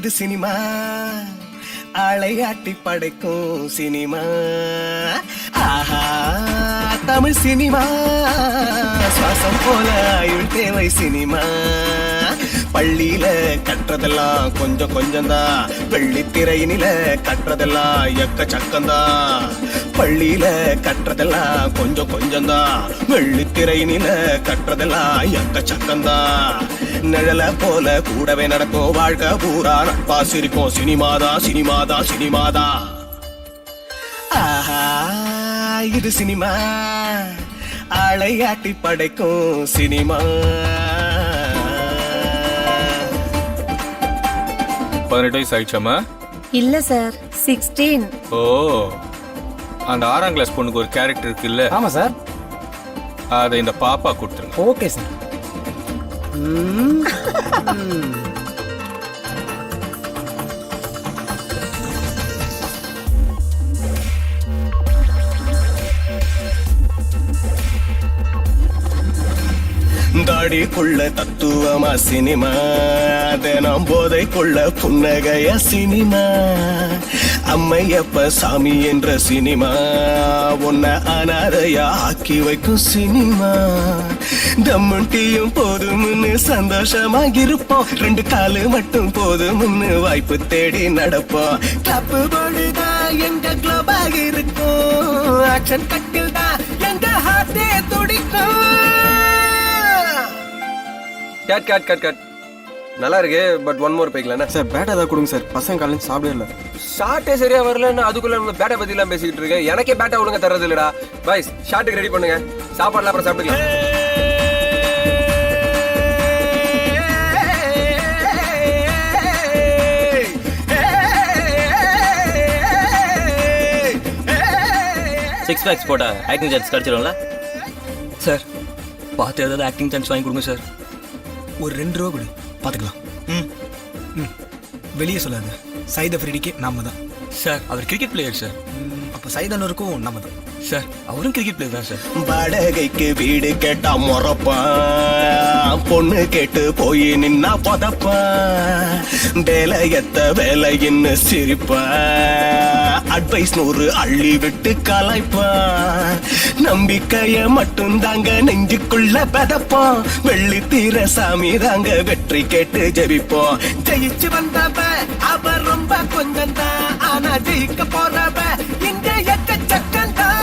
இது சினிமா, ஆளையாட்டி படைக்கும் சினிமா. ஆஹா தமிழ் சினிமா, சுவாசம் போல ஆயுள் தேவை சினிமா. பள்ளியில கற்றதெல்லாம் கொஞ்சம் கொஞ்சம்தான், வெள்ளித்திரையினில கற்றதெல்லாம் எக்கச்சக்கம்தான். பள்ளியில கற்றதெல்லாம் கொஞ்சம் கொஞ்சம்தான், வெள்ளித்திரையினில கற்றதெல்லாம் எக்கச்சக்கம்தான். நிழல போல கூடவே நடக்கும் வாழ்க்கை பூரா நட்பா சிரிக்கும் சினிமாதான் சினிமாதான் சினிமாதான். ஆஹா இது சினிமா, ஆளையாட்டி படைக்கும் சினிமா. 18 வயசு ஆயிடுச்சாமா? இல்ல சார் 16. ஓ, அந்த 6ஆம் கிளாஸ் பொண்ணுக்கு ஒரு கேரக்டர் இருக்குல்ல? ஆமா சார். அதை இந்த பாப்பா கொடுத்துருங்க. Okay sir. தாடிக்குள்ள தத்துவமா சினிமா, தினம் போதைக்குள்ள புன்னகைய சினிமா. அம்மையப்ப சாமி என்ற சினிமா, உன்னை அனாதையா ஆக்கி வைக்கும் சினிமா. தம்முட்டியும் போதும்னு சந்தோஷமா இருப்போம், 2 காலு மட்டும் போதும்னு வாய்ப்பு தேடி நடப்போம். கிளப்பு போடுதான் எங்க கிளப்பாக இருக்கும், ஆக்ஷன் கட்டில் தான் எங்க ஹார்ட்டே துடிக்கும். கட் கட் கட் கட் நல்லா இருக்கு, பட் ஒன் மோர் போய்க்கலாம்ண்ணா. சார் பேட்டா தான் கொடுங்க சார், பசங்க காலையில் சாப்பிடவே இல்லை. ஷார்ட்டே சரியா வரலன்னு அதுக்குள்ள பேட்டை பத்தி எல்லாம் பேசிக்கிட்டு இருக்கேன். எனக்கே பேட்டா ஒழுங்க தர்றது இல்லடா. பாய்ஸ் ஷார்ட்டுக்கு ரெடி பண்ணுங்க, சாப்பாடுலாம் அப்புறம் சாப்பிட்டுக்கலாம். சிக்ஸ் பேக்ஸ் போட்டா ஆக்டிங் சான்ஸ் கிடைச்சிடும்ல சார்? பார்த்து ஏதாவது ஆக்டிங் சான்ஸ் வாங்கி கொடுங்க சார். ஒரு 2 ரூபா கொடு, பார்த்துக்கலாம். வெளியே சொல்லாது. சைத் அஃப்ரிடிக்கு நாம தான் சார். அவர் கிரிக்கெட் பிளேயர் சார். அப்போ சைதானூருக்கும் நம்ம தான் சார். அவரும் கிரிக்கெட் பிளேயர் தான் சார். வாடகைக்கு வீடு கேட்டா முறப்பான், பொண்ணு கேட்டு போய் நின்னா புதப்பான். வேலையத்த வேலைன்னு சிரிப்பான், அட்வைஸ் 100 அள்ளி விட்டு கலாய்ப்பான். நம்பிக்கைய மட்டும் தாங்க நெஞ்சுக்குள்ள பதப்போம், வெள்ளி தீர சாமி தாங்க வெற்றி கேட்டு ஜெபிப்போம். ஜெயிச்சு வந்தவ அவ ரொம்ப கொஞ்சம் தான், ஆனா ஜெயிக்க போறவ இங்க எக்கச்சக்கம் தான்.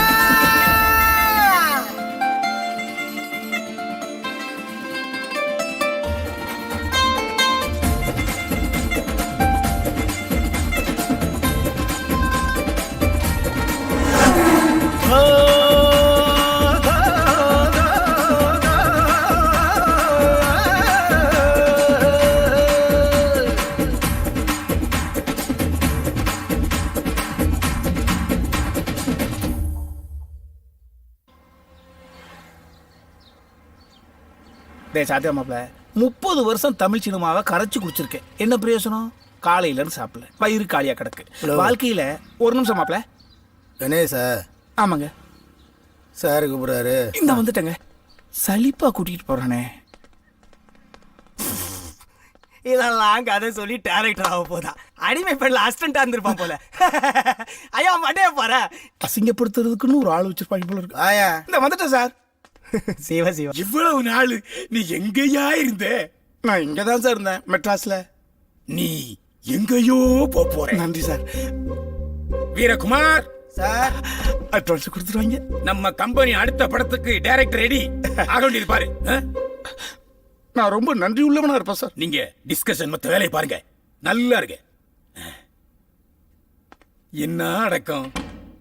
சாத்தியா மாப்பிள்ள 30 வருஷம் தமிழ் சினிமாவை கரைச்சு குடிச்சிருக்கேன். என்ன பிரயோசனம்? காலையில இருந்து சாப்பிடல, வயிறு காலியா கிடக்கு. வாழ்க்கையில ஒரு நிமிஷம் மாப்பிள்ள. கணேசா? ஆமாங்க சார் கூப்பிடுறாரு. இந்த வந்துட்டேங்க. சலிப்பா கூட்டிட்டு போறானே. இதெல்லாம் கதை சொல்லி டேரக்டர் ஆக போதா, அடிமை பெண்ல அசிஸ்டண்டா இருந்திருப்பான் போல. ஐயா மண்டே பாரு, அசிங்கப்படுத்துறதுக்குன்னு ஒரு ஆள் வச்சிருப்பாங்க போல இருக்கு. ஆயா இந்த வந்துட்டேன் சார். சிவா சிவா, இவ்வளவு நாள் நீ எங்கயா இருந்த? நான் இங்கதான் சார் இருந்தேன், மெட்ராஸ்ல. நீ எங்கயோ போற. நன்றி சார். வீரகுமார் சார், அட்வான்ஸ் கொடுத்துருவாங்க. நம்ம கம்பெனி அடுத்த படத்துக்கு டைரக்டர் ரெடி ஆக வேண்டியது பாரு. நான் ரொம்ப நன்றி உள்ளவனா இருப்பேன் சார். நீங்க டிஸ்கஷன் மத்த வேலையை பாருங்க, நல்லா இருக்கு. என்ன அடக்கம்.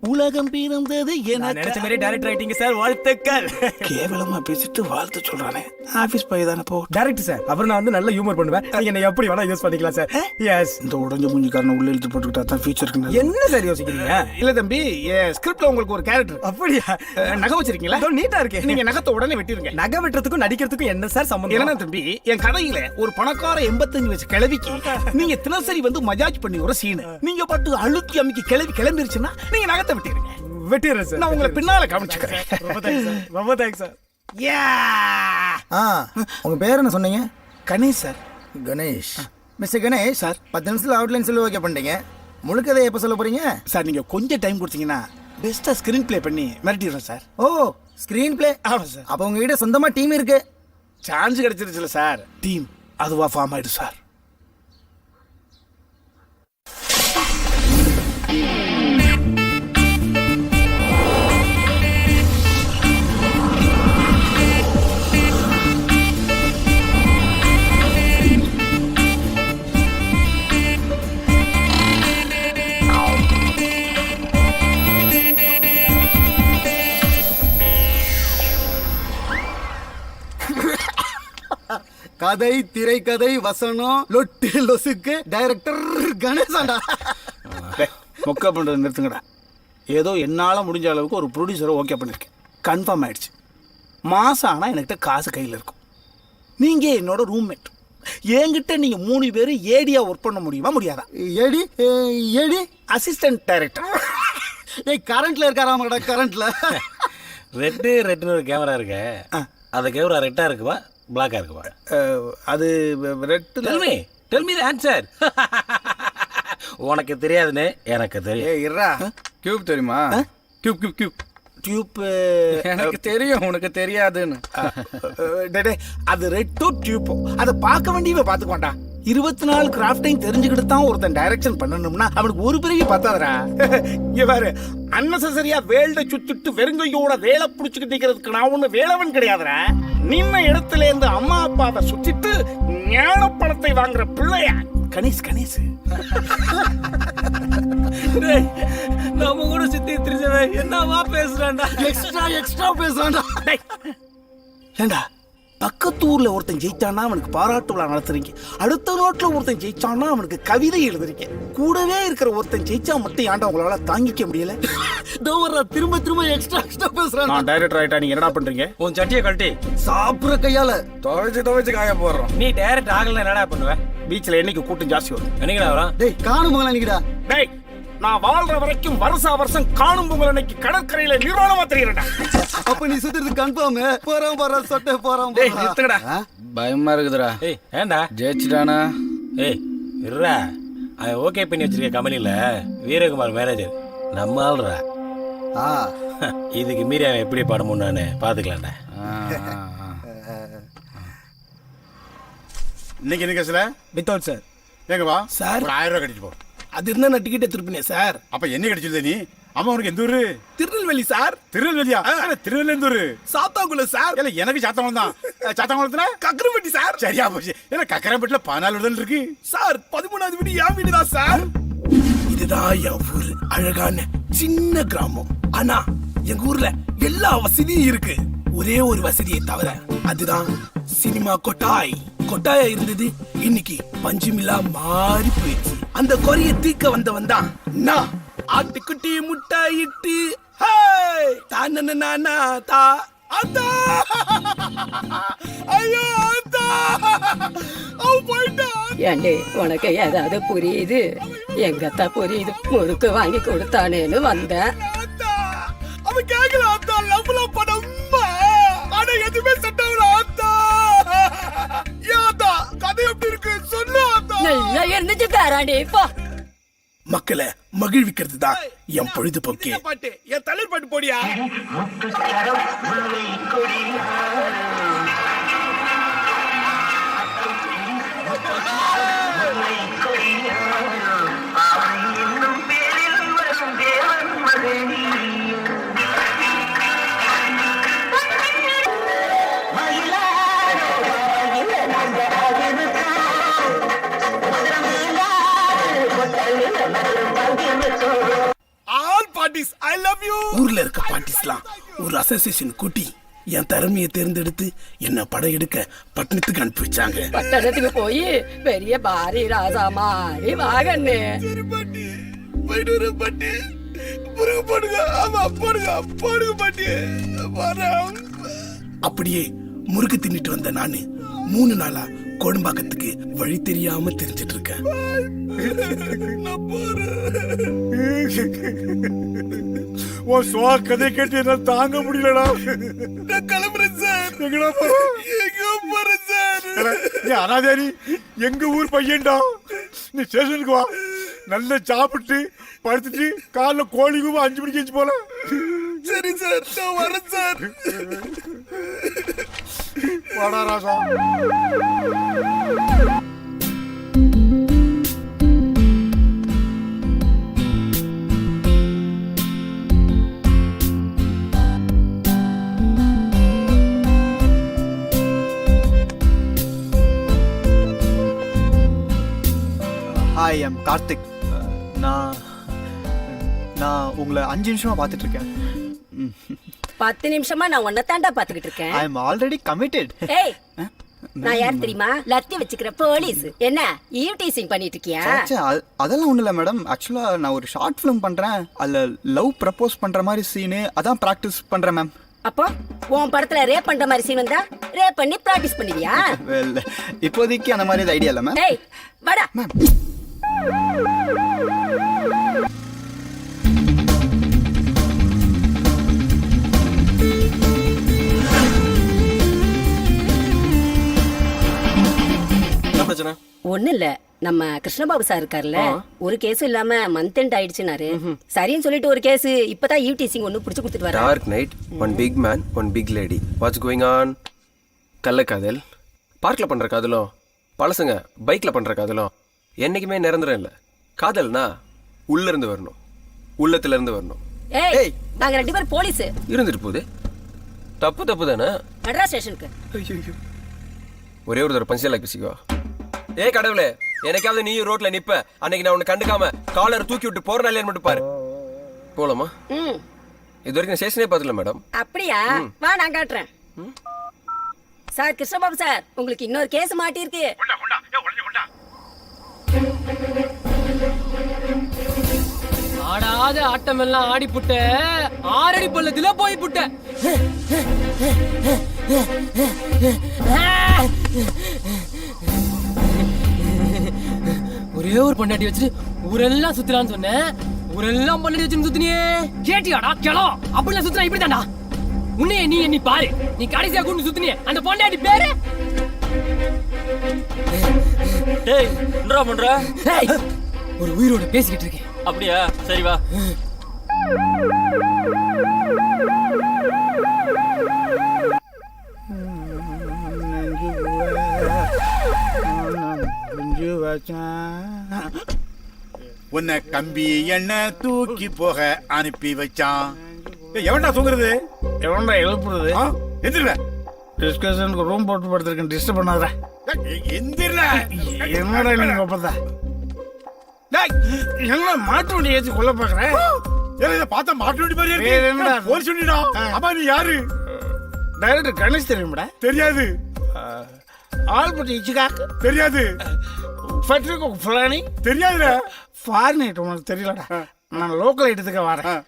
உலகம் பிறந்தது நினைச்ச மாதிரி டைரக்டர் ஆயிட்டீங்க சார், வாழ்த்துக்கள். கேவலமா பேசிட்டு வாழ்த்து சொல்றானே. ஆபீஸ் பைய தானே போ. டைரக்டர் சார், அப்புறம் நான் வந்து நல்ல ஹியூமர் பண்ணுவேன், நீங்க என்ன எப்படி வேணா யூஸ் பண்ணிக்கலாம் சார். எஸ். இந்த உடஞ்ச மூஞ்சிக்காரனை உள்ள இழுத்து போட்டுக்கிட்டா தான் ஃபியூச்சருக்கு. என்ன சார் யோசிக்கிறீங்க? இல்ல தம்பி, ஸ்கிரிப்ட்ல உங்களுக்கு ஒரு கேரக்டர். அப்படியா? நகை வச்சிருக்கீங்களா? நீட்டா இருக்கு. நீங்க நகத்தை உடனே வெட்டிருங்க. நகை வெட்டுறதுக்கும் நடிக்கிறதுக்கும் என்ன சார் சம்பந்தம்? என்ன தம்பி, என் கதையில ஒரு பணக்கார 85 வயசு கிழவிக்கு நீங்க தினசரி வந்து மஜாஜ் பண்ணி ஒரு சீன், நீங்க பாட்டு அழுத்தி அமைக்கி கிளவி கிளம்பிருச்சுன்னா நீங்க நகத்தை வெட்டிருங்க. வெட்டிடுறேன் சார். நான் உங்களை பின்னால கவனிச்சுக்கிறேன். ரொம்ப தேங்க்ஸ் சார், ரொம்ப தேங்க்ஸ் சார். உங்க பேர் என்ன சொன்னீங்க? Ganesh sir. Ganesh. Mister Ganesh sir. 10 நிமிஷத்துல அவுட்லைன் சொல்லி ஓகே பண்ணிட்டீங்க. முழு கதை எப்போ சொல்ல போறீங்க? சார் நீங்க கொஞ்சம் டைம் கொடுத்தீங்கன்னா பெஸ்டா ஸ்கிரீன் ப்ளே பண்ணி மிரட்டிடுறோம் சார். Oh screen play. ஆமாம் சார். அப்போ உங்ககிட்ட சொந்தமா டீம் இருக்கு. சான்ஸ் கிடைச்சிருச்சுல சார். டீம் அதுவா ஃபார்ம் ஆயிடும் சார். கதை திரைக்கதை வசனம் லொட்டு லொசுக்கு டைரக்டர் கணேசாண்டா. மொக்க பண்றது நிறுத்துங்கடா. ஏதோ என்னால் முடிஞ்ச அளவுக்கு ஒரு ப்ரொடியூசரை ஓகே பண்ணியிருக்கேன். கன்ஃபார்ம் ஆயிடுச்சு. மாதம் ஆனால் என்கிட்ட காசு கையில் இருக்கும். நீங்கள் என்னோட ரூம்மேட். என்கிட்ட நீங்கள் 3 பேர் ஏடியா ஒர்க் பண்ண முடியுமா முடியாதா? ஏடி ஏடி அசிஸ்டன்ட் டைரக்டர். ஏய் கரண்ட்ல இருக்காராமடா கரண்ட்ல. ரெட்டுன்னு ஒரு கேமரா இருக்கு. அந்த கேமரா ரெட்டா இருக்குமா பிளாக்கா இருக்குமா? அது red. Tell me the answer. உனக்கு தெரியாதுன்னு எனக்கு தெரியும். ஏய் இருடா, கியூப் தெரியுமா? Cube cube cube tube. எனக்கு தெரியும், உனக்கு தெரியாதுன்னு. அது ரெட்டோ டியூப்போ அதை பார்க்க வேண்டியவ பார்த்துக்கோண்டா. 24 கிராஃப்டையும் தெரிஞ்சுக்கிட்டு தான் ஒருத்தன் டைரக்ஷன் பண்ணணும்னா அவனுக்கு ஒரு பிறகு பார்த்தாதரா. இங்க பாரு, அன்னசரியா வேல்ட சுத்திட்டு வெறுங்கையோட வேலை புடிச்சுக்கிட்டு நிக்கிறதுக்கு நான் ஒண்ணு வேலவன் கிடையாதுரா. நின்ன இடத்துல இருந்து அம்மா அப்பாவை சுத்திட்டு ஞானப்பழத்தை வாங்குற பிள்ளையா கணேஷ். கணேஷ் நம்ம கூட சுத்தி திரிச்சவன் என்னவா பேசுறான்டா? எக்ஸ்ட்ரா பேசுறான்டா. ஏண்டா பக்கத்து ஊர்ல ஒருத்தன் ஜெயிச்சானா அவனுக்கு பாராட்டு விழா நடத்துறீங்க. அடுத்த நோட்ல ஒருத்தன் ஜெயிச்சானா அவனுக்கு கவிதை எழுதுறீங்க. கூடவே இருக்கிற ஒருத்தன் ஜெயிச்சா மட்டும் ஏன்டா உங்களால தாங்கிக்க முடியல? திரும்ப எக்ஸ்ட்ரா பேசுறான். நான் டைரக்டர் ஆயிட்டா நீங்க என்னடா பண்றீங்க? உன் சட்டியை கழட்டி சாப்பிடுற கையால துவைச்சு காய போடுறோம். நீ டைரக்ட் ஆகல என்னடா பண்ணுவ? பீச்ல என்னைக்கு கூட்டம் ஜாஸ்தி வரும்? என்னைக்குடா வரான்? டேய் காணும் மகளா நிக்கடா. டேய் நான் வாழ்ற வரைக்கும் வருஷம் காணும் பொங்கல் அன்னைக்கு கடற்கரையில நிர்வாணமா தெரியுறேன்டா. அப்ப நீ சுத்துறது கன்ஃபார்ம். போறான் சொட்டை போறான். டேய் நிறுத்துங்கடா. பயமா இருக்குதுடா. ஏய் ஏன்டா? ஜெயிச்சிட்டானா? ஏய் இருடா, அவன் ஓகே பண்ணி வச்சிருக்க கம்பெனில வீரகுமார் மேனேஜர் நம்ம ஆள்றா. இதுக்கு மீறி அவன் எப்படி பாட முடியான்னு பாத்துக்கலாம்டா. இன்னைக்கு என்ன கேஸ்ல வித்தவுட் சார். எங்க வா சார். ஒரு 1000 ரூபாய் கட்டிட்டு போ. அது இருந்தா நான் டிக்கெட் எடுத்துருப்பேனே சார். அப்ப என்ன கிடைச்சது நீ? அம்மா உனக்கு எந்த ஊரு? திருநெல்வேலி சார். திருநெல்வேலியா? திருநெல்வேலி எந்த ஊரு? சாத்தாங்குளம் சார். இல்ல எனக்கு சாத்தங்குளம் தான். சாத்தங்குளத்துல கக்கரப்பட்டி சார். சரியா போச்சு. ஏன்னா கக்கரப்பட்டில 14 விடுதல் இருக்கு சார். 13வது வீடு என் வீடு தான் சார். இதுதான் என் ஊரு. அழகான சின்ன கிராமம். ஆனா எங்க ஊர்ல எல்லா வசதியும் இருக்கு. ஒரே ஒரு வசதியை தவிர, அதுதான் சினிமா கொட்டாய். கொட்டாயா இருந்தது இன்னைக்கு பஞ்சுமில்லா மாறி போயிடுச்சு. அந்த குறைய தீக்க வந்தவன் தான் நான். ஆட்டுக்குட்டி முட்டாயிட்டு தானே தா அத்தா. ஐயோ அத்தா, அவன் போயிட்டான். ஏண்டி உனக்கு ஏதாவது புரியுது? எங்கத்தான் புரியுது? முறுக்கு வாங்கி கொடுத்தானேன்னு வந்தேன். அத்தா, அவன் கேக்கல அத்தா. லவ்ல படம் ஆனா எதுவுமே செட் ஆகல அத்தா. ஏன் அத்தா கதை எப்படி இருக்கு சொல்லு அத்தா. நல்லா இருந்துச்சு தாராண்டி. போ. மக்களை மகிழ்விக்கிறது தான் என் பொழுதுபோக்கு. பாட்டு என் தலைவர் பாட்டு போடியா. All parties I love you. ஊர்ல இருக்க பார்ட்டிஸ்லாம் ஒரு அசோசியேஷன் கூட்டி என் திறமையை தேர்ந்தெடுத்து என்ன படம் எடுக்க பட்டணத்துக்கு அனுப்பி வச்சாங்க. பட்டணத்துக்கு போய் பெரிய பாரி ராசா மாறி வாகன்னு போயிட்டு பாட்டி முருகு போடுங்க. ஆமா போடுங்க போடுங்க பாட்டி. அப்படியே முறுக்கு தின்னுட்டு வந்த நானு 3 நாளா கோடம்பாக்கத்துக்கு வழி தெரியாம தெரிஞ்சிட்டு இருக்கேன். உன் சோ கதை கேட்டு என்னால தாங்க முடியலடா. நான் கிளம்புறேன் சார். எங்கேயோ போறேன் சார். நீ அனாதாரி எங்க ஊர் பையன்டா. நீ ஸ்டேஷனுக்கு வா, நல்லா சாப்பிட்டு படுத்துட்டு காலைல கோழி கூவ 5 மணிக்கு எஞ்சி போல. சரி சார், நான் வரேன் சார். வாடா ராசா. Hi, I'm Karthik. நான் உங்களை 5 நிமிஷமா பார்த்துட்டு இருக்கேன். 10 நிமிஷமா நான் உன்னை தாண்டா பாத்துக்கிட்டு இருக்கேன். I am already committed. ஏய், நான் யார் தெரியுமா? லத்தி வச்சுக்கிற போலீஸ். என்ன ஈவ் டீசிங் பண்ணிட்டு இருக்கியா? அதெல்லாம் ஒன்றும் இல்லை மேடம். ஆக்சுவலாக நான் ஒரு ஷார்ட் ஃபிலிம் பண்ணுறேன். அதில் லவ் ப்ரப்போஸ் பண்ணுற மாதிரி சீனு, அதான் ப்ராக்டிஸ் பண்ணுறேன் மேம். அப்போ உன் படத்துல ரேப் பண்ற மாதிரி சீன் வந்தா ரேப் பண்ணி பிராக்டிஸ் பண்ணுவியா? வெல், இப்போதைக்கு அந்த மாதிரி ஐடியா இல்லை மேம். ஏய் வாடா. மேம், என்ன பிரச்சனை? ஒண்ணு இல்ல, நம்ம கிருஷ்ணபாபு சார் இருக்கார்ல, ஒரு கேஸ் இல்லாம மந்த் எண்ட் ஆயிடுச்சுனாரு. சரின்னு சொல்லிட்டு ஒரு கேஸ் இப்பதான் ஈவ் டீசிங் ஒன்னு புடிச்சு கொடுத்துட்டு வர. Dark night, one big man, one big lady. What's going on? கள்ளக்காதல், பார்க்ல பண்ற காதலும் பழசுங்க பைக்ல பண்ற காதலும் என்னைக்குமே நிரந்தரம் இல்ல. காதல்னா உள்ள இருந்து வரணும், உள்ளத்துல இருந்து வரணும். ஏய், நாங்க 2 பேரும் போலீஸ். இருந்துட்டு போகுது, தப்பு தப்பு தானே. மெட்ராஸ் ஸ்டேஷனுக்கு ஒரே ஒரு தடவை பஞ்சலாக பேசிக்கோ. ஏ கடவுளே, எனக்காவது நீயும் ரோட்ல நிப்ப, அன்னைக்கு நான் உன்னை கண்டுக்காம காலர் தூக்கி விட்டு போற நாளே மட்டும் பாரு. போலாமா? இது வரைக்கும் ஸ்டேஷனே பார்த்துல மேடம். அப்படியா? வா நான் காட்டுறேன். சார் கிருஷ்ணபாபு சார், உங்களுக்கு இன்னொரு கேஸ் மாட்டிருக்கு. ஆடாத ஆட்டம் எல்லாம் ஆடி புட்ட, 6 அடி பள்ளத்துல போய் புட்ட. ஒரே ஒரு பொண்டாட்டி வச்சு ஊரெல்லாம் சுத்தலான்னு சொன்னேன். ஊரெல்லாம் பொண்டாட்டி வச்சு சுத்தினியே. கேட்டியாடா கிளம்? அப்படிலாம் சுத்தினா இப்படி தாண்டா. உன்னைய நீ எண்ணி பாரு, நீ கடைசியா கூண்டு சுத்தினியே அந்த பொண்டாட்டி பேரு. டேய், என்னடா பண்ற? ஒரு உயிரோட பேசிக்கிட்டு இருக்கேன். அப்படியா? சரி வா. உன்னை கம்பி என்ன தூக்கி போக அனுப்பி வச்சான். எவன்டா தூங்குறது? எவன்டா எழுப்புறது? எந்திரல. டிஸ்கஷனுக்கு ரூம் போட்டு படுத்திருக்கேன், டிஸ்டர்ப் பண்ணாத. எந்திரல. என்னடா நீங்க ஒப்பந்தா? என்ன மாட்டு வண்டி ஏற்றி கொல்ல பாக்குறேன்? பார்த்தா மாட்டு வண்டி மாதிரி இருக்கு. போலீஸ் வண்டிடா. அம்மா நீ யாரு? டைரக்டர் கணேஷ் தெரியுமாடா? தெரியாது. ஆல்பர்ட் இச்சிகாக் தெரியாது. ஃபெட்ரிகோ ஃபுலானி தெரியாதுடா. ஃபாரினேட் உனக்கு தெரியலடா. நான் லோக்கல் ஐட்டத்துக்கு வரேன்.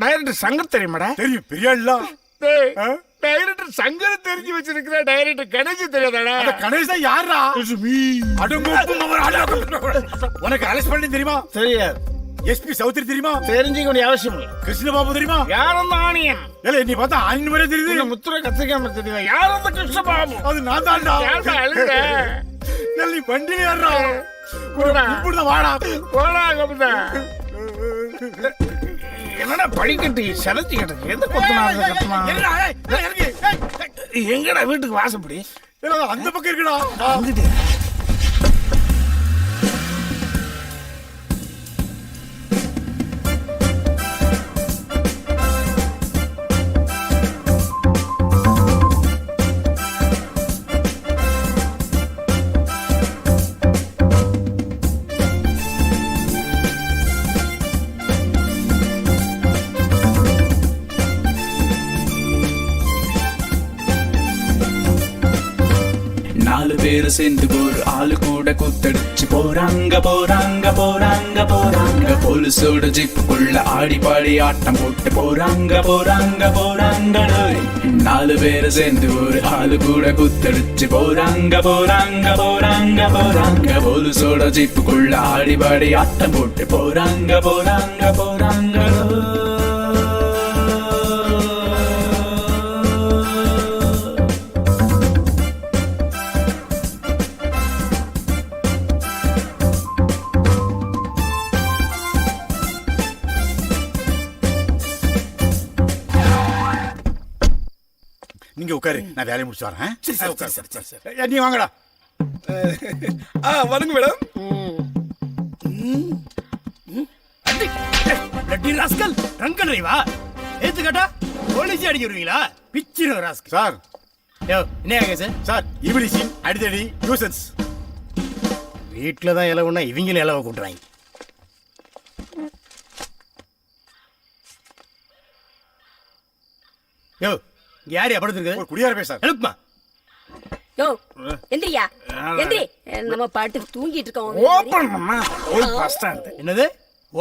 டைரக்டர் சங்கர் தெரியுமாடா? தெரியும், பெரிய ஆள்ல. டைரக்டர் சங்கர் தெரிஞ்சு வச்சிருக்கிற டைரக்டர் கணேஷ் தெரியாதாடா? கணேஷ் தான் யாரா? உனக்கு அரெஸ்ட் பண்ணி தெரியுமா? தெரியாது. எஸ்பி சௌத்ரி தெரியுமா? தெரிஞ்சுக்க வேண்டிய அவசியம் இல்லை. கிருஷ்ணபாபு தெரியுமா? யார் அந்த ஆணியன்? இல்ல நீ பார்த்தா ஆணியன் மாதிரி தெரியுது. முத்துரை கத்திரிக்காம தெரியுதா? யார் அந்த கிருஷ்ணபாபு? அது நான் தான்டா. யார்டா அழுகுற? நீ வண்டியில ஏறா. இப்படிதான் வாடா. போடா கபுதா. என்னடா படிக்கட்டு செலச்சி கிடக்கு? எந்த கொத்தனாங்க கத்தனா? எங்கடா வீட்டுக்கு வாசப்படி? அந்த பக்கம் இருக்குடா. வந்துட்டு பேரு சேர்ந்து ஒரு ஆளு கூட குத்தடிச்சு போறாங்க போறாங்க போறாங்க போறாங்க. போலீஸோட ஜிப்புக்குள்ள ஆடி பாடி ஆட்டம் போட்டு போறாங்க போறாங்க போறாங்க. 4 பேரு சேர்ந்து ஒரு ஆளு கூட குத்தடிச்சு போறாங்க போறாங்க போறாங்க போறாங்க. போலீஸோட ஜிப்புக்குள்ள ஆடி பாடி ஆட்டம் போட்டு போறாங்க போறாங்க போறாங்க. நீங்க உட்காரு, நான் வேலையை முடிச்சு வரேன். சரி சரி சரி சரி சரி. நீ வாங்கடா. வணங்க மேடம். லட்டி ராஸ்கல் ரங்கன் டிரைவா ஏத்து கேட்டா போலீஸ் அடிக்க வருவீங்களா? பிச்சிரு ராஸ்கல். சார் யோ என்ன கேஸ்? சார் இவிலிசின் அடிதடி நியூசன்ஸ். வீட்டில் தான் இலவுன்னா இவங்களும் இலவை கூட்டுறாங்க. யோ இங்க யார் படுத்துருக்கு? ஒரு குடியார பேச சார். எழுப்புமா. யோ எந்திரியா எந்திரி. நம்ம பாட்டுக்கு தூங்கிட்டு இருக்கோம். ஓபன் பண்ணா ஒரு பஸ் ஸ்டாண்ட். என்னது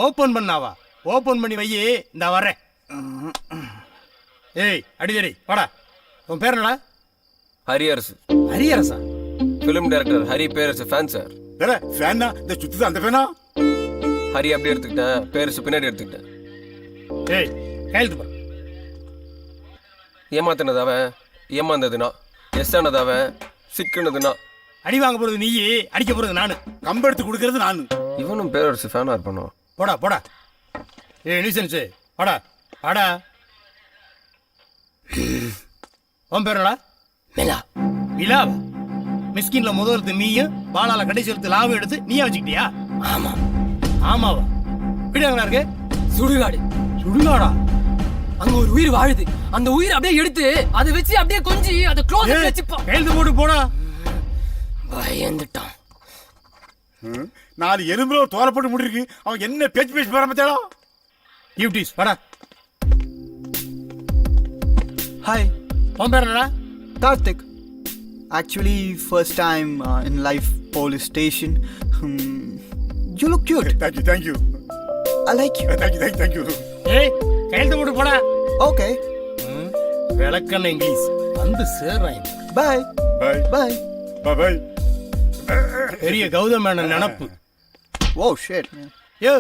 ஓபன் பண்ணாவா? ஓபன் பண்ணி வை, இந்த வரேன். ஏய் அடிதடி வாடா. உன் பேர் என்னடா? ஹரியரசு. ஹரியரசா? ஃபிலிம் டைரக்டர் ஹரி பேரரசு ஃபேன் சார். வேற ஃபேனா? இந்த சுத்துது அந்த ஃபேனா? ஹரி அப்படி எடுத்துக்கிட்டேன், பேரரசு பின்னாடி எடுத்துக்கிட்டேன். ஏய் கையெழுத்து பா. ஏமாத்தினது அவன், ஏமாந்ததுனா. எஸ் ஆனது அவன், சிக்குனதுனா. அடி வாங்க போறது நீ, அடிக்க போறது நானு. கம்பெடுத்து கொடுக்கறது நானு. இவனும் பேரரசு ஃபேனா இருப்பானோ? போடா போடா. ஏய் நியூசன்ஸ் வாடா வாடா. உன் பேர் என்னடா? மேலா விலாவா? மிஸ்கின்ல முதல் எழுத்து மீயும் பாலால கடைசி எழுத்து லாவும் எடுத்து நீயா வச்சுக்கிட்டியா? ஆமா ஆமாவா? வீடு எங்க இருக்கு? சுடுகாடு. சுடுகாடா? அங்க ஒரு உயிர் வாழுது. அந்த உயிர் அப்படியே எடுத்து அதை வச்சு அப்படியே கொஞ்சி அதை க்ளோஸ் வச்சுப்பான். கையெழுத்து போட்டு போடா. பயந்துட்டான். 4 எலும்புல தோரப்பட்டு முடிருக்கு. அவன் என்ன பேச்சு பேசி போற பத்தியாடா? டியூட்டிஸ் வாடா. ஹாய், உன் பேர் என்னடா? Karthik. Actually, first time in life police station. You look cute. Thank you. I like you. Thank you. ஏய் கையெழுத்து போட்டு போடா. Okay. விளக்கண்ண இங்கிலீஷ் வந்து சேர்றாங்க. Bye. Bye. Bye. Bye. பெரிய கௌதம் மேனன் நினப்பு. Whoa, shit. யோ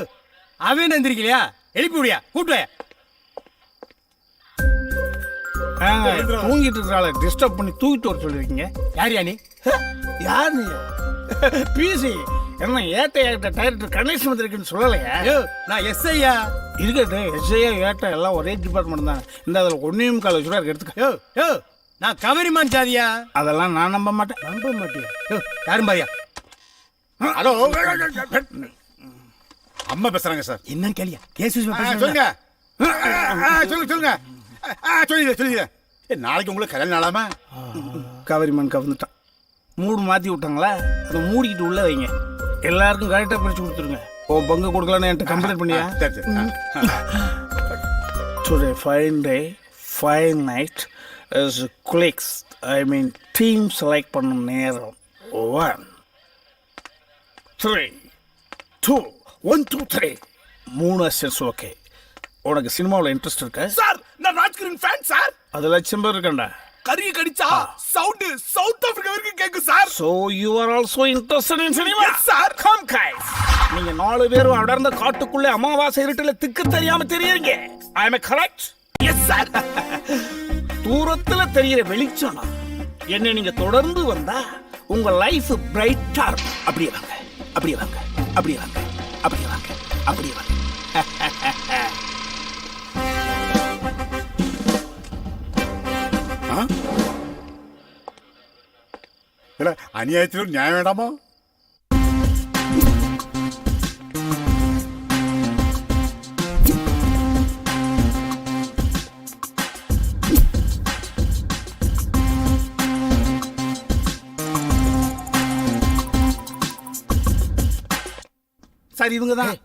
அவன் எந்திரிக்கலையா? எழுப்பி விடியா, கூட்டுவையா. தூங்கிட்டு இருக்கிறாள டிஸ்டர்ப் பண்ணி தூக்கிட்டு வர சொல்லிருக்கீங்க. யார் நீ? யார் நீ? பிசி என்ன ஏட்ட டைரக்டர் கணேஷ் வந்திருக்குன்னு சொல்லலையா? யோ நான் எஸ்ஐயா. இருக்கட்டும், எஸ்ஐயா ஏட்ட எல்லாம் ஒரே டிபார்ட்மெண்ட் தான். இந்த அதில் ஒன்றையும் கால வச்சுருவா எடுத்துக்க. யோ யோ நான் கவரிமான் சாதியா. அதெல்லாம் நான் நம்ப மாட்டேன். நம்ப மாட்டியா? யோ யாரும் பாரியா? ஹலோ, அம்மா பேசுறாங்க சார். என்னன்னு கேளியா? கேஸ் சொல்லுங்க. சொல்லுங்க. நாளைக்கு உங்களுக்கு கல்யாணம் நாளாமா? கவரிமான் கவர்ந்துட்டான். மூடு மாற்றி விட்டாங்களா? அதை மூடிக்கிட்டு உள்ள வைங்க. எல்லாருக்கும் கரெக்டாக பிரித்து கொடுத்துருங்க. உன் பங்கு கொடுக்கலான்னு என்கிட்ட கம்ப்ளைண்ட் பண்ணியா? Today fine day fine night is குளிக்ஸ். ஐ மீன் டீம் செலக்ட் பண்ணும் நேரம். 1 3 2 1 2 3 3 அசிஸ்டன்ஸ். ஓகே, உனக்கு சினிமாவில் இன்ட்ரெஸ்ட் இருக்கா? சார் நான் ராஜ்கிரண் ஃபேன் சார். அது லட்சம் பேர் இருக்கண்டா. கரிய கடிச்சா சவுண்ட் சவுத் ஆப்பிரிக்கா வரைக்கும் கேக்கும் sir. So you are also interested in cinema? Yes sir. Come guys. நீங்க 4 பேரும் அடர்ந்த காட்டுக்குள்ள அமாவாசை இருட்டுல திக்கு தெரியாம தெரியறீங்க. I am correct? Yes sir. தூரத்துல தெரியற வெளிச்சம் என்ன நீங்க தொடர்ந்து வந்தா உங்க லைஃப் பிரைட்டா இருக்கும். அப்படியே வாங்க, அப்படியே வாங்க, அப்படியே வாங்க, அப்படியே வாங்க, அப்படியே வாங்க. அநியாயத்தில் ஒரு நியாயம் வேண்டாமா? சார் இவங்க தான்.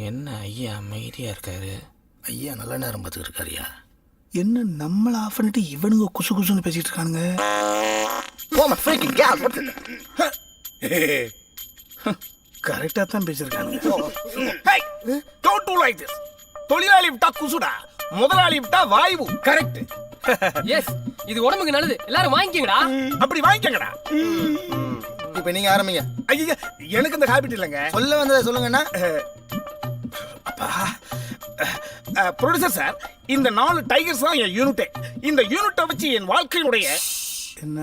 என்ன ஐயா அமைதியா இருக்காரு? ஐயா நல்ல நேரம் பார்த்துட்டு இருக்காருயா. என்ன நம்மள ஆஃப் பண்ணிட்டு இவனுங்க குசு குசுன்னு பேசிட்டு இருக்கானுங்க. கரெக்டா தான் பேசிருக்கானுங்க. Don't do like this. தொழிலாளி விட்டா குசுடா, முதலாளி விட்டா வாய்வு. கரெக்ட். எஸ், இது உடம்புக்கு நல்லது. எல்லாரும் வாங்கிக்கங்கடா. அப்படி வாங்கிக்கங்கடா. இப்போ நீங்க ஆரம்பிங்க. ஐயா எனக்கு இந்த ஹாபிட் இல்லைங்க. சொல்ல வந்ததை சொல்லுங்கன்னா. ப்ரொடியூசர் சார், இந்த 4 டைகர்ஸ் தான் என் யூனிட்டே. இந்த யூனிட்டை வச்சு என் வாழ்க்கையுடைய என்ன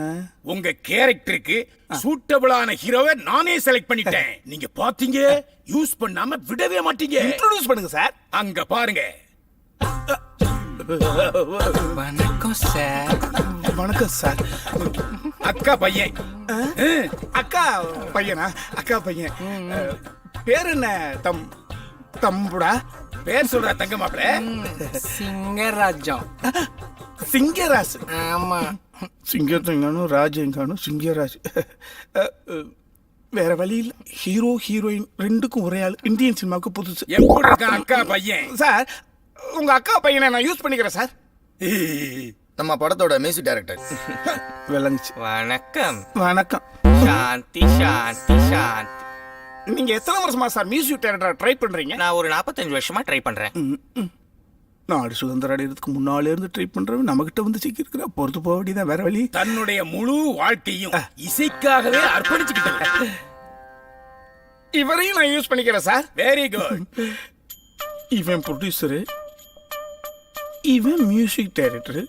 உங்க கேரக்டருக்கு சூட்டபிளான ஹீரோவை நானே செலக்ட் பண்ணிட்டேன். நீங்க பாத்தீங்க, யூஸ் பண்ணாம விடவே மாட்டீங்க. இன்ட்ரோடியூஸ் பண்ணுங்க சார். அங்க பாருங்க. வணக்கம் சார். வணக்கம் சார். அக்கா பையன். அக்கா பையனா? அக்கா பையன். பேர் என்ன? தம்புடா? பேர் சொல்ற தங்க மாப்பிள. சிங்கராஜம். சிங்கராசு. ஆமா. சிங்கத்தங்கானும் ராஜங்கானும் சிங்கராஜ். வேற வழி இல்ல. ஹீரோ ஹீரோயின் ரெண்டுக்கும் ஒரே ஆள். இந்தியன் சினிமாவுக்கு புதுசு. எப்படி இருக்கா அக்கா பையன்? சார் உங்க அக்கா பையனை நான் யூஸ் பண்ணிக்கிறேன் சார். நம்ம படத்தோட மியூசிக் டைரக்டர். விளங்குச்சு. வணக்கம். வணக்கம். சாந்தி சாந்தி சாந்தி. நீங்க எத்தனை வருஷமா சார் மியூசிக் டைரக்டர் ட்ரை பண்றீங்க? நான் ஒரு 45 வருஷமா ட்ரை பண்றேன். நாடு சுதந்திரம் அடைகிறதுக்கு முன்னாலே இருந்து ட்ரை பண்றவன் நம்மகிட்ட வந்து சிக்கிருக்கிற பொறுத்து போக வேண்டியதான். வேற வழி. தன்னுடைய முழு வாழ்க்கையும் இசைக்காகவே அர்ப்பணிச்சுக்கிட்டாங்க. இவரையும் நான் யூஸ் பண்ணிக்கிறேன் சார். Very good. இவன் ப்ரொடியூசரு, இவன் மியூசிக் டைரக்டர்,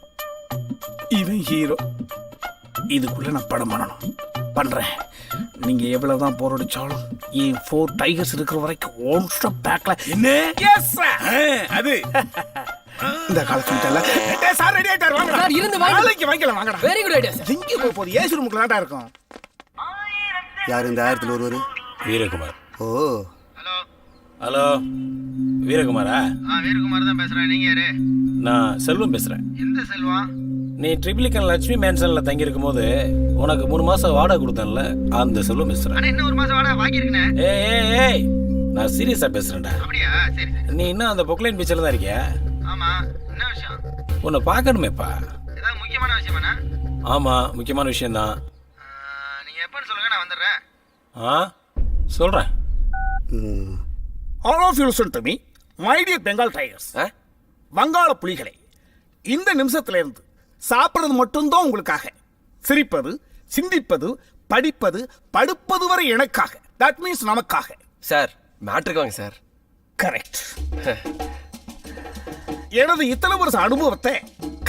இவன் ஹீரோ. இதுக்குள்ள நான் படம் பண்ணணும். பண்றேன். நீங்க எவ்வளவுதான் போராடிச்சாலும் என் 4 டைகர்ஸ் இருக்கிற வரைக்கும் ஒன் ஸ்டாப் பேக்ல என்ன? Yes sir. அது இந்த காலத்துல சார் ரெடி ஆயிட்டாரு. வாங்க சார், இருந்து வாங்க. நாளைக்கு வாங்கிக்கலாம். வாங்கடா. Very good idea sir. எங்க போக போகுது? ஏசி ரூமுக்கு தான்டா இருக்கும். யார் இந்த 1000ல் ஒருவர்? வீரகுமார். ஓ, ஹலோ வீரகுமாரா? வீரகுமார் தான் பேசுறேன். நீங்க யாரு? நான் செல்வம் பேசுறேன். எந்த செல்வம்? நீ ட்ரிபிளிகன் லட்சுமி மேன்சன்ல தங்கி இருக்கும் போது உனக்கு 3 மாசம் வாடகை கொடுத்தேன்ல, அந்த செல்வம் பேசுறேன். இன்னும் 1 மாசம் வாடகை பாக்கி இருக்குனே. ஏய் நான் சீரியஸா பேசுறேன்டா. அப்படியா? சரி. நீ இன்னும் அந்த பொக்லைன் பீச்சில் தான் இருக்கியா? ஆமா. என்ன விஷயம்? உன்னை பார்க்கணுமேப்பா. ஏதாவது முக்கியமான விஷயமாண்ணா? ஆமா, முக்கியமான விஷயம்தான். நீங்க எப்பன்னு சொல்லுங்க, நான் வந்துடுறேன். சொல்றேன். All of you listen to me, my dear Bengal Tigers. வங்காள புலிகளை, இந்த நிமிஷத்துல இருந்து சாப்பிடுறது மட்டும்தான் உங்களுக்காக. சிரிப்பது, சிந்திப்பது, படிப்பது, படுப்பது வரை எனக்காக. தட் மீன்ஸ் நமக்காக. சார் மேட்ருக்கு வாங்க சார். கரெக்ட். எனது இத்தனை வருஷ அனுபவத்தை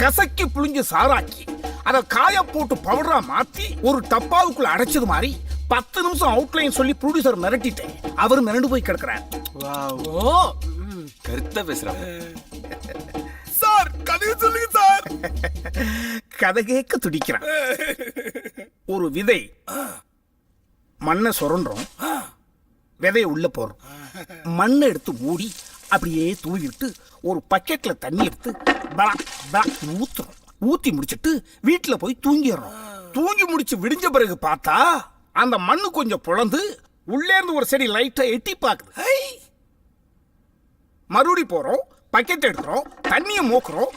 கசக்கி புளிஞ்சு சாராக்கி அதை காய போட்டு பவுடரா மாத்தி ஒரு டப்பாவுக்குள்ள அடைச்சது மாதிரி 10 நிமிஷம் அவுட்லைன் சொல்லி ப்ரொடியூசர் மிரட்டிட்டேன். அவர் மிரண்டு போய் கிடக்குறார். ஓ, கருத்தா பேசுறாங்க. சார் கதை சொல்லுங்க சார். கதை கேட்க துடிக்கிறான். ஒரு விதை மண்ணை சுரண்டுறோம், விதையை உள்ள போறோம், மண்ணை எடுத்து மூடி அப்படியே தூவிட்டு ஒரு பக்கெட்ல தண்ணி எடுத்து ஊத்துறோம். ஊத்தி முடிச்சிட்டு வீட்டுல போய் தூங்கிடுறோம். தூங்கி முடிச்சு விடிஞ்ச பிறகு பார்த்தா அந்த மண்ணு கொஞ்சம் புலந்து உள்ளே இருந்து ஒரு செடி லைட்டா எட்டி பாக்குது. மறுபடி போறோம், பக்கெட் எடுக்கிறோம், தண்ணியை மூக்குறோம்,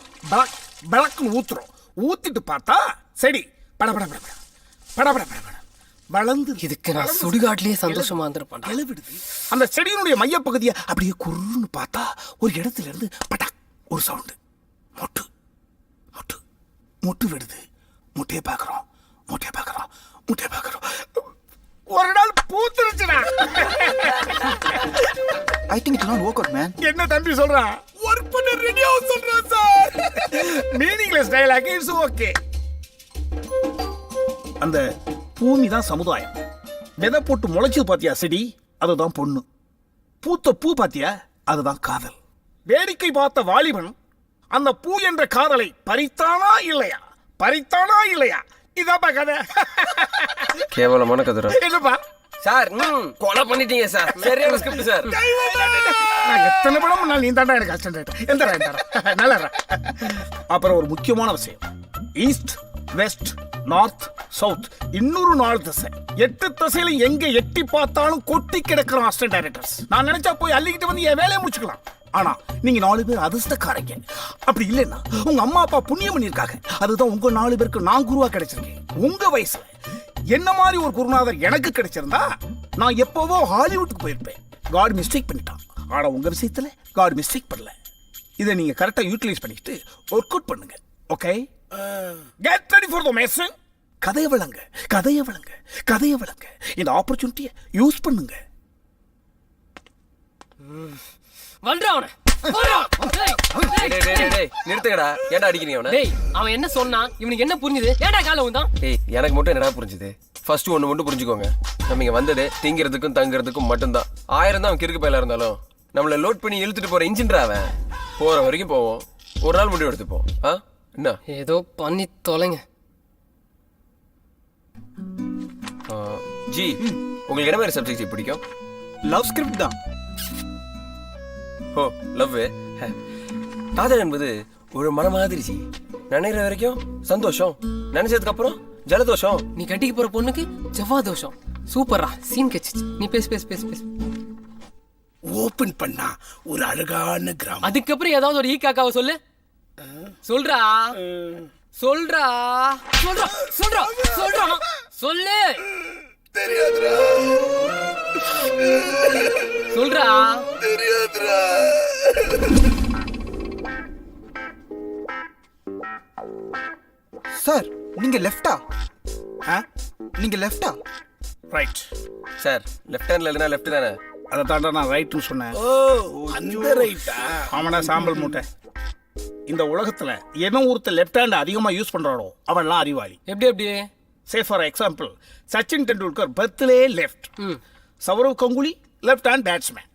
பழக்குன்னு ஊத்துறோம். ஊத்திட்டு பார்த்தா செடி படபட படபட படபட படபட வளர்ந்து. இதுக்கு நான் சுடுகாட்டிலேயே சந்தோஷமா இருந்திருப்பேன். எழுவிடுது. அந்த செடியினுடைய மையப்பகுதியை அப்படியே குறுன்னு பார்த்தா ஒரு இடத்துல இருந்து பட்டா ஒரு சவுண்டு. மொட்டு மொட்டு மொட்டு விடுது. முட்டையை பார்க்குறோம், முட்டையை பார்க்குறோம், முட்டையை பார்க்குறோம். ஒரு நாள் பூத்துருச்சுடா. I think it will not work out, man. என்ன தம்பி சொல்றான்? ஒர்க் பண்ண ரெடியா சொல்றான் sir. Meaningless dialogue. It's okay. அந்த பூமி தான் சமுதாயம். விதை போட்டு முளைச்சது பாத்தியா செடி, அதுதான் பொண்ணு. பூத்த பூ பாத்தியா, அதுதான் காதல். வேடிக்கை பார்த்த வாலிபன் அந்த பூ என்ற காதலை பறித்தானா இல்லையா, பறித்தானா இல்லையா? இதாப்பா கதை. கேவலமான கதை. என்னப்பா சார் கொலை பண்ணிட்டீங்க சார். சரியான ஸ்கிரிப்ட் சார். நான் எத்தனை படம் பண்ணாலும் நீ தாண்டா எனக்கு அசிஸ்டன்ட். எந்த நல்லா. அப்புறம் ஒரு முக்கியமான விஷயம், ஈஸ்ட் வெஸ்ட் நார்த் சவுத் இன்னொரு 4 திசை. 8 திசையில எங்க எட்டி பார்த்தாலும் கொட்டி கிடக்கிற அசிஸ்டன்ட் டைரக்டர்ஸ். நான் நினைச்சா போய் அள்ளிக்கிட்டு வந்து என் வேலையை முடிச்சுக்கலாம். ஆனா நீங்க 4 பேர் அதிர்ஷ்டக்காரங்க. அப்படி இல்லைன்னா உங்க அம்மா அப்பா புண்ணியம் பண்ணிருக்காங்க. அதுதான் உங்க 4 பேருக்கு நான் குருவா கிடைச்சிருக்கேன். உங்க வயசுல என்ன மாதிரி ஒரு குருநாதர் எனக்கு கிடைச்சிருந்தா நான் எப்பவோ ஹாலிவுட்டுக்கு போயிருப்பேன். காட் மிஸ்டேக் பண்ணிட்டான். ஆனா உங்க விஷயத்துல காட் மிஸ்டேக் பண்ணல. இதை நீங்க கரெக்டா யூட்டிலைஸ் பண்ணிட்டு ஒர்க் அவுட் பண்ணுங்க. Okay, get ready for the mission. கதையை வழங்க, கதையை வழங்க, கதையை வழங்க. இந்த ஆப்பர்ச்சுனிட்டியை யூஸ் பண்ணுங்க. நிறுத்துக்கடா. ஏன்டா அடிக்கிறீங்க அவனை? டேய், அவன் என்ன சொன்னான்? இவனுக்கு என்ன புரிஞ்சுது? ஏன்டா கால வந்தான்? ஏய், எனக்கு மட்டும் என்னடா புரிஞ்சுது? ஃபர்ஸ்ட் ஒன்று மட்டும் புரிஞ்சுக்கோங்க. நம்ம இங்க வந்தது திங்கிறதுக்கும் தங்குறதுக்கும் மட்டும்தான். 1000 தான் அவன் கிறுக்கு பயில இருந்தாலும் நம்மளை லோட் பண்ணி இழுத்துட்டு போற இன்ஜின்ரா அவன். போற வரைக்கும் போவோம், ஒரு நாள் முடிவு எடுத்துப்போம். ஆ என்ன? ஏதோ பண்ணி தொலைங்க. ஜி, உங்களுக்கு என்ன மாதிரி சப்ஜெக்ட் பிடிக்கும்? லவ் ஸ்கிரிப்ட் தான். ஓ, லவ். காதல் என்பது ஒரு மன மாதிரி ஜி. நினைக்கிற வரைக்கும் சந்தோஷம், நினைச்சதுக்கு அப்புறம் ஜலதோஷம். நீ கட்டிக்கு போற பொண்ணுக்கு செவ்வாய் தோஷம். சூப்பரா சீன் கச்சிச்சு. நீ பேசு பேசு பேசு பேசு. ஓபன் பண்ணா ஒரு அழகான கிராமம். அதுக்கப்புறம் ஏதாவது ஒரு ஈக்காக்காவை சொல்லு. சொல்றா சொல்றா சொல்றா சொல்றா சொல்றா சொல்லு. தெரியாதுடா சொல்றா. தெரியாதுடா. சார் நீங்க லெஃப்டா? நீங்க லெஃப்டா? ரைட். சார் லெஃப்ட் ஹேண்ட்ல இல்லைனா லெஃப்ட் தானே? அதை தாண்டா நான் ரைட்னு சொன்னேன். ஓ, அந்த ரைட்டா? ஆமாடா சாம்பல் மூட்டை. இந்த உலகத்துல எவன் ஒருத்தர் லெஃப்ட் ஹேண்ட் அதிகமா யூஸ் பண்றானோ அவன்லாம் அறிவாளி. எப்படி எப்படி? Say for example, Sachin Tendulkar பர்த்லே left, Sourav Ganguly left hand batsman,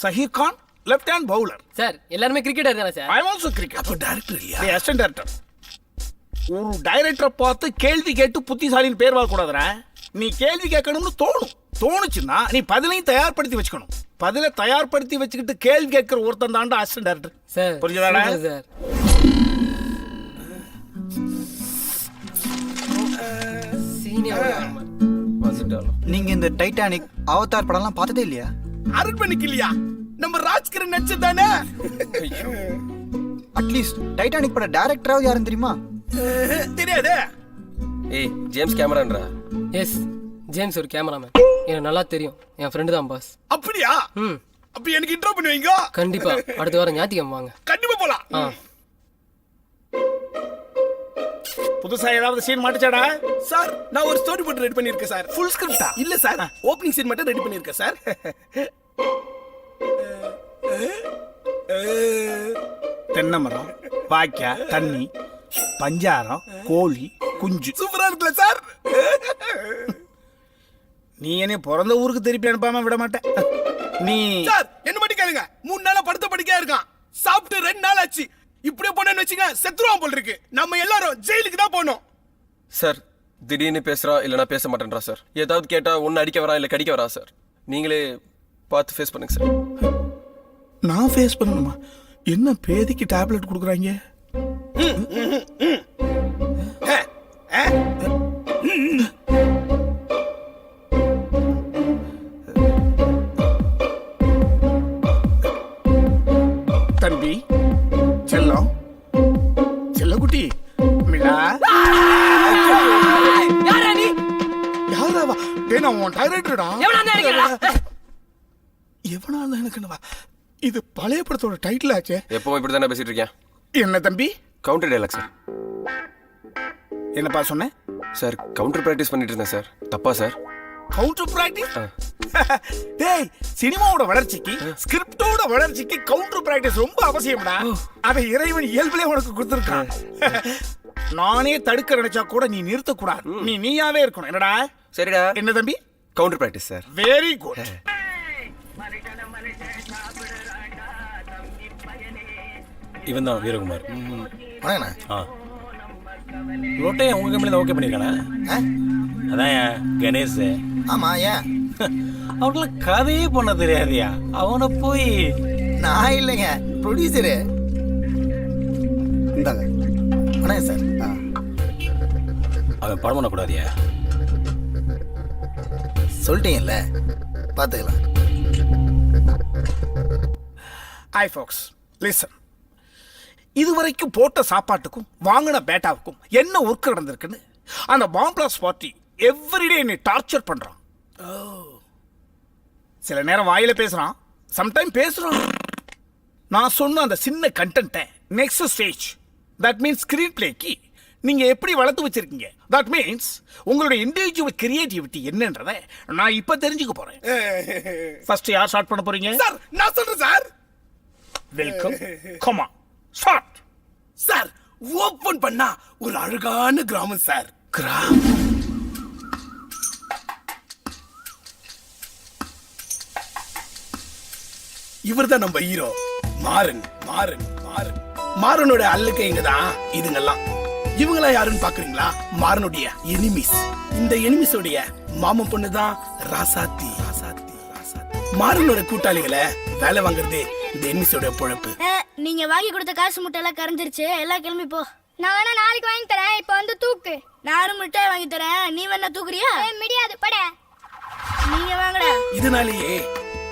Zaheer Khan left hand bowler. Sir எல்லாருமே கிரிக்கெட்டர் தானே சார்? I also cricket. அப்போ டைரக்டர் இல்லையா? Assistant director. ஒரு டைரக்டரை பார்த்து கேள்வி கேட்டு புத்திசாலின்னு பேர் வாங்கக்கூடாதுடா. நீ கேள்வி கேட்கணும்னு தோணுச்சுன்னா நீ பதிலையும் தயார்படுத்தி வச்சுக்கணும். பதிலை தயார்படுத்தி வச்சுக்கிட்டு கேள்வி கேட்கிற ஒருத்தன் தாண்டா அசிஸ்டன்ட் டைரக்டர். சார் புரியுதாடா? சார் வந்துட்டாலும் நீங்க இந்த டைட்டானிக், அவதார் படம்லாம் பார்த்ததே இல்லையா? அரண்மனைக்கு இல்லையா? நம்ம ராஜ்கிரண் நடிச்சதானே? அட்லீஸ்ட் டைட்டானிக் பட டைரக்டராவது யாருன்னு தெரியுமா? தெரியாதே. ஏய், ஜேம்ஸ் கேமரான்றா. எஸ், ஜேம்ஸ் ஒரு கேமராமேன். எனக்கு நல்லா தெரியும். என் ஃப்ரெண்டு தான் பாஸ். அப்படியா? அப்ப எனக்கு இன்ட்ரோ பண்ணுவீங்க? கண்டிப்பா. அடுத்த வாரம் ஞாயிற்றுக்கிழமை வாங்க. கண்டிப்பா போலாம். புதுசா ஏதாவது சீன் மாட்டுச்சாடா? சார் நான் ஒரு ஸ்டோரி போர்ட் ரெடி பண்ணிருக்கேன் சார். ஃபுல் ஸ்கிரிப்டா? இல்ல சார், ஓப்பனிங் சீன் மட்டும் ரெடி பண்ணிருக்கேன் சார். தென்னை மரம், வாய்க்கா, தண்ணி, பஞ்சாரம், கோழி, குஞ்சு. சூப்பரா இருக்குல்ல சார்? நீ என்ன பிறந்த ஊருக்கு திருப்பி அனுப்பாம விட மாட்டேன். நீ சார் என்ன மட்டும் கேளுங்க. 3 நாளா படுத்த படுக்கையா இருக்கான். சாப்பிட்டு 2 நாள் ஆச்சு. இப்படியே போனேன்னு வச்சுங்க செத்துருவான் போல இருக்கு. நம்ம எல்லாரும் ஜெயிலுக்கு தான் போனோம். சார் திடீர்னு பேசுறா இல்லைனா பேச மாட்டேன்றா சார். ஏதாவது கேட்டா ஒன்னு அடிக்க வரா இல்ல கடிக்க வரா சார். நீங்களே பார்த்து ஃபேஸ் பண்ணுங்க சார். நான் ஃபேஸ் பண்ணணுமா? என்ன பேதிக்கு டேப்லெட் கொடுக்குறாங்க? தம்பி செல்லம், செல்லக்குட்டி, மிளா. யாரா நீ? யாராவா? டேய் நான் உன் டைரக்டர்டா. எவனா இருந்தா எனக்கு இது பழைய படத்தோட டைட்டில் ஆச்சே. எப்பவும் இப்படி தானே பேசிட்டு இருக்கேன். என்ன தம்பி? Counter dialogue sir. என்னப்பா சொன்ன? சார் கவுண்டர் பிராக்டிஸ் பண்ணிட்டு இருந்தேன் சார். தப்பா சார்? Counter practice? டேய் சினிமாவோட வளர்ச்சிக்கு, ஸ்கிரிப்டோட வளர்ச்சிக்கு கவுண்டர் பிராக்டிஸ் ரொம்ப அவசியம்டா. அதை இறைவன் இயல்பிலே உனக்கு கொடுத்துருக்கான். நானே தடுக்க நினைச்சா கூட நீ நிறுத்த கூடாது. நீயாவே இருக்கணும். என்னடா? சரிடா. என்ன தம்பி? Counter practice sir. Very good. இவன் தான் வீரகுமார். வாங்கண்ணா. ரொட்டையை உங்க கம்பெனி தான் ஓகே பண்ணிருக்கானே. அதான் கணேஷ். ஆமா, ஏன்? அவனுக்குலாம் கதையே பண்ண தெரியாதியா? அவனை போய் நான் இல்லைங்க, ப்ரொடியூசரு. இந்தாங்க. வணக்கம் சார். அவன் படம் பண்ணக்கூடாதியா? சொல்லிட்டீங்கல்ல, பார்த்துக்கலாம். Hi folks, listen. இதுவரைக்கும் போட்ட சாப்பாட்டுக்கும் வாங்கின பேட்டாவுக்கும் என்ன ஒர்க் நடந்திருக்குன்னு அந்த பாம்பிளாஸ் பார்ட்டி எவ்ரிடே என்னை டார்ச்சர் பண்றான். சில நேரம் வாயில பேசுறான், சம்டைம் பேசுறான். நான் சொன்ன அந்த சின்ன கண்டென்ட்டை next stage, that means screen பிளேக்கு நீங்க எப்படி வளர்த்து வச்சிருக்கீங்க, தட் மீன்ஸ் உங்களுடைய இண்டிவிஜுவல் கிரியேட்டிவிட்டி என்னன்றதை நான் இப்ப தெரிஞ்சுக்க போறேன். ஃபர்ஸ்ட் யார் ஸ்டார்ட் பண்ண போறீங்க? சார் நான் சொல்றேன் sir. Welcome. Come on start. Sir open பண்ணா ஒரு அழகான கிராமம் சார். கிராமம்? இவர்தான் நம்ம ஹீரோ மாறன். மாறன் மாறன் மாறனோட அல்லக்கைங்க தான் இதுங்கெல்லாம். இவங்களா யாருன்னு பாக்குறீங்களா? மாறனுடைய எனிமிஸ். இந்த எனிமிஸோடைய மாமன் பொண்ணு தான் ராசாத்தி. மாறனோட கூட்டாளிகளை வேலை வாங்குறதே இந்த எனிமிஸோட பொழப்பு. நீங்க வாங்கி கொடுத்த காசு முட்டை எல்லாம் கரைஞ்சிருச்சு, எல்லாம் கிளம்பி போ. நான் வேணா நாளைக்கு வாங்கி தரேன், இப்ப வந்து தூக்கு. நானும் மிட்டாய் வாங்கி தரேன், நீ வேணா தூக்குறியா? முடியாது, பட. நீங்க வாங்கடா. இதனாலேயே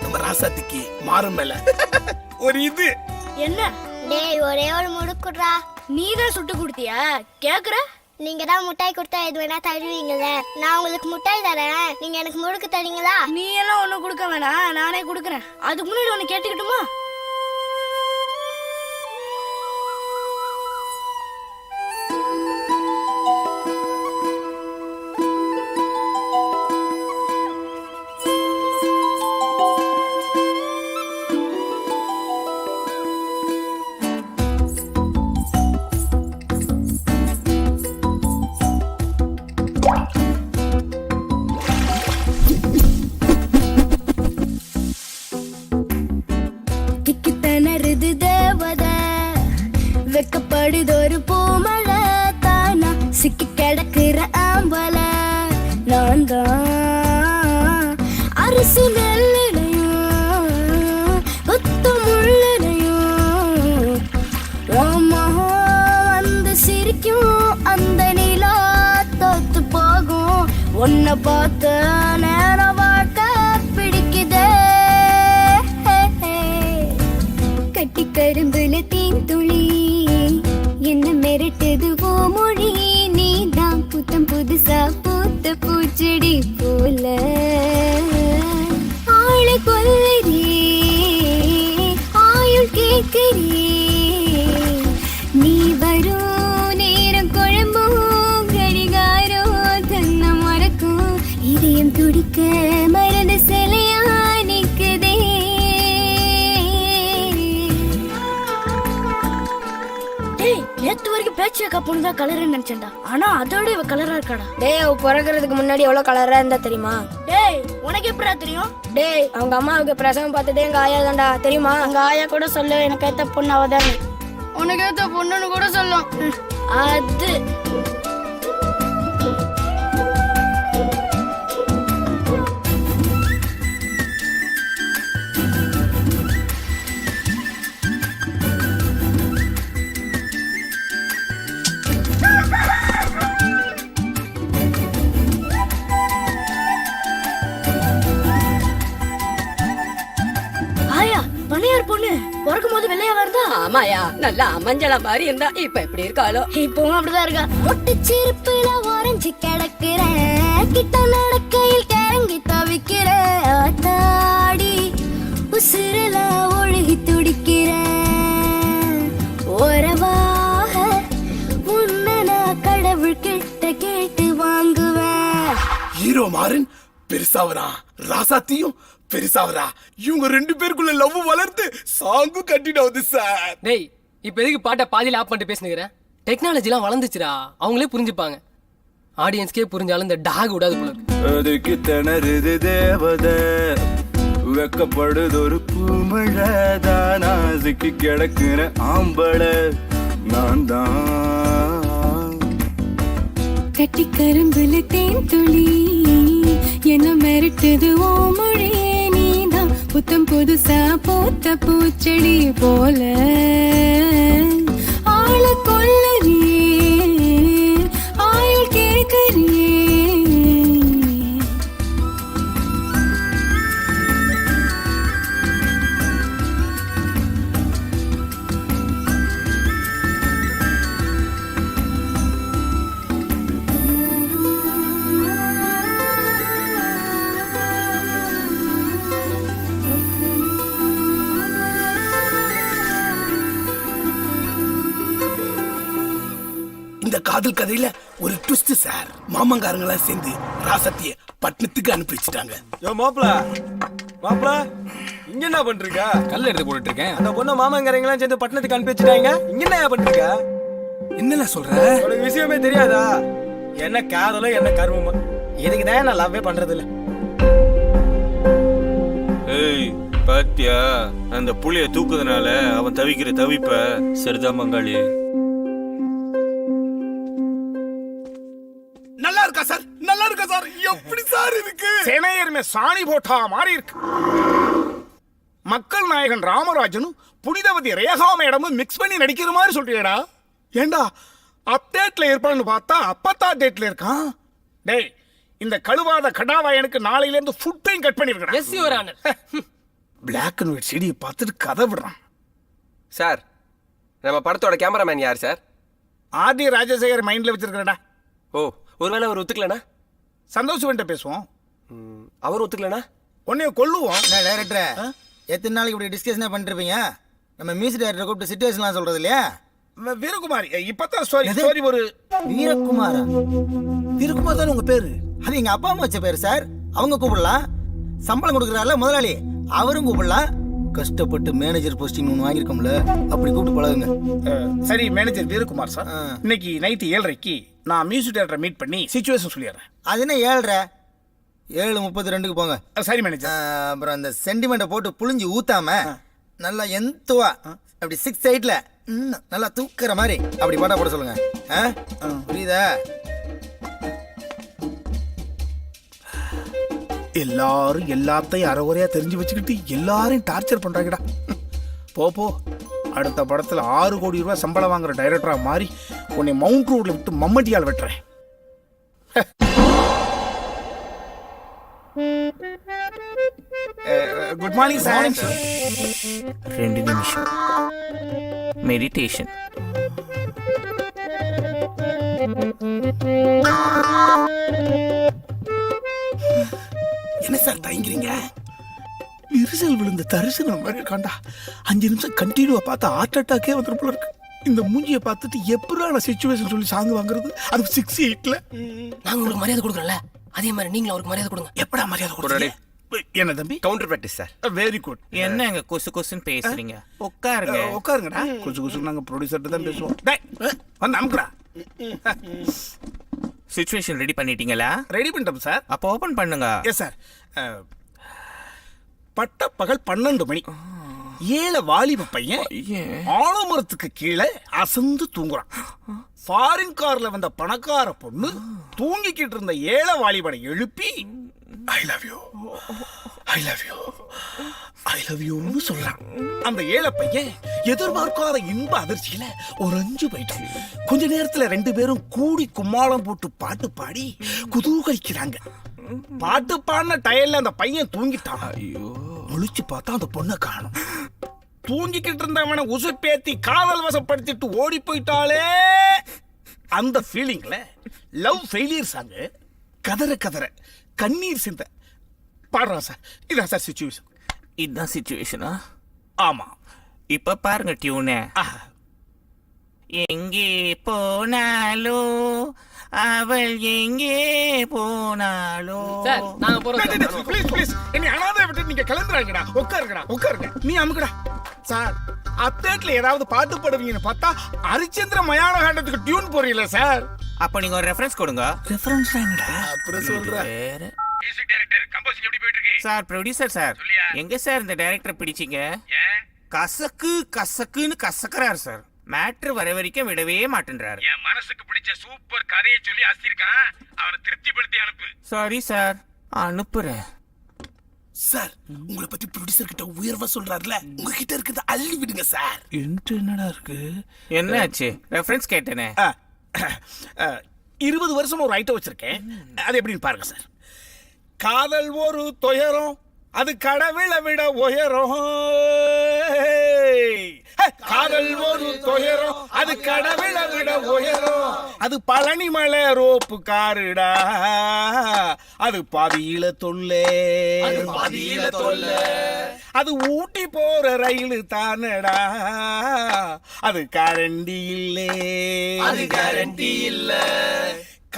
நம்ம ராசாத்திக்கு மாறும் மேல ஒரு இது என்ன? டேய், ஒரே ஒரு முடுக்குறா. நீ தான் சுட்டு கொடுத்தியா? கேக்குற? நீங்க தான் முட்டாய் கொடுத்தா எது வேணா தருவீங்கல்ல. நான் உங்களுக்கு முட்டாய் தரேன், நீங்க எனக்கு முறுக்கு தரீங்களா? நீ எல்லாம் ஒண்ணும் கொடுக்க வேணாம், நானே கொடுக்கறேன். அதுக்கு முன்னாடி ஒண்ணு கேட்டுக்கிட்டுமா? வெக்கப்படுதொரு பூமலை தானா சிக்கி கிடக்குற ஆம்பல. நான் தான் அரிசி நெல்லையும் கொத்து முள்ளையும் வந்து சிரிக்கும் அந்த நிலா தோத்து போகும். உன்னை பார்த்த நேரம் வாழ்க்கை பிடிக்குதே. கட்டி கரும்புல தீன் துளி என்ன மிரட்டுது ஓ மொழி. நீதான் புத்தம் புதுசா பூத்த பூச்செடி போல. ஆளை கொல்லறே, ஆயுள் கேட்கிறே. நீ வரும் நேரம் குழம்பும் கடிகாரம் தன்னை மறக்கும். இதயம் துடிக்க மறந்த சிலையா நிற்குதே. நேத்து வரைக்கும் பேச்சியக்கா பொண்ணுதான் கலர்ன்னு நினைச்சேன்டா, ஆனா அதோட இவ கலரா இருக்காடா. டேய், அவ பிறக்கிறதுக்கு முன்னாடி எவ்வளவு கலரா இருந்தா தெரியுமா? டேய், உனக்கு எப்படா தெரியும்? டேய், அவங்க அம்மாவுக்கு பிரசவம் பார்த்ததே எங்க ஆயா தான்டா, தெரியுமா? எங்க ஆயா கூட சொல்ல எனக்கு ஏத்த பொண்ணு அவதானே. உனக்கு ஏத்த பொண்ணுன்னு கூட சொல்லும். அது பணியார் பொண்ணு பிறக்கும் போது வெள்ளையா வருதா? ஆமாயா, நல்லா மஞ்சளா மாதிரி இருந்தா இப்ப எப்படி இருக்காளோ? இப்பவும் அப்படிதான் இருக்கா. முட்டு சிரிப்புல ஓரஞ்சு கிடக்குறேன், கிட்ட நடக்கையில் கிறங்கி தவிக்கிறேன். ஆத்தாடி உசுரல ஒழுகி துடிக்கிறேன். ஓரவாக உன்னை நான் கடவுள் கிட்ட கேட்டு வாங்குவேன். ஹீரோ மாறன் பெருசாவரா, ராசாத்தியும் பெருசாவரா. இவங்க ரெண்டு பேருக்குள்ள லவ் வளர்த்து சாங்கு கட்டிடாவது சார். டேய், இப்ப எதுக்கு பாட்டை பாதியில ஆப் பண்ணிட்டு பேசுனுங்கிற? டெக்னாலஜிலாம் வளர்ந்துச்சுடா, அவங்களே புரிஞ்சுப்பாங்க. ஆடியன்ஸ்க்கே புரிஞ்சாலும் இந்த டாக் விடாது போல இருக்கு. அதுக்கு திணறுது தேவதை, வெக்கப்படுதொரு பூமழதானா சிக்கி கிடக்குற ஆம்பள. நான் தான் கட்டி கரும்புல தேன் துளி என்ன மிரட்டுது ஓ மொழி. நீதான் புத்தம் புதுசா பூத்த பூச்செடி போல. ஆள கொல்லறியே, ஆயுள் கேட்கறியே. இந்த காதல் கதையில ஒரு ட்விஸ்ட் சார். மாமங்காரங்களா சேர்ந்து ராசத்திய பட்டணத்துக்கு அனுப்பி வச்சுட்டாங்க. யோ மாப்ள, மாப்ள இங்க என்ன பண்றீங்க? கல்ல எடுத்து போட்டுட்டு இருக்கேன். அந்த பொண்ணு மாமங்காரங்களாம் சேர்ந்து பட்டணத்துக்கு அனுப்பி வச்சுட்டாங்க. இங்க என்ன பண்றீங்க? என்னல சொல்ற? உனக்கு விஷயமே தெரியாதா? என்ன காதலோ என்ன கர்மமா, இதுக்கு தான் நான் லவ்வே பண்றது இல்ல. ஏய், பாத்தியா அந்த புளிய தூக்குறதுனால அவன் தவிக்கிற தவிப்ப. சரிதான் பங்காளி. நல்லா இருக்கா சார்? நல்லா இருக்கா சார்? எப்படி சார் இருக்கு? சேனையருமே சாணி போட்டா மாறி இருக்கு. மக்கள் நாயகன் ராமராஜனும் புனிதவதி ரேகா மேடமும் மிக்ஸ் பண்ணி நடிக்கிற மாதிரி சொல்றியடா. ஏண்டா அப்டேட்ல இருப்பான்னு பார்த்தா அப்பத்தா டேட்ல இருக்கான். டேய், இந்த கழுவாத கடாவாயனுக்கு நாளையில இருந்து ஃபுட் டைம் கட் பண்ணிருக்கடா. Yes your honour. Black and white செடியை பார்த்துட்டு கதை விடுறான். சார் நம்ம படத்தோட கேமராமேன் யார் சார்? ஆர்டி ராஜசேகர் மைண்ட்ல வச்சிருக்கடா. ஓ, ஒருவேளை அவர் ஒத்துக்கலனா? சந்தோஷம் பேசுவோம். அவர் ஒத்துக்கலனா உன்னைய கொல்லுவோம். டைரக்டர் எத்தனை நாளைக்கு இப்படி டிஸ்கஷனே பண்ணிட்டு இருப்பீங்க? நம்ம மியூசிக் டைரக்டர் கூப்பிட்டு சிச்சுவேஷன்லாம் சொல்றது இல்லையா? வீரகுமாரி இப்பதான் ஸ்டோரி ஒரு வீரகுமாரா? வீரகுமார் தானே உங்க பேரு? அது எங்க அப்பா அம்மா வச்ச பேரு சார். அவங்க கூப்பிடலாம். சம்பளம் கொடுக்குறாருல முதலாளி, அவரும் கூப்பிடலாம். கஷ்டப்பட்டு மேனேஜர் போஸ்டிங் ஒன்று வாங்கியிருக்கோம்ல, அப்படி கூப்பிட்டு பழகுங்க. சரி மேனேஜர் வீரகுமார் சார், இன்னைக்கு நைட்டு 7:30 நான் மியூசிக் டைரக்டரை மீட் பண்ணி சிச்சுவேஷன் சொல்லிடுறேன். அது என்ன 7:30? 7:32 போங்க. சரி மேனேஜர். அப்புறம் அந்த சென்டிமெண்ட்டை போட்டு புளிஞ்சு ஊத்தாம நல்லா எந்துவா அப்படி 6:8ல நல்லா தூக்குற மாதிரி அப்படி பாட்டா போட சொல்லுங்க. புரியுதா? எல்லாரும் எல்லாத்தையும் அரைகுறையா தெரிஞ்சு வச்சுக்கிட்டு எல்லாரையும் டார்ச்சர் பண்றாங்கடா. போ அடுத்த படத்துல 6 கோடி ரூபாய் சம்பளம் வாங்குற டைரக்டரா மாறி உன்னை மவுண்ட் ரோட்ல விட்டு மம்மட்டியால் வெட்டுறேன். Good morning sir. 2 நிமிஷம் மெடிடேஷன். என்ன சார் தயங்குறீங்க? விரிசல் விழுந்த தரிசனம் மாதிரி இருக்காண்டா. 5 நிமிஷம் கண்டினியூவா பார்த்தா ஹார்ட் அட்டாக்கே வந்துடும் போல இருக்கு. இந்த மூஞ்சியை பார்த்துட்டு எப்படான சிச்சுவேஷன் சொல்லி சாங் வாங்குறது? அது 6:8ல. நாங்க உங்களுக்கு மரியாதை கொடுக்குறோம்ல, அதே மாதிரி நீங்களும் அவருக்கு மரியாதை கொடுங்க. எப்படா மரியாதை கொடுறீங்க? என்ன தம்பி? Counter practice sir. Very good. என்ன எங்க கொசு கொசுன்னு பேசுறீங்க? உட்காருங்க. உட்காருங்கடா. குசு நாங்க ப்ரொடியூசர்ட்ட தான் பேசுவோம். டேய் வந்து அமுக்குடா. சிச்சுவேஷன் ரெடி பண்ணிட்டீங்களா? ரெடி பண்ணிட்டோம் சார். அப்போ ஓபன் பண்ணுங்க. Yes sir. பட்ட பகல் 12 மணி. 7 வாலிப பையன் ஆலமரத்துக்கு கீழே அசந்து தூங்குறான். ஃபாரின் கார்ல வந்த பணக்கார பொண்ணு தூங்கிக்கிட்டு இருந்த 7 வாலிபனை எழுப்பி I love you I love you I love யூன்னு சொல்றான். அந்த 7 பையன் எதிர்பார்க்காத இன்ப அதிர்ச்சியில உறைஞ்சு போயிட்டான். கொஞ்ச நேரத்துல 2 பேரும் கூடி கும்மாளம் போட்டு பாட்டு பாடி குதூகலிக்கிறாங்க. பாட்டு பாடின டயர்ல அந்த பையன் தூங்கிட்டான். ஐயோ, முழிச்சு பார்த்தா அந்த பொண்ணை காணும். தூங்கிக்கிட்டு இருந்தவனை உசுப்பேத்தி காதல் வசப்படுத்திட்டு ஓடி போயிட்டாலே. அந்த ஃபீலிங்ல லவ் ஃபெயிலியர் சாங் கதற கதற கண்ணீர் சிந்த பாடுறான் சார். இதான் சார் சிச்சுவேஷன். இதுதான் சிச்சுவேஷனா? ஆமா. இப்ப பாருங்க டியூனே. எங்கே போனாலோ அவள் எங்கே போனாலோ. சார் நாங்க போறோம். ப்ளீஸ் ப்ளீஸ் என்னை அனாதை விட்டு நீங்க கிளம்புறாங்கடா. உட்காருங்க. நீ அமுக்குடா. சார் அப்டேட்ல ஏதாவது பாட்டு பாடுவீங்கன்னு பார்த்தா ஹரிச்சந்திர மயான காண்டத்துக்கு டியூன் போறீங்களா சார்? அப்ப நீங்க ஒரு ரெஃபரன்ஸ் கொடுங்க. ரெஃபரன்ஸ் என்னடா? அப்புறம் சொல்றேன். மியூசிக் டைரக்டர் கம்போசிங் எப்படி போயிட்டு இருக்கு சார் ப்ரொடியூசர் சார், எங்க சார் இந்த டைரக்டர் பிடிச்சிங்க? கசக்குன்னு கசக்குறாரு சார். மேட்ரு வர வரைக்கும் விடவே மாட்டேன்றாரு. என் மனசுக்கு பிடிச்ச சூப்பர் கதையை சொல்லி அசிருக்கான். அவனை திருப்திப்படுத்தி அனுப்பு. சாரி சார், அனுப்புறேன். சார் உங்களை பத்தி ப்ரொடியூசர் கிட்ட உயர்வா சொல்றாருல, உங்ககிட்ட இருக்கிறத அள்ளி விடுங்க சார். என்னடா இருக்கு? என்னாச்சு? ரெஃபரன்ஸ் கேட்டேனே. 20 வருஷம் ஒரு ஐட்டம் வச்சிருக்கேன். அது எப்படின்னு பாருங்க சார். காதல் ஒரு துயரம், அது கடவுளை விட உயரம். காதல் ஒரு துயரம், அது கடவுளை விட உயரம். அது பழனி மலை ரோப்பு காருடா, அது பாதியில தொல்லை. அது ஊட்டி போற ரயில் தானடா, அது கேரண்டி இல்ல.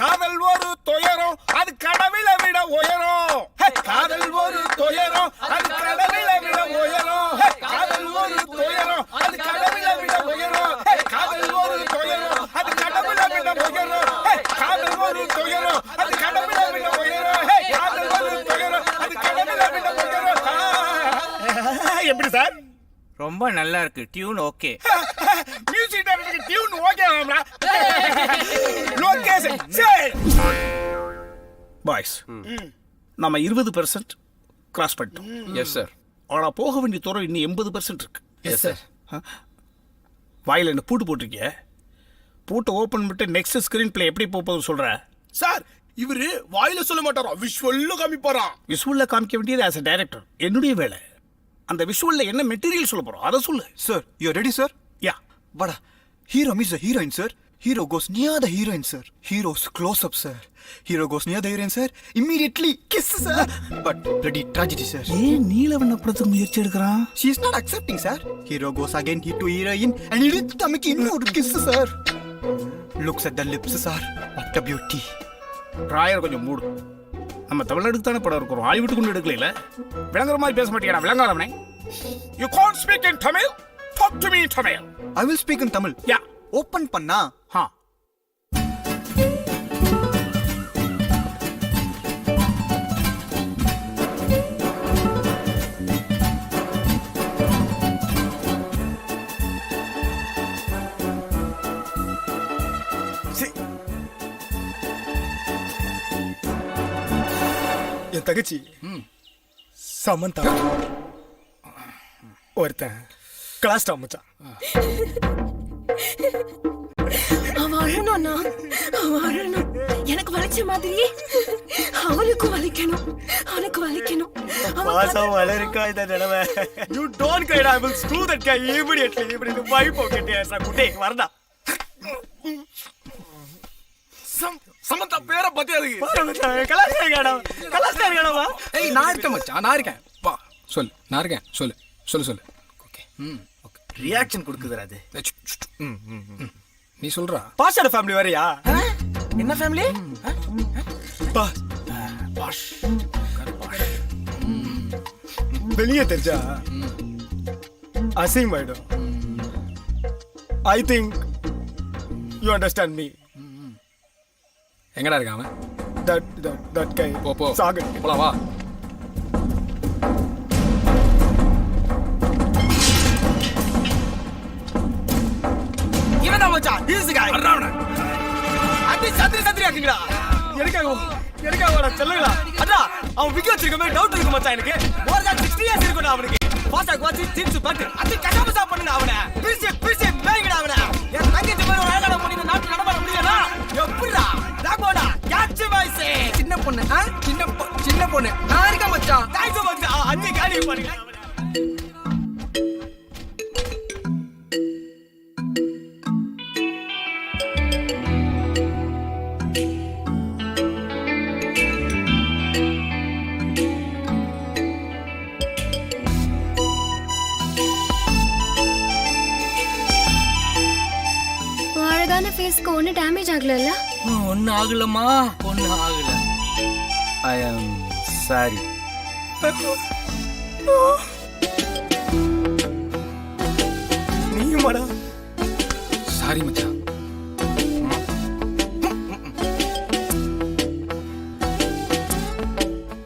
காதல் ஒரு துயரம், அது கடவுளை விட உயரம். காதல் ஒரு துயரம், அது கடவுளை விட உயரம். காதல் ஒரு துயரம், அது கடவுளை விட உயரம். காதல் ஒரு துயரம், அது கடவுளை விட உயரம். காதல் ஒரு துயரம், அது கடவுளை விட உயரம். காதல் ஒரு துயரம், அது கடவுளை விட உயரம். நல்லா இருக்கு டியூன் ஓகே. மியூசிக் டைரக்டருக்கு டியூன் ஓகேவாம்டா. லொகேஷன் சரி. பாய்ஸ் நம்ம 20% கிராஸ் பண்ணிட்டோம். Yes sir. ஆனா போக வேண்டிய தூரம் இன்னும் 80% இருக்கு. Yes sir. வாயில என்ன பூட்டு போட்டிருக்கிய? பூட்டை ஓபன் பண்ணிட்டு நெக்ஸ்ட் ஸ்கிரீன் பிளே எப்படி போகுதுன்னு சொல்ற? சார் இவரு வாயில சொல்ல மாட்டாரா, விஷுவல்ல காமிப்பாராம். விஷுவல்ல காமிக்க வேண்டியது ஆஸ் அ டைரக்டர் என்னுடைய வேலை. அந்த விஷுவல்ல என்ன மெட்டீரியல் சொல்ல போறோம் அதை சொல்லு. Sir, you ready, sir? Yeah. Vada. Hero meets the heroine, sir. Hero goes near the heroine, sir. Hero's close up, sir. Hero goes near the heroine, sir. Immediately kiss, sir. But bloody tragedy, sir. ஏன் நீலவண்ண படத்துக்கு முயற்சி எடுக்கிறான்? She is not accepting, sir. Hero goes again to heroine and he did stomach in for kiss, sir. Looks at the lips, sir. What a beauty. Rayar கொஞ்சம் மூடு. நம்ம தமிழ்நாட்டுக்கு தானே படம் இருக்கிறோம், ஹாலிவுட் கொண்டு எடுக்கல. விளங்குற மாதிரி பேச மாட்டேங்கடா விளங்காதவனே. You can't speak in Tamil. Talk to me in Tamil. I will speak in Tamil. Yeah. Open panna. Ha. என் தகச்சி சமந்தா ஒருத்தன் கிளாஸ் டாப் மச்சான். அவன் அழணும்னா அவன் அழணும். எனக்கு வலிச்ச மாதிரி அவனுக்கும் வலிக்கணும், அவனுக்கு வலிக்கணும். பாசம் வளருக்கா இந்த நிலவை. You don't cry, I will screw that guy immediately. இப்படி வாய் போக்கட்டே குட்டே வரடா. சமந்தா பேரை பத்தி அதுக்கு கலாச்சாரம். ஏய் நான் இருக்கேன் மச்சான், நான் இருக்கேன். பா சொல்லு, நான் இருக்கேன். சொல்லு சொல்லு சொல்லு. Okay okay. ரியாக்ஷன் கொடுக்குதுடா அது. நீ சொல்றா. பாஷோட ஃபேமிலி வரையா? என்ன ஃபேமிலி? பாஷ் வெளியே தெரிஞ்சா அசிங்கமாயிடும். I think you understand me. எங்கடா இருக்கான் அவன்? That guy. போ சாகர் போலாம் வா. இவன் தான் மச்சான். This guy. அறாவன. அடி சத்திரி ஆக்குங்கடா. எனக்காக வர செல்லுங்களா. அடா அவன் விக்கி வச்சிருக்கமே டவுட் இருக்கு மச்சான் எனக்கு. more than 60 years இருக்குடா அவனுக்கு. பாஸ்டா வாட்சி ஜீன்ஸ் பட் அடி கசாமசா பண்ணுடா அவனை. பிரிசி மேய்ங்கடா அவனை. என் தங்கச்சி மேல வேலைட பண்ணி இந்த நாட்டுல நடமாட முடியலடா. எப்படிடா? டாகோடா. யாச்சி வாய்ஸ். சின்ன பொண்ணு. நான் இருக்க மச்சான். தாய்ஸ் மச்சான். அடி காலி பண்ணுங்க அவனை. அழகான ஃபேஸ்க்கு ஒண்ணு டேமேஜ் ஆகலல்ல? ஒண்ணு ஆகலமா, ஒண்ணு ஆகல. I am sorry. நீயுமாடா? சாரி மச்சான்.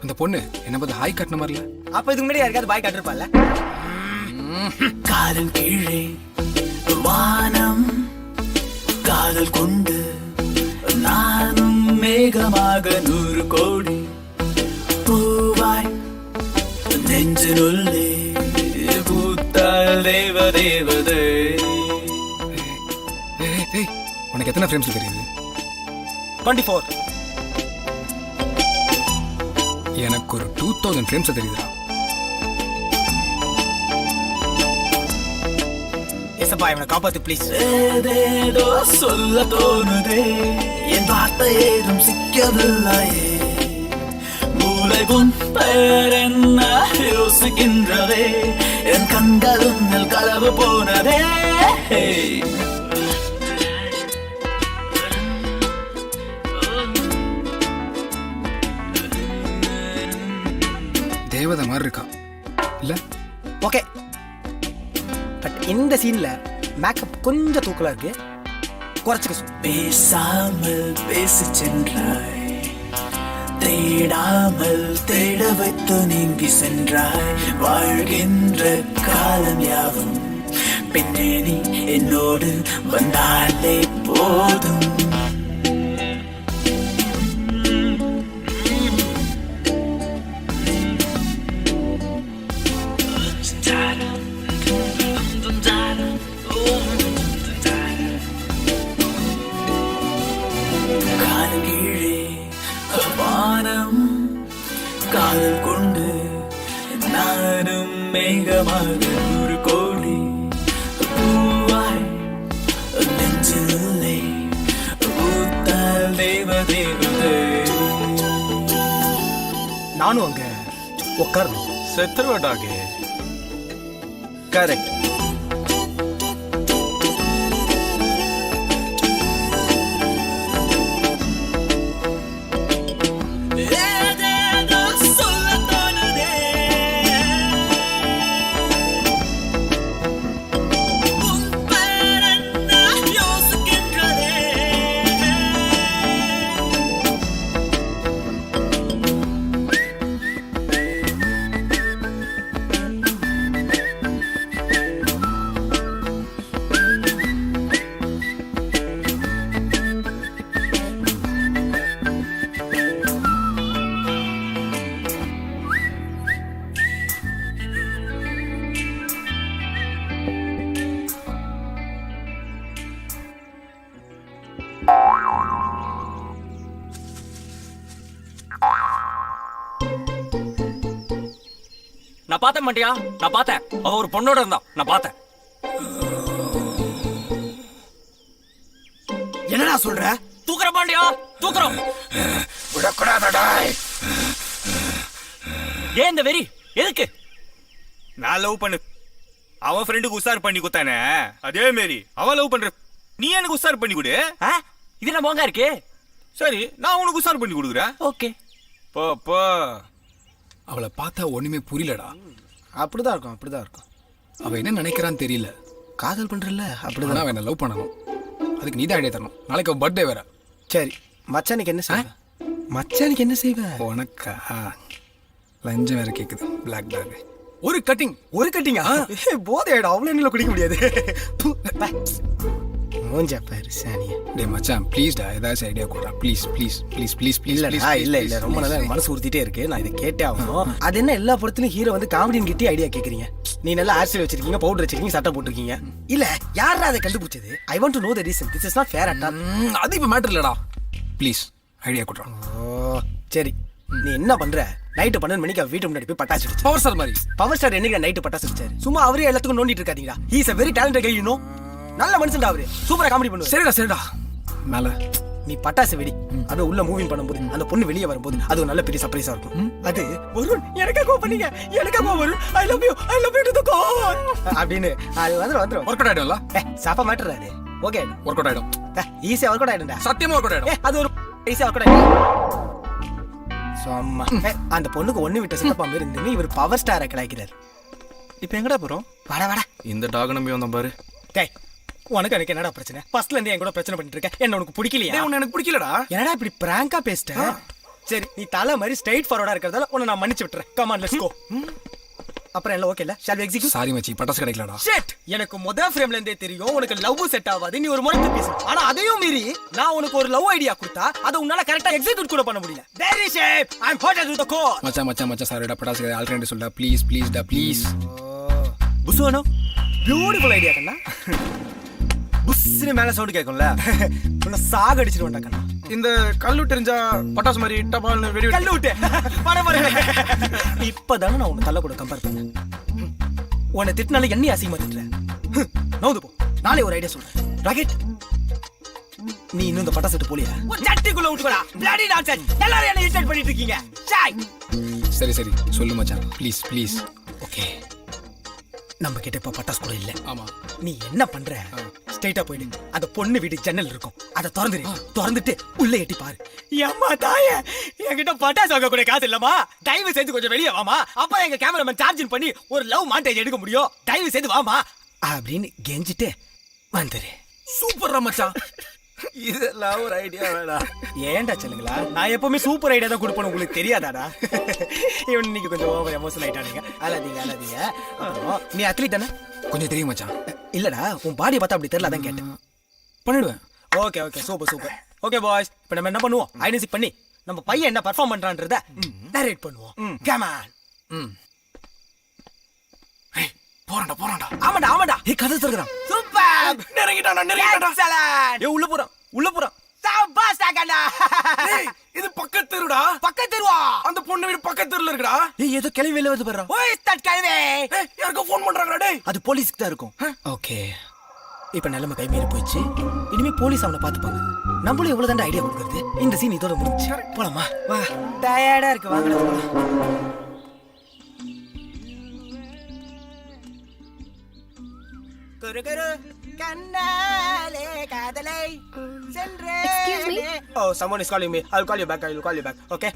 அந்த பொண்ணு என்ன பார்த்து ஹாய் கட்டின மாதிரில. அப்ப இதுக்கு முன்னாடி யாருக்காவது பாய் காட்டிருப்பால? காதல் கீழே வானம் காதல் கொண்டு நானும் மேகமாக 100 கோடி பூவாய் நெஞ்சினுள்ளே பூத்தால் தேவதேவதே. ஏய் உனக்கு எத்தனை ஃப்ரேம்ஸ் தெரியுது? 24. எனக்கு ஒரு 2000 ஃப்ரேம்ஸ் தெரியுதுடா. ஏசப்பா இவனை காப்பாத்து ப்ளீஸ். ஏதேதோ சொல்ல தோணுதே என் வார்த்தை ஏதும் சிக்கவில்லையே. மூளை உன் பெயர் என்ன யோசிக்கின்றதே என் கண்கள் உன்னில் களவு போனதே. தேவதை மாதிரி இருக்கா இல்ல? ஓகே. பட் இந்த சீன்ல மேக்கப் கொஞ்சம் தூக்கலா இருக்கு, குறைச்சுக்க சொல்லு. பேசாமல் பேசி சென்றாய், தேடாமல் தேட வைத்து நீங்கி சென்றாய். வாழ்கின்ற காலம் யாவும் பெண்ணே நீ என்னோடு வந்தாலே போதும். காலம் கீழே வானம் காதல் கொண்டு நானும் மேகமாக ஒரு கோடி பூவாய் நெஞ்சில்லை பூத்தால் தேவதேவதே. நானும் அங்க உட்காரணும். செத்துருவாடாக்கு. கரெக்ட். ஏதேதோ சொல்லத் தோணுதே. உன் பேரென்ன யோசிக்கின்றதே. நான் பார்த்தேன் மாட்டியா, நான் பார்த்தேன். அவ ஒரு பொண்ணோட இருந்தா, நான் பார்த்தேன். என்னடா சொல்ற? தூக்குற பாண்டியா, தூக்குறோம். விடக்கூடாதடா. ஏன் இந்த வெறி எதுக்கு? நான் லவ் பண்ணு அவன் ஃப்ரெண்டுக்கு உசார் பண்ணி கொடுத்தானே, அதே மாரி அவன் லவ் பண்ற நீ எனக்கு உசார் பண்ணி கொடு. இது என்ன போங்கா இருக்கு? சரி, நான் உனக்கு உசார் பண்ணி கொடுக்குறேன். ஓகே. போ போ. அவளை பார்த்தா ஒண்ணுமே புரியலடா. அப்படிதான் இருக்கும், அப்படிதான் இருக்கும். அவ என்ன நினைக்கிறான்னு தெரியல. காதல் பண்றல ஆனா அப்படிதான். அவன் என்ன லவ் பண்ணணும். அதுக்கு நீ தான் ஐடியா தரணும். நாளைக்கு அவன் பர்த்டே வேற. சரி, மச்சானுக்கு என்ன செய்வ? மச்சானுக்கு என்ன செய்வ? உனக்கா லஞ்சம் வேற கேக்குது. பிளாக் பேக் ஒரு கட்டிங். ஒரு கட்டிங்கா? போதை ஆயிடும், அவ்வளோ எண்ணில குடிக்க முடியாது. மூஞ்சா பாரு சானியா. டே மச்சான் ப்ளீஸ்டா, ஏதாச்சும் ஐடியா கொடுறா. Please please please please please. இல்லடா, இல்ல ரொம்ப நல்லா எனக்கு மனசு உறுத்திட்டே இருக்கு. நான் இதை கேட்டே ஆகணும். அது என்ன எல்லா படத்துலயும் ஹீரோ வந்து காமெடின்னு கிட்டே ஐடியா கேக்குறீங்க? நீ நல்லா ஹேர் ஸ்டைல் வச்சிருக்கீங்க, பவுடர் வச்சிருக்கீங்க, சட்டை போட்டிருக்கீங்க. இல்ல யாரா அதை கண்டுபிடிச்சது? I want to know the reason. This is not fair at all. அது இப்ப மேட்டர் இல்லடா. ப்ளீஸ் ஐடியா கொடுறா. ஓ சரி, நீ என்ன பண்ற? நைட்டு 12 மணிக்கு அவ வீட்டு முன்னாடி போய் பட்டாசு வெடிச்சு. பவர் ஸ்டார் மாதிரி. பவர் ஸ்டார் என்னைக்கு நைட்டு பட்டாசு வெடிச்சாரு? சும்மா அவரே எல்லாத்துக்கும் நோண்டிட்டு இருக்காதீங்களா? He is a very talented guy, you know. நல்ல மனுஷன்டா அவரு. சூப்பரா காமெடி பண்ணுவாரு. சரிடா சரிடா. மேல நீ பட்டாசு வெடி, அப்படியே உள்ள மூவிங் பண்ணும்போது அந்த பொண்ணு வெளியே வரும்போது அது ஒரு நல்ல பெரிய சர்ப்ரைஸா இருக்கும். அது வருண் எனக்காக பண்ணீங்க, எனக்காக Varun, I love you to the core அப்படின்னு அது வந்துரும். ஒர்க் அவுட் ஆயிடும்ல? சாப்பா மேட்டர் அது. ஓகே, ஒர்க் அவுட் ஆயிடும். ஈஸியா ஒர்க் அவுட் ஆயிடும்டா. சத்தியமா ஒர்க் அவுட் ஆயிடும். அது ஒரு ஈஸியா ஒர்க் அவுட் ஆயிடும். சும்மா அந்த பொண்ணுக்கு ஒண்ணு விட்ட சித்தப்பா மாதிரி இருந்து இவர் பவர் ஸ்டாரை கிடைக்கிறார். இப்போ எங்கடா போறோம்? வாடா வாடா. இந்த டாக் நம்பி வந்தோம் பாரு. டேய், உனக்கு எனக்கு என்னடா பிரச்சனை? ஃபர்ஸ்ட்ல இருந்து என் கூட பிரச்சனை பண்ணிட்டு இருக்க. என்ன உனக்கு பிடிக்கலையா? டேய், உன்னை எனக்கு பிடிக்கலடா. என்னடா இப்படி பிராங்கா பேசிட்ட? சரி, நீ தலை மாதிரி ஸ்ட்ரைட் ஃபார்வர்டா இருக்கிறதால உன்னை நான் மன்னிச்சு விட்டுறேன். Come on, let's go. அப்புறம் எல்லாம் ஓகே இல்ல? Shall we execute? சாரி மச்சி, பட்டாசு கிடைக்கலடா. ஷிட், எனக்கு முதல் ஃப்ரேம்ல இருந்தே தெரியும் உனக்கு லவ் செட் ஆகாது. நீ ஒரு முறை பேசு. ஆனா அதையும் மீறி நான் உனக்கு ஒரு லவ் ஐடியா கொடுத்தா அதை உன்னால கரெக்ட்டா எக்ஸிக்யூட் கூட பண்ண முடியல. Very shape, I am hurt to the core. மச்சான் மச்சான் மச்சான் சாரிடா. பட்டாசு ஆல்டர்னேட்டிவ் சொல்டா. ப்ளீஸ் ப்ளீஸ் டா ப்ளீஸ். புசுவனோ பியூட்டிஃபுல் ஐடியா கண்ணா. புஸ்ஸுன்னு மேல சவுண்ட் கேட்கும்ல. உன்னை சாக அடிச்சிருவேன்டா கண்ணா. இந்த கல்லு தெரிஞ்சா பட்டாசு மாதிரி டபால்னு வெடி கல்லு விட்டு இப்பதானே நான் உன்னை தள்ள கூட கம்பேர் பண்ணேன். உன்னை திட்டினால என்னையும் அசிங்கமா திட்டுறேன். நவுது போ. நாளை ஒரு ஐடியா சொல்றேன். ராக்கெட், நீ இன்னும் இந்த பட்டாசு விட்டு போலியா? சட்டிக்குள்ள விட்டுக்கடா. பிளாடி டான்சர் எல்லாரும் என்ன இரிட்டேட் பண்ணிட்டு இருக்கீங்க. சாய். சரி சரி சொல்லு மச்சான் ப்ளீஸ் ப்ளீஸ். ஓகே, நம்ம கிட்ட இப்ப பட்டாசு கூட இல்ல. ஆமா, நீ என்ன பண்ற? ஸ்ட்ரைட்டா போயிடு. அந்த பொண்ணு வீடு ஜன்னல் இருக்கும், அதை திறந்துட்டு உள்ள எட்டி பாரு. அம்மா தாயே, என்கிட்ட பட்டாசு வாங்க கூட காசு இல்லம்மா, தயவு செய்து கொஞ்சம் வெளியே வாமா, அப்ப எங்க கேமராமேன் சார்ஜிங் பண்ணி ஒரு லவ் மாண்டேஜ் எடுக்க முடியும், தயவு செய்து வாமா அப்படின்னு கெஞ்சிட்டு வந்துரு. சூப்பர்ரா மச்சான். இதெல்லாம் ஒரு ஐடியா வேணாம். ஏன்டா சொல்லுங்களா, நான் எப்பவுமே சூப்பர் ஐடியா தான் கொடுப்பேன், உங்களுக்கு தெரியாதாடா? இவன் இன்னைக்கு கொஞ்சம் ஓவர் எமோஷனல் ஆயிட்டானுங்க. அழாதீங்க. அப்புறம் நீ அத்லீட் தானே? கொஞ்சம் தெரியும் மச்சான். இல்லடா, உன் பாடியை பார்த்தா அப்படி தெரியல, அதான் கேட்டேன். பண்ணிடுவேன். Okay super. ஓகே பாய்ஸ், இப்போ நம்ம என்ன பண்ணுவோம், ஐடென்டிஃபை பண்ணி நம்ம பையன் என்ன பர்ஃபார்ம் பண்றான்றத நரேட் பண்ணுவோம். Come on. போறான்டா. ஆமாடா. கதை சொல்றான். சூப்பர். நெருங்கிட்டானா. எக்ஸலென்ட். உள்ள போறான். சபாஸ் டகடா. இது பக்கத்து தெருடா. பக்கத்து தெருவா? அந்த பொண்ணு வீடு பக்கத்து தெருல இருக்குடா. ஏதோ கிளவி வெளில வந்து போறா. ஓ இஸ் தட் கிளவி? யாருக்கோ ஃபோன் பண்றாங்கடா டேய். அது போலீஸ்க்கு தான் இருக்கும். ஓகே, இப்ப நிலைமை கை மீறி போயிடுச்சு. இனிமே போலீஸ் அவனை பாத்துப்பாங்க. நம்மளும் எவ்வளவு தாண்டா ஐடியா கொடுக்கறது. இந்த சீன் இதோட முடிஞ்சு போலாமா? வா, டயர்டா இருக்கு, வாங்கடா போலாம். கண்ணாலே காதலை சென்றே. Oh, someone is calling me. I'll call you back. Okay?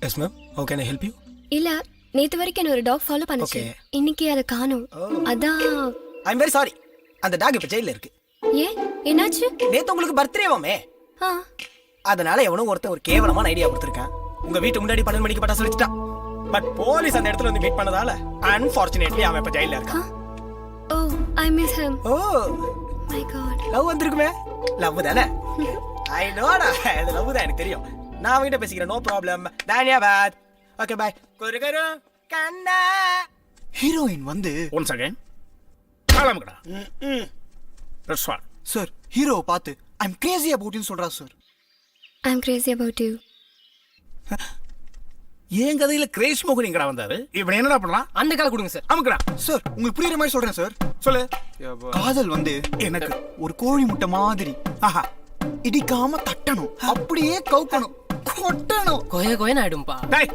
Yes, ma'am. How can I help you? இல்ல, நேத்து வரைக்கும் என்ன ஒரு டாக் ஃபாலோ பண்ணுச்சு. Okay. இன்னைக்கு அதை காணோம். அதான். I'm very sorry. அந்த டாக் இப்ப ஜெயில இருக்கு. ஏன், என்னாச்சு? நேத்து உங்களுக்கு பர்த்டேவாமே, ஆ, அதனால எவனும் ஒருத்தன் ஒரு கேவலமான ஐடியா கொடுத்துருக்கான். உங்க வீட்டு முன்னாடி 12 மணிக்கு பட்டாசு வச்சுட்டான். பட் போலீஸ் அந்த இடத்துல வந்து மீட் பண்ணதால அன்பார்ச்சுனேட்லி அவன் இப்ப ஜெயில இருக்கான். Oh, I miss him. Oh my God. Love வந்திருக்குமே. லவ் தானே? ஐ நோடா, அது லவ் தான், எனக்கு தெரியும். நான் அவங்கிட்ட பேசிக்கிறேன், நோ ப்ராப்ளம். தானியாபாத். Okay bye. குருகரு கண்ணா. ஹீரோயின் வந்து ஒன்ஸ் அகைன் காலம்கடா. ரெஸ்டாரண்ட் சார், ஹீரோவை பார்த்து ஐம் கிரேசி அபவுட்னு சொல்றா sir. I am crazy about you. ஏன் கதையில கிரேஸ் மோகனிங்கடா வந்தாரு. இவன் என்னடா பண்ணலாம்? அந்த கால கொடுங்க சார். அமுக்கடா. சார், உங்களுக்கு புரியுற மாதிரி சொல்றேன் சார். சொல்லு. காதல் வந்து எனக்கு ஒரு கோழி முட்டை மாதிரி. ஆஹா, இடிக்காம தட்டணும், அப்படியே கவுக்கணும், கொட்டணும். கொயன்னு ஆயிடும்பா. டேய்,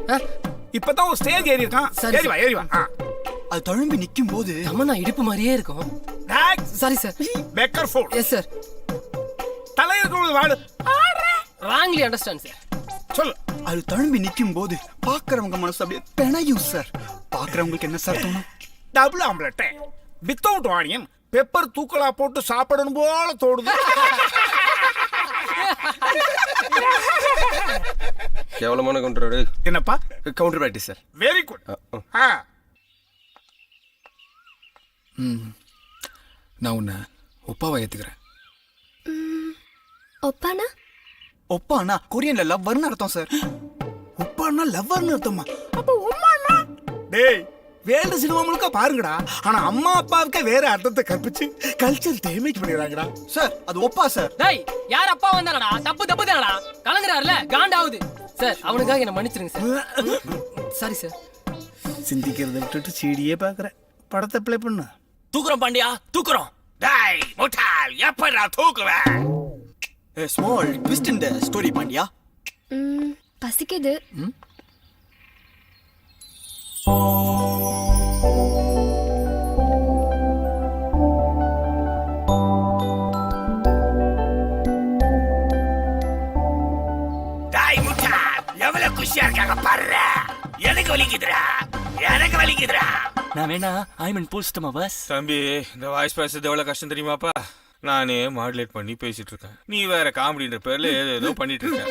இப்பதான் ஒரு ஸ்டேஜ் ஏறி இருக்கான். சரி, ஏறி வா. அது தழும்பி நிக்கும் போது தமன்னா இடுப்பு மாதிரியே இருக்கும். டேய், சாரி சார். பேக்கர் ஃபுட். Yes sir. தலை இருக்கிறது வாடு. Wrongly understand sir. சொல்லு. அது தழும்பி நிக்கும் போது பாக்குறவங்க மனசு அப்படியே பெணையும் சார். பாக்குறவங்களுக்கு என்ன சார் தோணும்? Double omelette without onion pepper தூக்கலா போட்டு சாப்பிடணும் போல தோடுது. கேவலமான கவுண்டர். என்னப்பா? Counter practice sir. Very good. நான் உன்னை ஒப்பாவை ஏத்துக்கிறேன். ஒப்பானா? ஒப்பானா கொரியன்ல லவ்வர்னு அர்த்தம் சார். உப்பான்னா லவ்வர்னு அர்த்தமா? அப்ப உம்மானா? டேய், வேல்டு சினிமா முழுக்க பாருங்கடா. ஆனா அம்மா அப்பாவுக்கு வேற அர்த்தத்தை கற்பிச்சு கல்ச்சர் டேமேஜ் பண்ணிடுறாங்கடா. சார், அது ஒப்பா சார். டேய், யார் அப்பா வந்தானடா? தப்பு தானடா. கலங்குறாருல, காண்டாவுது. சார், அவனுக்காக என்ன மன்னிச்சிருங்க சார். Sorry sir. சிந்திக்கிறத விட்டுட்டு சீடியே பாக்குறேன். படத்தை ப்ளே பண்ணு. தூக்குறோம் பாண்டியா, தூக்குறோம். டேய் முட்டாள், எப்படா தூக்குவேன்? A small twist in the story, Pandya. பசிக்குது. டேய் முட்டாள், எவ்வளவு குஷியா இருக்காங்க பாரு. எனக்கு வலிக்குதுடா. நான் வேணா ஐமன் போஸ்டமா பஸ். தம்பி, இந்த வாய்ஸ் பேசுறது எவ்வளவு கஷ்டம் தெரியுமாப்பா? நானே மாடுலேட் பண்ணி பேசிட்டு இருக்கேன். நீ வேற காமெடின்ற பேர்ல ஏதோ பண்ணிட்டு இருக்க.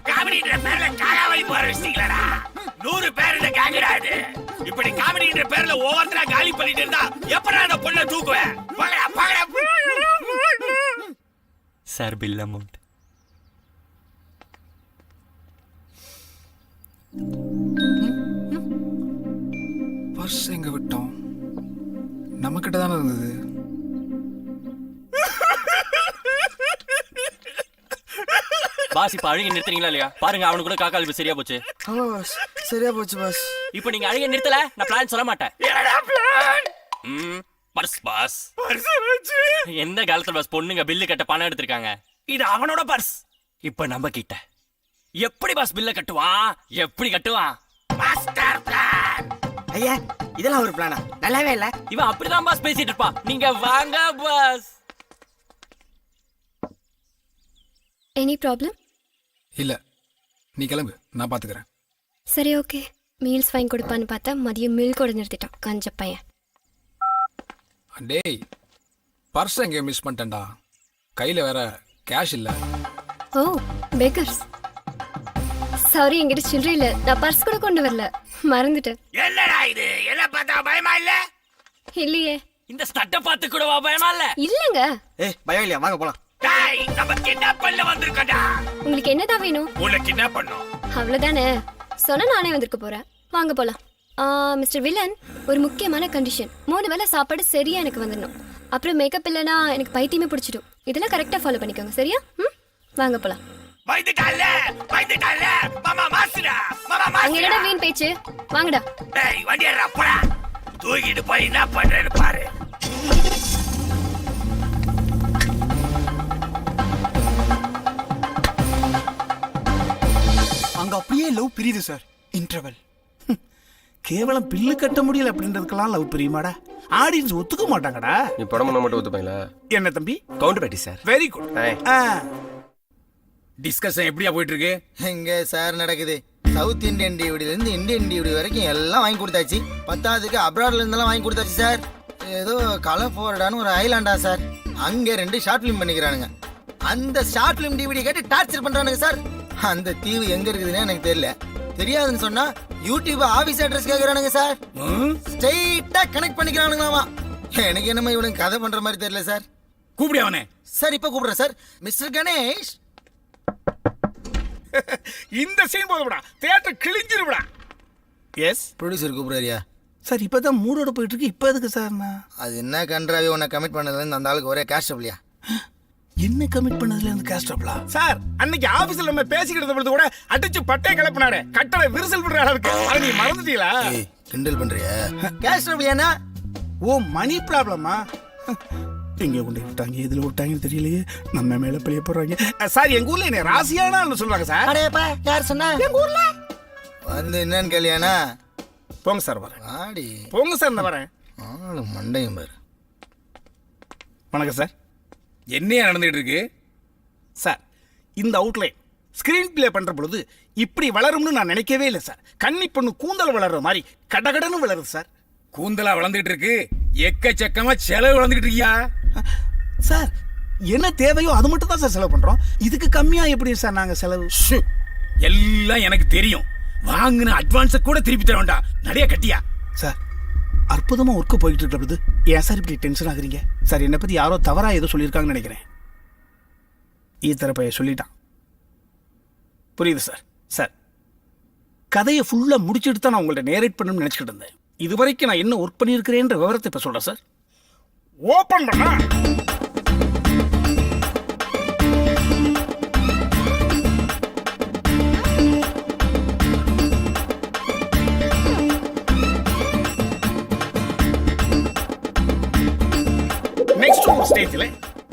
காமெடின்ற பேர்ல காலாவளி போற வச்சிட்டீங்களா? 100 பேர் இந்த கேங்கடாது. இப்படி காமெடின்ற பேர்ல ஒவ்வொருத்தரா காலி பண்ணிட்டு இருந்தா எப்படா அந்த பொண்ணை தூக்குவேன்? Sir, bill amount. பர்ஸ் எங்க விட்டோம்? நம்ம கிட்ட தானே இருந்தது. பாஸ், இப்ப அழுகி நிறுத்துறீங்களா இல்லையா? பாருங்க, அவனுக்கு கூட காக்கால் இப்ப சரியா போச்சு. ஆமா பாஸ், சரியா போச்சு பாஸ். இப்ப நீங்க அழுகி நிறுத்தல, நான் பிளான் சொல்ல மாட்டேன். பர்ஸ் பாஸ். எந்த காலத்துல பாஸ் பொண்ணுங்க பில்லு கட்ட பணம் எடுத்திருக்காங்க? இது அவனோட பர்ஸ். இப்ப நம்ம கிட்ட எப்படி பாஸ் பில்ல கட்டுவான்? எப்படி கட்டுவான்? Master plan. ஐயா, இதெல்லாம் ஒரு பிளானா? நல்லாவே இல்ல. இவன் அப்படிதான் பாஸ் பேசிட்டு இருப்பான். நீங்க வாங்க பாஸ். Any problem? இல்ல, நீ கிளம்பு, நான் பாத்துக்கிறேன். சரி, ஓகே. மீல்ஸ் வாங்கி கொடுப்பான்னு பார்த்தா மதியம் மில்கோட நிறுத்திட்டான் கஞ்ச பையன். டேய் பர்ஸ் எங்கேயோ மிஸ் பண்ணிட்டேன்டா. கையில் வேற கேஷ் இல்லை. ஓ பேக்கர்ஸ். சாரி, என்கிட்ட சில்லறை இல்ல. நான் பர்ஸ் கூட கொண்டு வரல, மறந்துட்டேன். என்னடா இது? என்ன பார்த்தா பயமா இல்ல? இல்லையே. இந்த ஸ்டட்ட பார்த்து கூடவா பயமா இல்ல? இல்லங்க. ஏய் பயம் இல்லையா, வாங்க போலாம். டேய், நம்ம கிட்னாப் பண்ண வந்திருக்கடா. உங்களுக்கு என்னதான் வேணும்? உன்னை கிட்னாப் பண்ணோம். அவ்வளவுதானே. சொன்னா நானே வந்திருக்க போறேன். வாங்க போலாம். மிஸ்டர் வில்லன், ஒரு முக்கியமான கண்டிஷன். 3 வேளை சாப்பாடு சரியா எனக்கு வந்துடணும். அப்புறம் மேக்கப் இல்லைன்னா எனக்கு பைத்தியமே பிடிச்சிடும். இதெல்லாம் கரெக்டா ஃபாலோ பண்ணிக்கோங்க, சரியா? வாங்க போலாம். பயந்துட்டால மாமா மாசுடா. மாமா அங்க மாசுடா. என்னடா வீண் பேச்சு? வாங்கடா. டேய் வண்டி ஏறா போடா. தூக்கிட்டு போய் என்ன பண்றேன்னு பாரு. அங்க அப்படியே லவ் பிரியுது சார். இன்டர்வல். கேவலம் பில்லு கட்ட முடியல அப்படின்றதுக்கெல்லாம் லவ் பிரியுமாடா? ஆடியன்ஸ் ஒத்துக்க மாட்டாங்கடா. நீ படம் பண்ண மட்டும் ஒத்துப்பீங்களா? என்ன தம்பி? கவுண்டர் பேட்டி சார். Very good. டிஸ்கஷன் எப்படியா போயிட்டு இருக்கு? எங்க சார் நடக்குது? சவுத் இந்தியன் டிவிடில இருந்து இந்தியன் டிவிடி வரைக்கும் எல்லாம் வாங்கி கொடுத்தாச்சு. 10th அப்ராட்ல இருந்தெல்லாம் வாங்கி கொடுத்தாச்சு சார். ஏதோ கலஃபோர்டான்னு ஒரு ஐலாண்டா சார், அங்க 2 ஷார்ட் பிலிம் பண்ணிக்கிறானுங்க. அந்த ஷார்ட் பிலிம் டிவிடி கேட்டு டார்ச்சர் பண்றானுங்க சார். அந்த தீவு எங்க இருக்குதுன்னு எனக்கு தெரியல. தெரியாதுன்னு சொன்னா யூடியூப் ஆபீஸ் அட்ரஸ் கேக்குறானுங்க சார். ஸ்ட்ரைட்டா கனெக்ட் பண்ணிக்கிறானுங்களாமா. எனக்கு என்னமா இவனுக்கு கதை பண்ற மாதிரி தெரியல சார். கூப்பிடு அவனே. சார் இப்ப கூப்பிடுறேன் சார். மிஸ்டர் கணேஷ். இந்த சீன் போதும்டா, தியேட்டர் கிழிஞ்சிருடா. எஸ் ப்ரொடியூசர் கூப்பிடுறாரியா? சார் இப்பதான் மூடோட போயிட்டு இருக்கு. இப்போ எதுக்கு சார்? அது என்ன கன்றாவி உன்னை கமிட் பண்ணதுல அந்த ஆளுக்கு ஒரே கேஷ் இல்லையா? என்ன கமிட் பண்ணதுல இருந்து காஸ்டபிளா? சார் அன்னைக்கு ஆபீஸ்ல நம்ம பேசிக்கிட்டு பொழுது கூட அடிச்சு பட்டே கிளப்பினாரு. கட்டளை விரிசல் விடுற அளவுக்கு. அது நீ மறந்துட்டீங்களா? கிண்டல் பண்றியா? கேஷ் இல்லையானா? ஓ மணி ப்ராப்ளமா? எங்க கொண்டு விட்டாங்க, எதுல விட்டாங்கன்னு தெரியலையே. நம்ம மேல பழிய போறாங்க. சார் எங்க ஊர்ல என்ன ராசியானான்னு சொல்லுவாங்க சார். அடேப்பா யார் சொன்னா? எங்க ஊர்ல வந்து என்னன்னு கேளியானா? போங்க சார் வரேன். ஆடி போங்க சார் நான் வரேன். ஆளு மண்டையும் பாரு. வணக்கம் சார். என்னையா நடந்துட்டு இருக்கு? சார் இந்த அவுட்லைன் ஸ்கிரீன் பிளே பண்ற பொழுது இப்படி வளரும்னு நான் நினைக்கவே இல்லை சார். கன்னி பொண்ணு கூந்தல் வளர்ற மாதிரி கடகடன்னு வளருது சார். கூந்தலா வளர்ந்துட்டு இருக்கு, எக்கச்சக்கமா செலவு வளர்ந்துட்டு இருக்கியா? சார் என்ன தேவையோ அது மட்டும் தான் சார் செலவு பண்றோம். இதுக்கு கம்மியா எப்படி சார் நாங்க செலவு? எல்லாம் எனக்கு தெரியும். வாங்கின அட்வான்ஸ கூட திருப்பி தர வேண்டாம். நிறைய கட்டியா? சார் அற்புதமா ஒர்க்கு போயிட்டு இருக்கிறது. ஏன் சார் இப்படி டென்ஷன் ஆகுறீங்க? சார் என்னை பத்தி யாரோ தவறா ஏதோ சொல்லியிருக்காங்கன்னு நினைக்கிறேன். ஈத்தரப்பைய சொல்லிட்டான். புரியுது சார். சார் கதையை ஃபுல்லா முடிச்சுட்டு தான் நான் உங்கள்ட்ட நேரேட் பண்ணணும்னு நினைச்சிட்டு இருந்தேன். இதுவரைக்கும் நான் என்ன ஒர்க் பண்ணியிருக்கிறேன்ற விவரத்தை இப்ப சொல்றேன் சார். ஓபன் பண்ண நெக்ஸ்ட் ஒரு ஸ்டேஜ்ல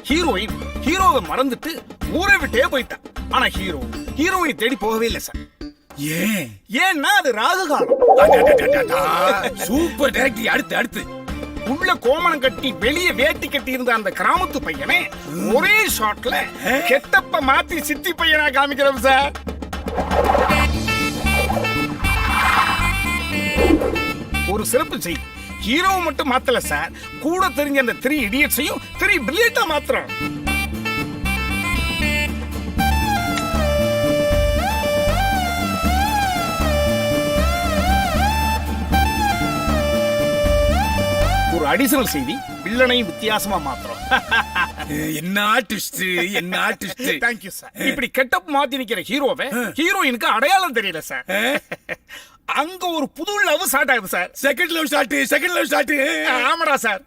ஹீரோயின் ஹீரோவை மறந்துட்டு ஊரை விட்டே போயிட்டான். ஆனா ஹீரோவை தேடி போகவே இல்லை சார். ஏன்னா அது ராகுகாலம். Super director. அடுத்து உள்ள கோமணம் கட்டி வெளியே வேட்டி கட்டி இருந்த அந்த கிராமத்து பையனை ஒரே ஷாட்ல கெட்டப்ப மாத்தி சித்தி பையனா காமிக்கிறோம் சார். ஒரு சிறப்பு செய்தி, ஹீரோவை மட்டும் மாத்தல சார், கூட தெரிஞ்ச அந்த 3 இடியட்ஸையும் 3 பிரில்லியண்டா மாத்துறோம். ஒரு அடிஷனல் செய்தி, வில்லனையும் வித்தியாசமா மாத்துறோம். என்ன ட்விஸ்ட், என்ன ட்விஸ்ட். Thank you sir. இப்படி கெட்டப் மாத்தி நிக்கிற ஹீரோவை ஹீரோயினுக்கு அடையாளம் தெரியல சார். அங்க ஒரு புது லவ் ஸ்டார்ட் ஆகுது சார். Second love start. ஆமாடா சார்.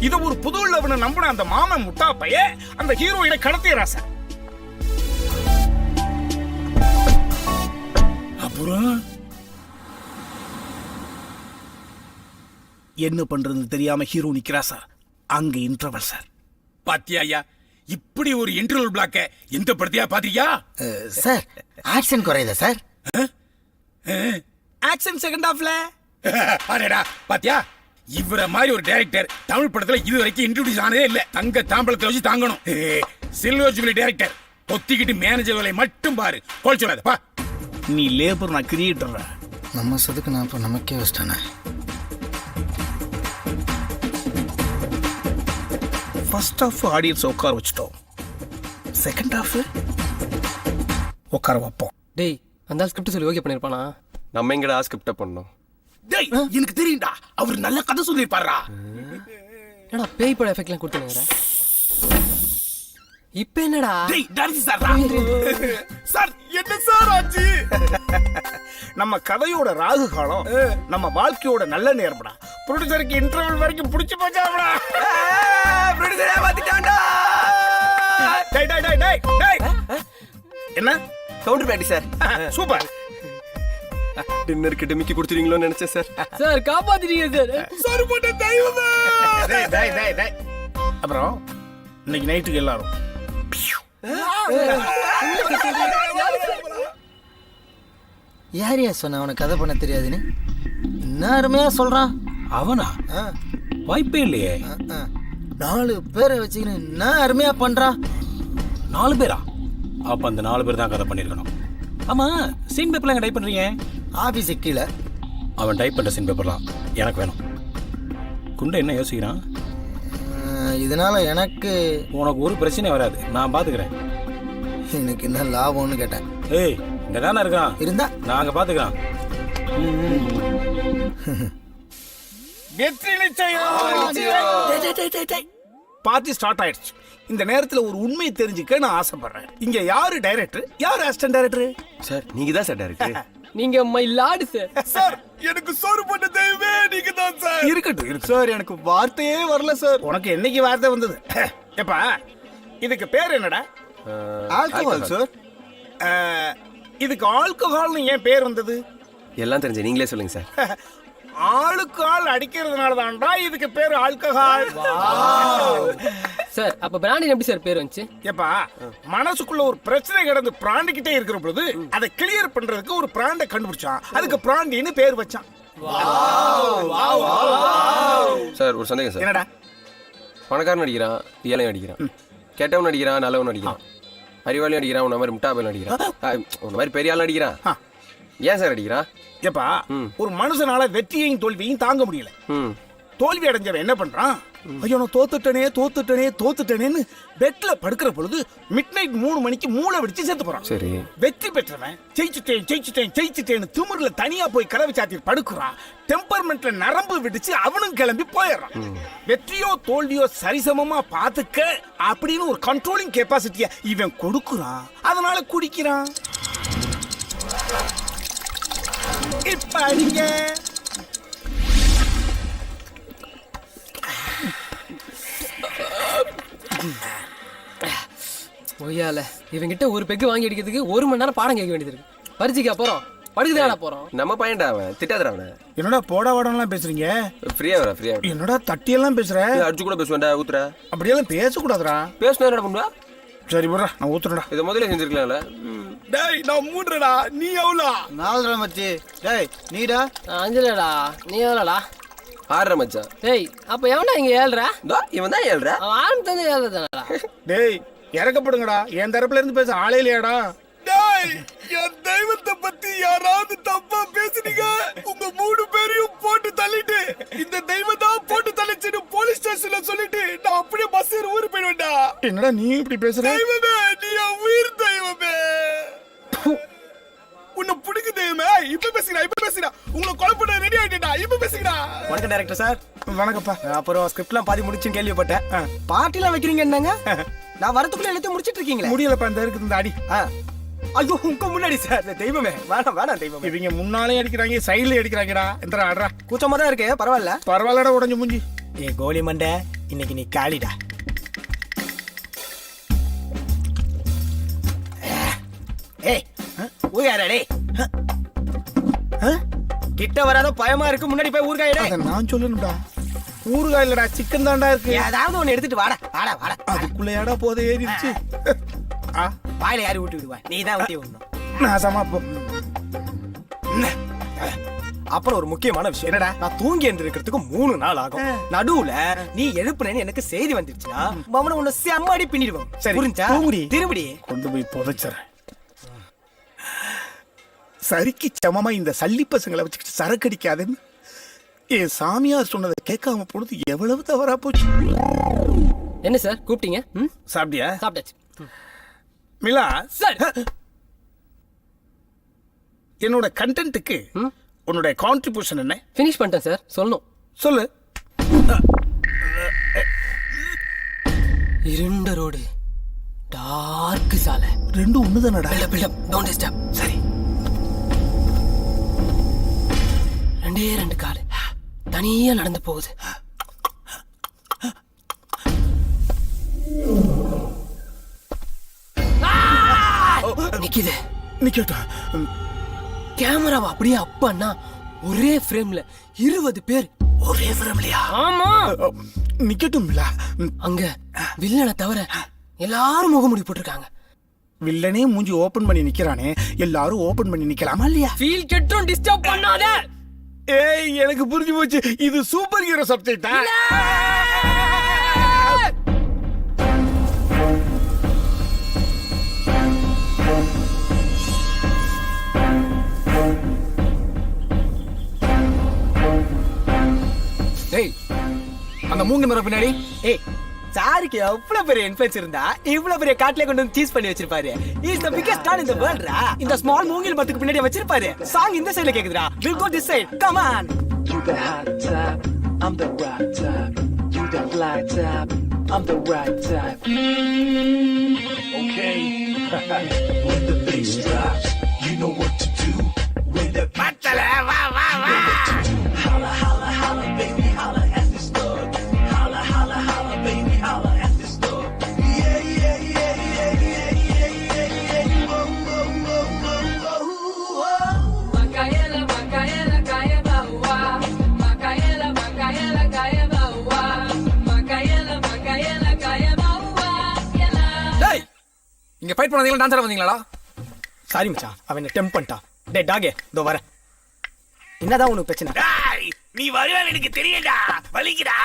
இத ஒரு புது லவ்னு நம்பின அந்த மாமன் முட்டா பைய அந்த ஹீரோயினை கடத்திடுறா சார். அப்புறம் என்ன பண்றதுன்னு தெரியாம ஹீரோ நிக்கிறா சார். அங்க இன்டர்வல் சார். பாத்தியா ஐயா, இப்படி ஒரு இன்டர்வல் பிளாக்க எந்த படத்தையா பாத்தியா? சார் ஆக்ஷன் குறையுதா சார்? ஆக்ஷன் செகண்ட் ஹாஃப்ல அடடா பாத்தியா இவர மாதிரி ஒரு டைரக்டர் தமிழ் படத்துல இது வரைக்கும் இன்ட்ரோடியூஸ் ஆனதே இல்ல. தங்க தாம்பளத்தை வச்சு தாங்கணும். சில்வர் ஜூபிலி டைரக்டர் பொத்திக்கிட்டு மேனேஜர் வேலையை மட்டும் பாரு. கோல் சொல்லாத பா. நீ லேபர், நான் கிரியேட்டர். நம்ம சதுக்கு நான் இப்போ நமக்கே வச்சிட்டானே. ஃபர்ஸ்ட் ஹாஃப் ஆடியன்ஸ் உட்கார வச்சுட்டோம், செகண்ட் ஹாஃப் உட்கார வைப்போம். டேய் அந்த ஸ்கிரிப்ட் சொல்லி ஓகே பண்ணிருப்பானா? நம்ம எங்கடா ஸ்கிரிப்ட பண்ணோம்? டேய் எனக்கு தெரியும்டா, அவர் நல்ல கதை சொல்லிருப்பாரா. என்னடா பேய் பட எஃபெக்ட்லாம் கொடுத்துனுங்கற? இப்போ என்னடா? டேய் டான்ஸ் சார் என்ன சார் ஆச்சு? நம்ம கதையோட ராகு காலம் நம்ம வாழ்க்கையோட நல்ல நேரம்டா. ப்ரொடியூசருக்கு இன்டர்வல் வரைக்கும் புடிச்சு போச்சாடா. ப்ரொடியூசரே மாத்திட்டான்டா. டேய் டேய் டேய் டேய் டேய். என்ன கவுண்டர் பேட்டி சார். சூப்பர். டின்னருக்கு டெமிக்கி கொடுத்துறீங்களோன்னு நினைச்சேன் சார். சார் காப்பாத்திட்டீங்க சார். சார் போட்ட தெய்வமே. டேய் டேய் டேய் டேய். அப்புறம் இன்னைக்கு நைட்டுக்கு எல்லாரும் யாரையா சொன்ன அவனுக்கு கதை பண்ண தெரியாதுன்னு? என்ன அருமையா சொல்றான். அவனா? வாய்ப்பே இல்லையே. 4 பேரை வச்சுக்கின்னு என்ன அருமையா பண்றான். 4 பேரா? அப்ப அந்த 4 பேர் தான் கதை பண்ணிருக்கணும். ஆமா, சீன் பேப்பர்லாம் எங்க டைப் பண்றீங்க? ஆபீஸ் கீழே. அவன் டைப் பண்ற சீன் பேப்பர்லாம் எனக்கு வேணும். குண்டை என்ன யோசிக்கிறான்? இதனால எனக்கு உனக்கு ஒரு பிரச்சனையும் வராது, நான் பாத்துக்கிறேன். எனக்கு என்ன லாபம்னு கேட்டேன். ஏய் இங்க தானே இருக்கான், இருந்தா நாங்க பாத்துக்கிறோம். வெற்றி நிச்சயம். பார்ட்டி ஸ்டார்ட் ஆயிடுச்சு. இந்த நேரத்துல ஒரு உண்மையை தெரிஞ்சுக்க நான் ஆசைப்படுறேன். இங்க யாரு டைரக்டர், யாரு அசிஸ்டன்ட் டைரக்டர்? சார் நீங்க தான் சார் டைரக்டர். நீங்க மை லார்ட் சார். சார் எனக்கு சோறு போட்ட தெய்வமே நீங்க தான் சார். இருக்கட்டும் இருக்கு. சார் எனக்கு வார்த்தையே வரல சார். உனக்கு என்னைக்கு வார்த்தை வந்தது? எப்பா இதுக்கு பேர் என்னடா? Alcohol sir. இதுக்கு ஆல்கஹால்னு ஏன் பேர் வந்தது? எல்லாம் தெரிஞ்சு நீங்களே சொல்லுங்க சார். ஆளுக்கு ஆள் அடிக்கிறதுனால தான்டா இதுக்கு பேர் ஆல்கஹால். சார் அப்ப பிராண்டின் எப்படி சார் பேர் வந்துச்சு? ஏப்பா மனசுக்குள்ள ஒரு பிரச்சனை கிடந்து பிராண்டிக்கிட்டே இருக்கிற பொழுது அதை கிளியர் பண்றதுக்கு ஒரு பிராண்டை கண்டுபிடிச்சான். அதுக்கு பிராண்டின்னு பேர் வச்சான். சார் ஒரு சந்தேகம் சார். என்னடா? பணக்காரன் அடிக்கிறான், ஏழையும் அடிக்கிறான், கெட்டவன் அடிக்கிறான், நல்லவன் அடிக்கிறான், அறிவாளியும் அடிக்கிறான், உன்ன மாதிரி முட்டாபையும் அடிக்கிறான், உன்ன மாதிரி பெரிய ஆள் அடிக்கிறான். ஏன் சார் அடிக்கிறான்? ஏப்பா ஒரு மனுஷனால வெற்றியையும் தோல்வியையும் தாங்க முடியல. தோல்வி அடைஞ்சவன் என்ன பண்றான்? ஐயோ நான் தோத்துட்டேனேன்னு பெட்ல படுக்கிற பொழுது மிட்நைட் 3 மணிக்கு மூளை வெடிச்சு செத்து போறான். சரி. வெற்றி பெற்றவன் ஜெயிச்சுட்டேன்னு திமிர்ல தனியா போய் கதவை சாத்தி படுக்குறான். டெம்பர்மெண்ட்ல நரம்பு விடுச்சு அவனும் கிளம்பி போயிடுறான். வெற்றியோ தோல்வியோ சரிசமமா பாத்துக்க அப்படின்னு ஒரு கண்ட்ரோலிங் கெப்பாசிட்டிய இவன் கொடுக்குறான். அதனால குடிக்கிறான். இப்ப அடிங்க. ஒய்யால இவங்கிட்ட ஒரு பெக்கு வாங்கி அடிக்கிறதுக்கு 1 மணி நேரம் பாடம் கேட்க வேண்டியது இருக்கு. பரிச்சுக்கா போறோம், படுக்குதாடா போறோம். நம்ம பையன்டா அவன், திட்டாதடா அவனை. என்னடா போடா வாடலாம் பேசுறீங்க? ஃப்ரீயா வரா, ஃப்ரீயா. என்னடா தட்டியெல்லாம் பேசுற? அடிச்சு கூட பேசுவேன்டா, ஊத்துறா. அப்படியெல்லாம் பேசக்கூடாதுடா. பேசுனா என்னடா பண்ணுவா? சரி போடுறா, நான் ஊத்துறேன்டா. இதை முதல்ல செஞ்சிருக்கலாம்ல. டேய் நான் 3டா, நீ எவ்வளோ? 4 மச்சி. டேய் நீடா? 5டா. நீ எவ்வளோடா? 6 மச்சான். டேய் அப்ப எவன்டா இங்க 7? இவன் தான் 7. அவன் ஆரம்பத்துல 7 தானடா. டேய் இறக்கப்படுங்கடா, என் தரப்புல இருந்து பேச ஆளே இல்லையாடா? டேய் என் தெய்வத்தை பத்தி யாராவது தப்பா பேசுனீங்க, உங்க 3 பேரையும் போட்டு தள்ளிட்டு இந்த தெய்வம் தான் போட்டு தள்ளிச்சுன்னு போலீஸ் ஸ்டேஷன்ல சொல்லிட்டு நான் அப்படியே பஸ் ஏறி ஊரு போயிடுவேன்டா. என்னடா நீ இப்படி பேசுற? தெய்வமே நீ என் உயிர் தெய்வமே. உன்னை பிடிக்கு தெய்வமே. இப்ப பேசுகிறா உங்களை கொலை பண்ண ரெடி ஆயிட்டா. இப்ப பேசுகிறா. வணக்கம் டைரக்டர் சார். வணக்கப்பா. அப்புறம் ஸ்கிரிப்ட்லாம் பாதி முடிச்சுன்னு கேள்விப்பட்டேன். பார்ட்டிலாம் வைக்கிறீங்க என்னங்க? நான் வரதுக்குள்ள எல்லாத்தையும் முடிச்சிட்டு இருக்கீங்களே. முடியலப்பா, இந்த இருக்குது இந்த அடி. ஐயோ உங்க முன்னாடி சார். தெய்வமே வேணாம் தெய்வமே. இவங்க முன்னாலே அடிக்கிறாங்க, சைடுல அடிக்கிறாங்கடா. எந்திரா ஆடுறா. கூச்சமா தான் இருக்கு, பரவாயில்ல. பரவாயில்லடா, உடஞ்சு மூஞ்சி. ஏ கோலி மண்டை, இன்னைக்கு நீ காலிடா. ஏய் ஊர்காயடா. டேய் கிட்ட வராத பயமா இருக்கு, முன்னாடி போய் ஊர்காயடா. அத நான் சொல்லணும்டா. ஊறுகாய் இல்லடா, சிக்கன் தான்டா இருக்கு. ஏதாவது ஒன்னு எடுத்துட்டு வாடா. அதுக்குள்ளேடா போத ஏறிடுச்சு. வாயில யாரு ஊட்டி விடுவா? நீ தான் ஊட்டி விடணும். நாசமா போ. அப்புறம் ஒரு முக்கியமான விஷயம் என்னடா, நான் தூங்கி எழுந்திருக்கிறதுக்கு 3 நாள் ஆகும். நடுவுல நீ எழுப்புனேன்னு எனக்கு செய்தி வந்துருச்சுன்னா மவன உன்னை செம்மாடி பின்னிடுவோம். சரி, புரிஞ்சா? தூங்குடி. திரும்படி கொண்டு போய் புதைச்சிடறேன். சரிக்கு சமமா இந்த சல்லி பசங்களை வச்சுக்கிட்டு சரக்கு அடிக்காதுன்னு என் சாமியார் சொன்னதை கேட்காம போனது எவ்வளவு தவறா போச்சு. என்ன சார் கூப்பிட்டீங்க? சாப்பிட்டியா? சாப்பிட்டாச்சு. மிலா சார் என்னோட கண்டென்ட்டுக்கு உன்னோட கான்ட்ரிபியூஷன் என்ன? ஃபினிஷ் பண்ணிட்டேன் சார். சொல்லணும். சொல்லு. இருண்ட ரோடு, டார்க் சாலை, ரெண்டும் ஒண்ணுதானடா. Build up don't disturb. சரி. 2 காலு தனியா நடந்து போகுது. நிக்குது. நிக்கட்டும். கேமராவை அப்படியே அப்பன்னா ஒரே ஃப்ரேம்ல 20 பேர். ஒரே ஃப்ரேம்லயா? ஆமா. நிக்கட்டும் மிலா. அங்க வில்லனை தவிர எல்லாரும் முகமூடி போட்டிருக்காங்க. வில்லனே மூஞ்சி ஓபன் பண்ணி நிக்கிறானே, எல்லாரும் ஓபன் பண்ணி நிக்கலாமா இல்லையா? ஃபீல் கெட்டும் டிஸ்டர்ப் பண்ணாத. ஏய், எனக்கு புரிஞ்சு போச்சு. இது சூப்பர் ஹீரோ சப்ஜெக்டா? டேய், அந்த மூங்க மரம் பின்னாடி ஏய், சாருக்கு எவ்வளவு பெரிய இன்ஃபுளுன்ஸ் இருந்தா இவ்வளவு பெரிய காட்டுல கொண்டு வந்து சீஸ் பண்ணி வச்சிருப்பாரு. Is the biggest star in the world ரா. இந்த ஸ்மால் மூங்கில் மரத்துக்கு பின்னாடி வச்சிருப்பாரு. சாங் இந்த சைடுல கேக்குதுடா. Will go this side. Come on. You the hot type, I'm the rock type. You the fly type, I'm the right type. Okay. When the bass drops, you know what to do. When the பத்தல வா வா வா. holla, holla, holla, baby, holla at this thug. Holla, holla, holla, baby, holla at this thug. Yeah, yeah, yeah, yeah, yeah, yeah, yeah, yeah. Whoa, whoa, whoa, whoa, whoa, whoa. Makaela, Makaela, kaya bawa. Makaela, Makaela, kaya bawa. Makaela, Makaela, kaya bawa. Yala. டேய், இங்க fight பண்ணாதீங்களா? Dance ஆட வந்தீங்களா? Sorry மச்சான், அவன் என்ன temp பண்ணிட்டான். டேய் டாகே, இதோ வரேன். என்னதான் உனக்கு பிரச்சனை? டேய், நீ வருவேன் எனக்கு தெரியும்டா. வலிக்குடா,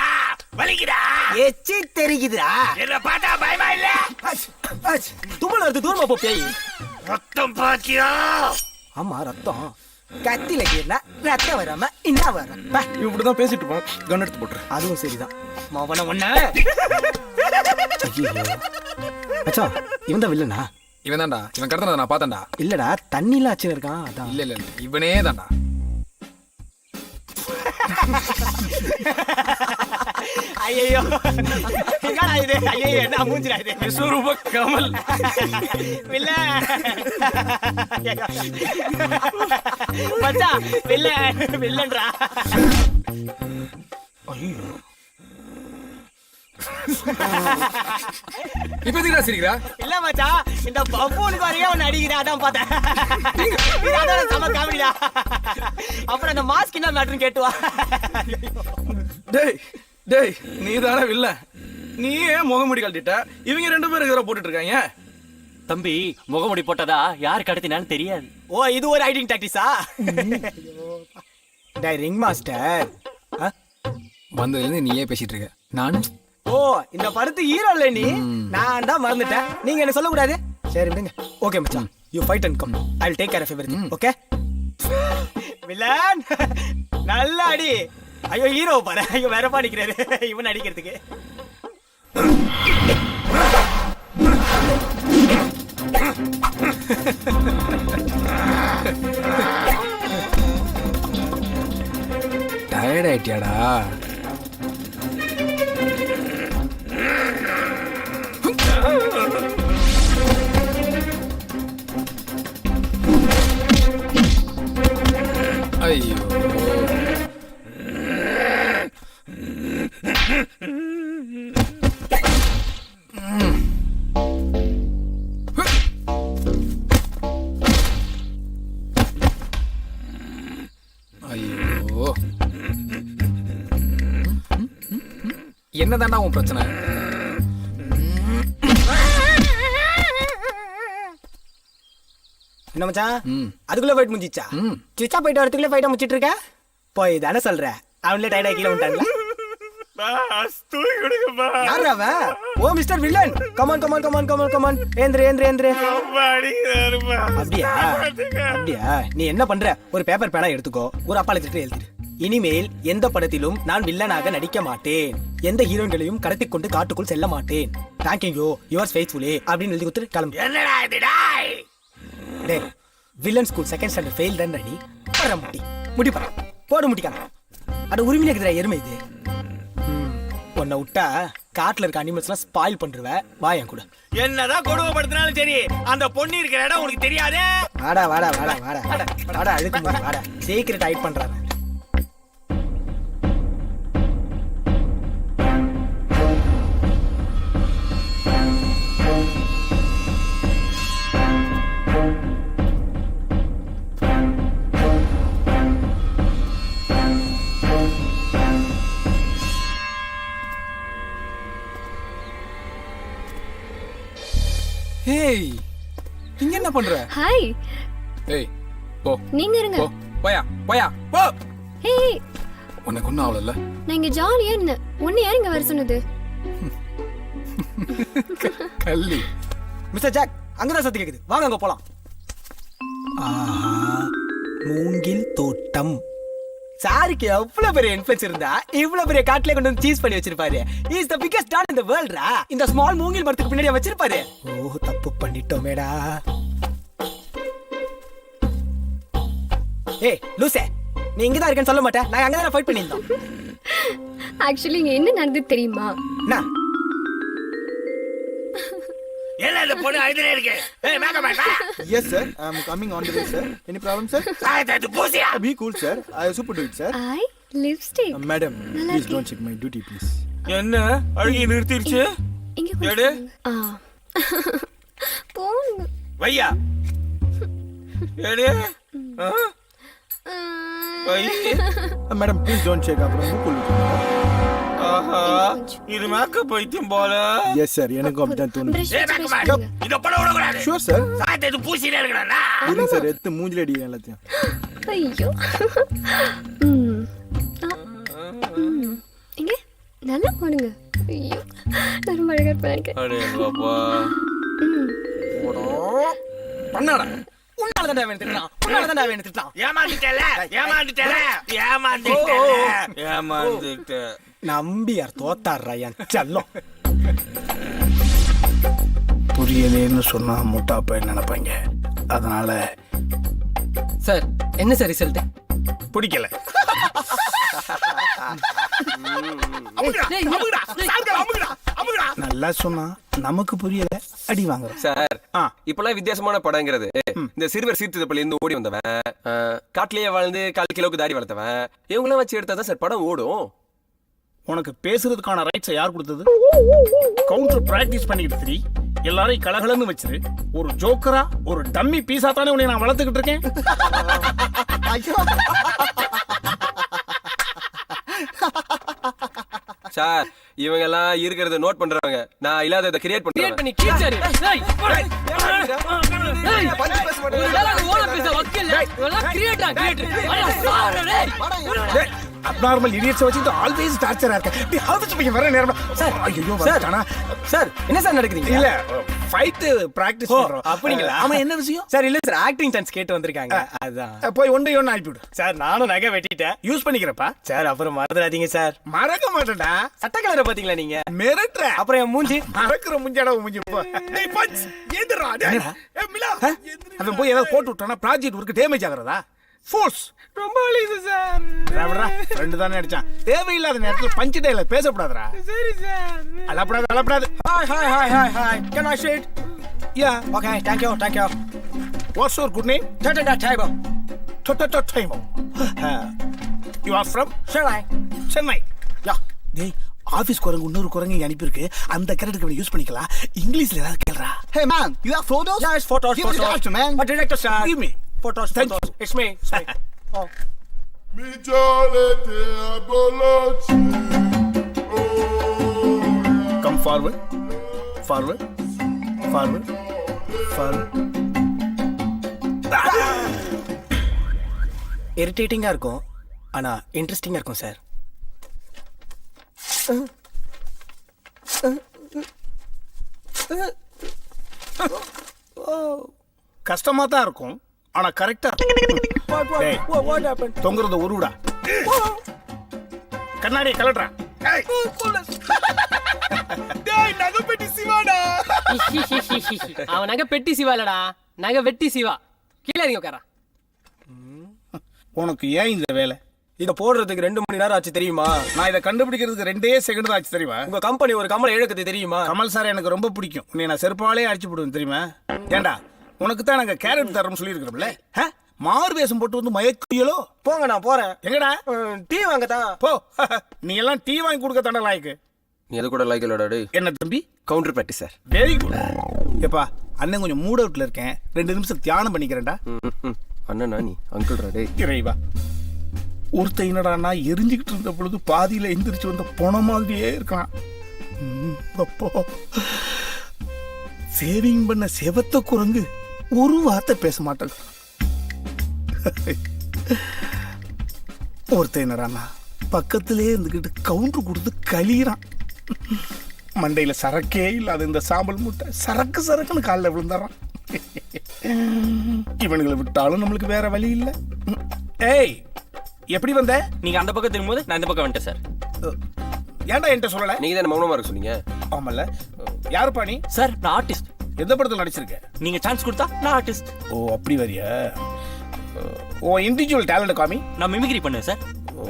வலிக்குடா. எச்சி தெரியுதுடா. என்ன பார்த்தா பயமா இல்ல? தும்மல் வருது, தூரமா போ பேய். ரத்தம் பாத்தியா? ஆமா, ரத்தம். கத்தில கீர்னா ரத்தம் வராம என்ன வரும்? இப்படிதான் பேசிட்டு இருப்போம். கன் எடுத்து போட்டுரு. அதுவும் சரிதான். மவன ஒண்ண. மச்சான், இவன் தான் வில்லனா? இவன் தான்டா. இவன் கடத்தனதை நான் பார்த்தேன்டா. இல்லடா, தண்ணில ஆச்சு இருக்கான் அதான். இல்ல இல்ல இல்ல, இவனே தான்டா. ஐயோ, என்னடா இது? ஐயோ, என்ன மூஞ்சிடா இது? விஸ்வரூப கமல். வில்ல. மச்சான், வில்ல, வில்லன்றா. ஐயோ, இப்ப எதுக்குடா சிரிக்கிறா? இல்ல மச்சான், இந்த பப்பூனுக்கு வரையே ஒன்னு அடிக்கிறா, அதான் பார்த்தேன். இது அதோட செம காமெடிடா. அப்புறம் அந்த மாஸ்க் என்ன மேட்டர்னு கேட்டுவா. டேய் டேய், நீ தானே வில்ல. நீ ஏன் முகமுடி கழட்டிட்ட? இவங்க 2 பேரும் இதோ போட்டுட்டு இருக்காங்க. தம்பி முகமுடி போட்டதா யாரு கடத்தினான்னு தெரியாது. ஓ, இது ஒரு ஐடிங் டாக்டிஸா? டேய் ரிங் மாஸ்டர், வந்ததுல இருந்து நீயே பேசிட்டு இருக்க. நானு ஓ, இந்த படத்து ஹீரோ இல்ல நீ? நான் தான் மறந்துட்டேன். நீங்க என்ன சொல்ல கூடாது. சரி விடுங்க. ஓகே மச்சான், you fight and come. I will take care of everything. Okay villain, நல்ல அடி. ஐயோ, ஹீரோ பாரு. ஐயோ, வேறப்பா நிக்கிறாரு இவன் அடிக்கிறதுக்கு. டயர்ட் ஆயிட்டியாடா? ஐயோ, ஐயோ, என்னதான்டா உன் பிரச்சனை? என்ன மச்சான் அதுக்குள்ள ஃபைட் முடிஞ்சிச்சா சுவிட்சா போயிட்டு வரதுக்குள்ள ஃபைட்டை முடிச்சிட்டு இருக்க போய் தானே சொல்ற அவன்ல டைடா கீழே விட்டாங்களா யார் அவன் oh mister villain come on come on come on come on come on ஏந்திரே ஏந்திரே ஏந்திரே அப்படியா அப்படியா நீ என்ன பண்ற ஒரு பேப்பர் பேனா எடுத்துக்கோ ஒரு அப்பாலஜி எழுதிரு இனிமேல் எந்த படத்திலும் நான் வில்லனாக நடிக்க மாட்டேன் எந்த ஹீரோயின்களையும் கடத்தி கொண்டு காட்டுக்குள் செல்ல மாட்டேன் தேங்க்யூ யுவர்ஸ் ஃபெய்த்ஃபுல்லி அப்படின்னு எழுதி கொடுத்துட்டு கிளம்பு என்னடா இது டேய் டேய் villain school second standard fail தான் நீ பர முட்டி முடி பர போடு முட்டிக்கான அட உரிமையில இருக்குற எருமை இது உன்னை விட்டா காட்டுல இருக்க அனிமல்ஸ்லாம் ஸ்பாயில் பண்றவ வா என் கூட என்னதான் கொடுமைப்படுத்தினாலும் சரி அந்த பொண்ணு இருக்கிற இடம் உனக்கு தெரியாதே. வாடா வாடா வாடா வாடா வாடா அதுக்கு முன்னாடி வாடா சீக்கிரம் டைட் பண்றாங்க. ஏய் இங்க என்ன பண்ற? ஹாய். ஏய் போ. நீங்க இருங்க. போ போயா போயா போ. ஹே உனக்கு ஒன்றும் ஆகல. நான் இங்க ஜாலியா இருந்தேன். உன்னை யார் இங்க வர சொன்னது? கள்ளி. மிஸ்டர் ஜாக் அங்கதான் சத்து கேக்குது, வாங்க அங்க போலாம். ஆஹா மூங்கில் தோட்டம். சாருக்கு எவ்வளவு பெரிய இன்ஃப்ளூயன்ஸ் இருந்தா இவ்வளவு பெரிய காட்டுல கொண்டு வந்து சீஸ் பண்ணி வச்சிருப்பாரு. Is the biggest don in the world ரா. இந்த ஸ்மால் மூங்கில் மரத்துக்கு பின்னாடி வச்சிருப்பாரு. ஓ தப்பு பண்ணிட்டோமேடா. ஏய் லூசே, நீ இங்க தான் இருக்கேன்னு சொல்ல மாட்டே. நான் அங்க தான் ஃபைட் பண்ணிருந்தோம். ஆக்சுவலி இங்க என்ன நடந்துது தெரியுமா? என்ன என்ன இந்த பொண்ணு ஐதரே இருக்கு? ஏய் மேக்க மேக்க. Yes sir, I am coming on the way sir. Any problem sir? அது பூசியா. Be cool sir. I super do it sir. I lipstick. Madam, please don't check my duty please. என்ன அழுகி நிறுத்திடுச்சு? இங்க எடு. போங்க. வையா. எடு. வை. Madam, please don't check அப்புறம் cool. ஆஹா இது மேக்கப் பைத்தியம் போல. Yes sir, எனக்கு அப்படிதான் தோணுது. ஏய் மேக்க மேக்க. இத பண்ண விட கூடாது. Sure sir. சாயத்தை இது பூசினே இருக்கடா. இருங்க சார், எடுத்து மூஞ்சில அடிங்க எல்லாத்தையும். ஐயோ. இங்க நல்லா போடுங்க. ஐயோ நான் ரொம்ப அழகா இருப்பேன். அடே பாப்பா. பண்ணாடா. உன்னால தான் வேணும் திட்டலாம். உன்னால தான் வேணும் திட்டலாம். ஏமாந்துட்டல. ஏமாந்துட்ட. நம்பியார் தோத்தாடுறா என் செல்லம். புரியலேன்னு சொன்னா முட்டா போய் நினைப்பாங்க. அதனால சார் என்ன சார் ரிசல்ட்? பிடிக்கல. நல்லா சொன்னா நமக்கு புரியல, அடி வாங்குறோம். சார் இப்பெல்லாம் வித்தியாசமான படங்கிறது இந்த சிறுவர் சீர்திருத்தப்பள்ளி இருந்து ஓடி வந்தவன், காட்டிலேயே வாழ்ந்து 1/4 கிலோக்கு தாடி வளர்த்தவன், இவங்களாம் வச்சு எடுத்தாதான் சார் படம் ஓடும். உனக்கு பேசுறதுக்கான ரைட்ஸை யார் கொடுத்தது? கவுண்டர் பிராக்டிஸ் பண்ணிக்கிட்டு திரி, எல்லாரையும் கலகலன்னு வச்சிரு. ஒரு ஜோக்கரா ஒரு டம்மி பீஸா தானே உன்னை நான் வளர்த்துக்கிட்டு இருக்கேன். சார் இவங்க எல்லாம் இருக்கிறத நோட் பண்றவங்க, நான் இல்லாததை கிரியேட் பண்றேன். பண்ணி கீச்சாரு. ஏய் அப்நார்மல் இடியட்ஸ் வச்சிட்டு ஆல்வேஸ் டார்ச்சரா இருக்க. நீ ஹவுஸ் பையன் வர நேரமா சார் ஐயோ வரட்டானா சார் என்ன சார் நடக்குதுங்க? இல்ல ஃபைட் பிராக்டீஸ் பண்றோம். அப்படிங்களா? ஆமா என்ன விஷயம்? சார் இல்ல சார் ஆக்டிங் சான்ஸ் கேட்டு வந்திருக்காங்க. அதான் போய் ஒன்றை ஒன்னு அனுப்பிவிடு. சார் நானும் நகை வெட்டிட்டேன். யூஸ் பண்ணிக்கிறப்பா. சார் அப்புறம் மறந்துடாதீங்க சார். மறக்க மாட்டேன்டா. சட்ட கலரை பாத்தீங்களா நீங்க? மிரட்ற. அப்புறம் என் மூஞ்சி மறக்கிற மூஞ்சிடா மூஞ்சி. போ டேய் பஞ்ச் ஏந்திரா. டேய் ஏ மிலா அவன் போய் ஏதாவது போட்டு விட்டானா ப்ராஜெக்ட் ஒர்க் டேமேஜ் ஆகுறதா? ஃபோர்ஸ் ரொம்ப அழியுது சார். ராவடா ரெண்டு தானே அடிச்சான். தேவையில்லாத நேரத்துல பஞ்ச் டேல பேசப்படாதடா. சரி சார். அலப்படாத. Hi hi hi hi hi. Can I sit? Yeah. Okay, thank you. What's your good name? Taibo. Taibo. You are from? Chennai. Yeah. டேய் ஆபீஸ் குரங்கு இன்னொரு குரங்கு இங்க அனுப்பியிருக்கு. அந்த கேரக்டருக்கு யூஸ் பண்ணிக்கலாம். இங்கிலீஷ்ல ஏதாவது கேளுடா. Hey man, you have photos? Yeah, it's photos. Give me the director, man. But director sir. Give me. Photos. Thank you. It's me. Oh. Come forward. இரிட்டேட்டிங்கா இருக்கும் ஆனா இன்ட்ரெஸ்டிங்கா இருக்கும் சார். கஷ்டமா தான் இருக்கும் ஆனா கரெக்டா தொங்குறத உருவிடா. கண்ணாடியை கலட்டுறா. நகைப்பெட்டி சிவாடா. அவன் நகை பெட்டி சிவா இல்லடா, நகை வெட்டி சிவா. கீழே இறங்கி உட்காரா. உனக்கு ஏன் இந்த வேலை? இதை போடுறதுக்கு 2 மணி நேரம் ஆச்சு தெரியுமா? நான் இதை கண்டுபிடிக்கிறதுக்கு 2 செகண்ட் தான் ஆச்சு தெரியுமா? உங்க கம்பெனி ஒரு கமலை இழக்குது தெரியுமா? கமல் சார் எனக்கு ரொம்ப பிடிக்கும். உன்னை நான் செருப்பாலே அடிச்சு போடுவேன் தெரியுமா? ஏண்டா உனக்கு தான் நாங்க கேரட் தரோம்னு சொல்லியிருக்கிறோம்ல. மாறு வேஷம் போட்டு வந்து மயக்குயலோ. போங்க, நான் போறேன். எங்கடா? டீ வாங்க தான். போ. நீ எல்லாம் டீ வாங்கி கொடுக்க தானே லாய்க்கு. நீ அது கூட லைக் இல்லடா டேய். என்ன தம்பி? Counter practice sir. Very good. ஏப்பா அண்ணன் கொஞ்சம் மூட் அவுட்ல இருக்கேன், 2 நிமிஷம் தியானம் பண்ணிக்கிறேன்டா. அண்ணனா நீ அங்கிள்ரா டேய். இறைவா, ஒருத்த என்னடான்னா எரிஞ்சுக்கிட்டு இருந்த பொழுது பாதியில எந்திரிச்சு வந்த போன மாதிரியே இருக்கான். அப்போ சேவிங் பண்ண செவத்த குரங்கு ஒரு வார்த்தை பேச மாட்டேன். ஒருத்த என்னடான்னா பக்கத்திலே இருந்துக்கிட்டு கவுண்டர் கொடுத்து கலிறான். மண்டையில சரக்கே இல்லாத இந்த சாம்பல் மூட்டை சரக்கு சரக்குன்னு காலில் விழுந்தாரான். இவனுங்களை விட்டாலும் நம்மளுக்கு வேற வழி இல்லை. ஏய், எப்படி வந்த? நீங்க அந்த பக்கம் திரும்பும்போது நான் இந்த பக்கம் வந்துட்டேன் சார். ஏன்டா என்கிட்ட சொல்லல? நீங்க தான் மௌனமா இருக்க சொன்னீங்க. ஆமல்ல. யாருப்பா நீ? சார் நான் ஆர்டிஸ்ட். எந்த படத்துல நடிச்சிருக்க? நீங்க சான்ஸ் கொடுத்தா நான் ஆர்டிஸ்ட். ஓ அப்படி வரியா? ஓ இண்டிவிஜுவல் டேலண்ட் காமி. நான் மிமிக்ரி பண்ணுவேன் சார். ஓ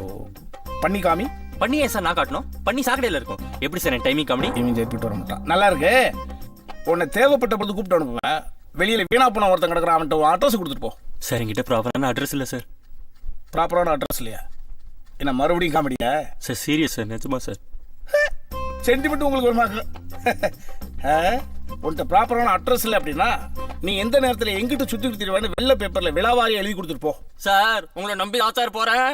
பண்ணி காமி. பண்ணியே சார் நான் காட்டணும். பண்ணி சாக்கடையில் இருக்கும். எப்படி சார் என் டைமிங் காமெடி? இவன் ஜெயிப்பிட்டு வர மாட்டான். நல்லா இருக்கு. உன்னை தேவைப்பட்ட பொழுது கூப்பிட்டு அனுப்புவேன். வெளியில வீணா போன ஒருத்தன் கிடக்குறான், அவன்கிட்ட அட்ரஸ் கொடுத்துட்டு போ. சார் என்கிட்ட ப்ராப்பரான அட்ரஸ் இல்லை சார். ப்ராப்பரான அட்ரஸ் இல்லையா? என்ன மறுபடியும் காமெடியா? சார் சீரியஸ் சார், நிஜமா சார். சென்டிமெண்ட் உங்களுக்கு ஒரு மார்க். உன்கிட்ட ப்ராப்பரான அட்ரஸ் இல்லை அப்படின்னா நீ எந்த நேரத்தில் எங்கிட்ட சுற்றி கொடுத்துருவான்னு வெள்ளை பேப்பர்ல விழாவாரி எழுதி கொடுத்துட்டு போ. சார் உங்களை நம்பி தான் சார் போறேன்.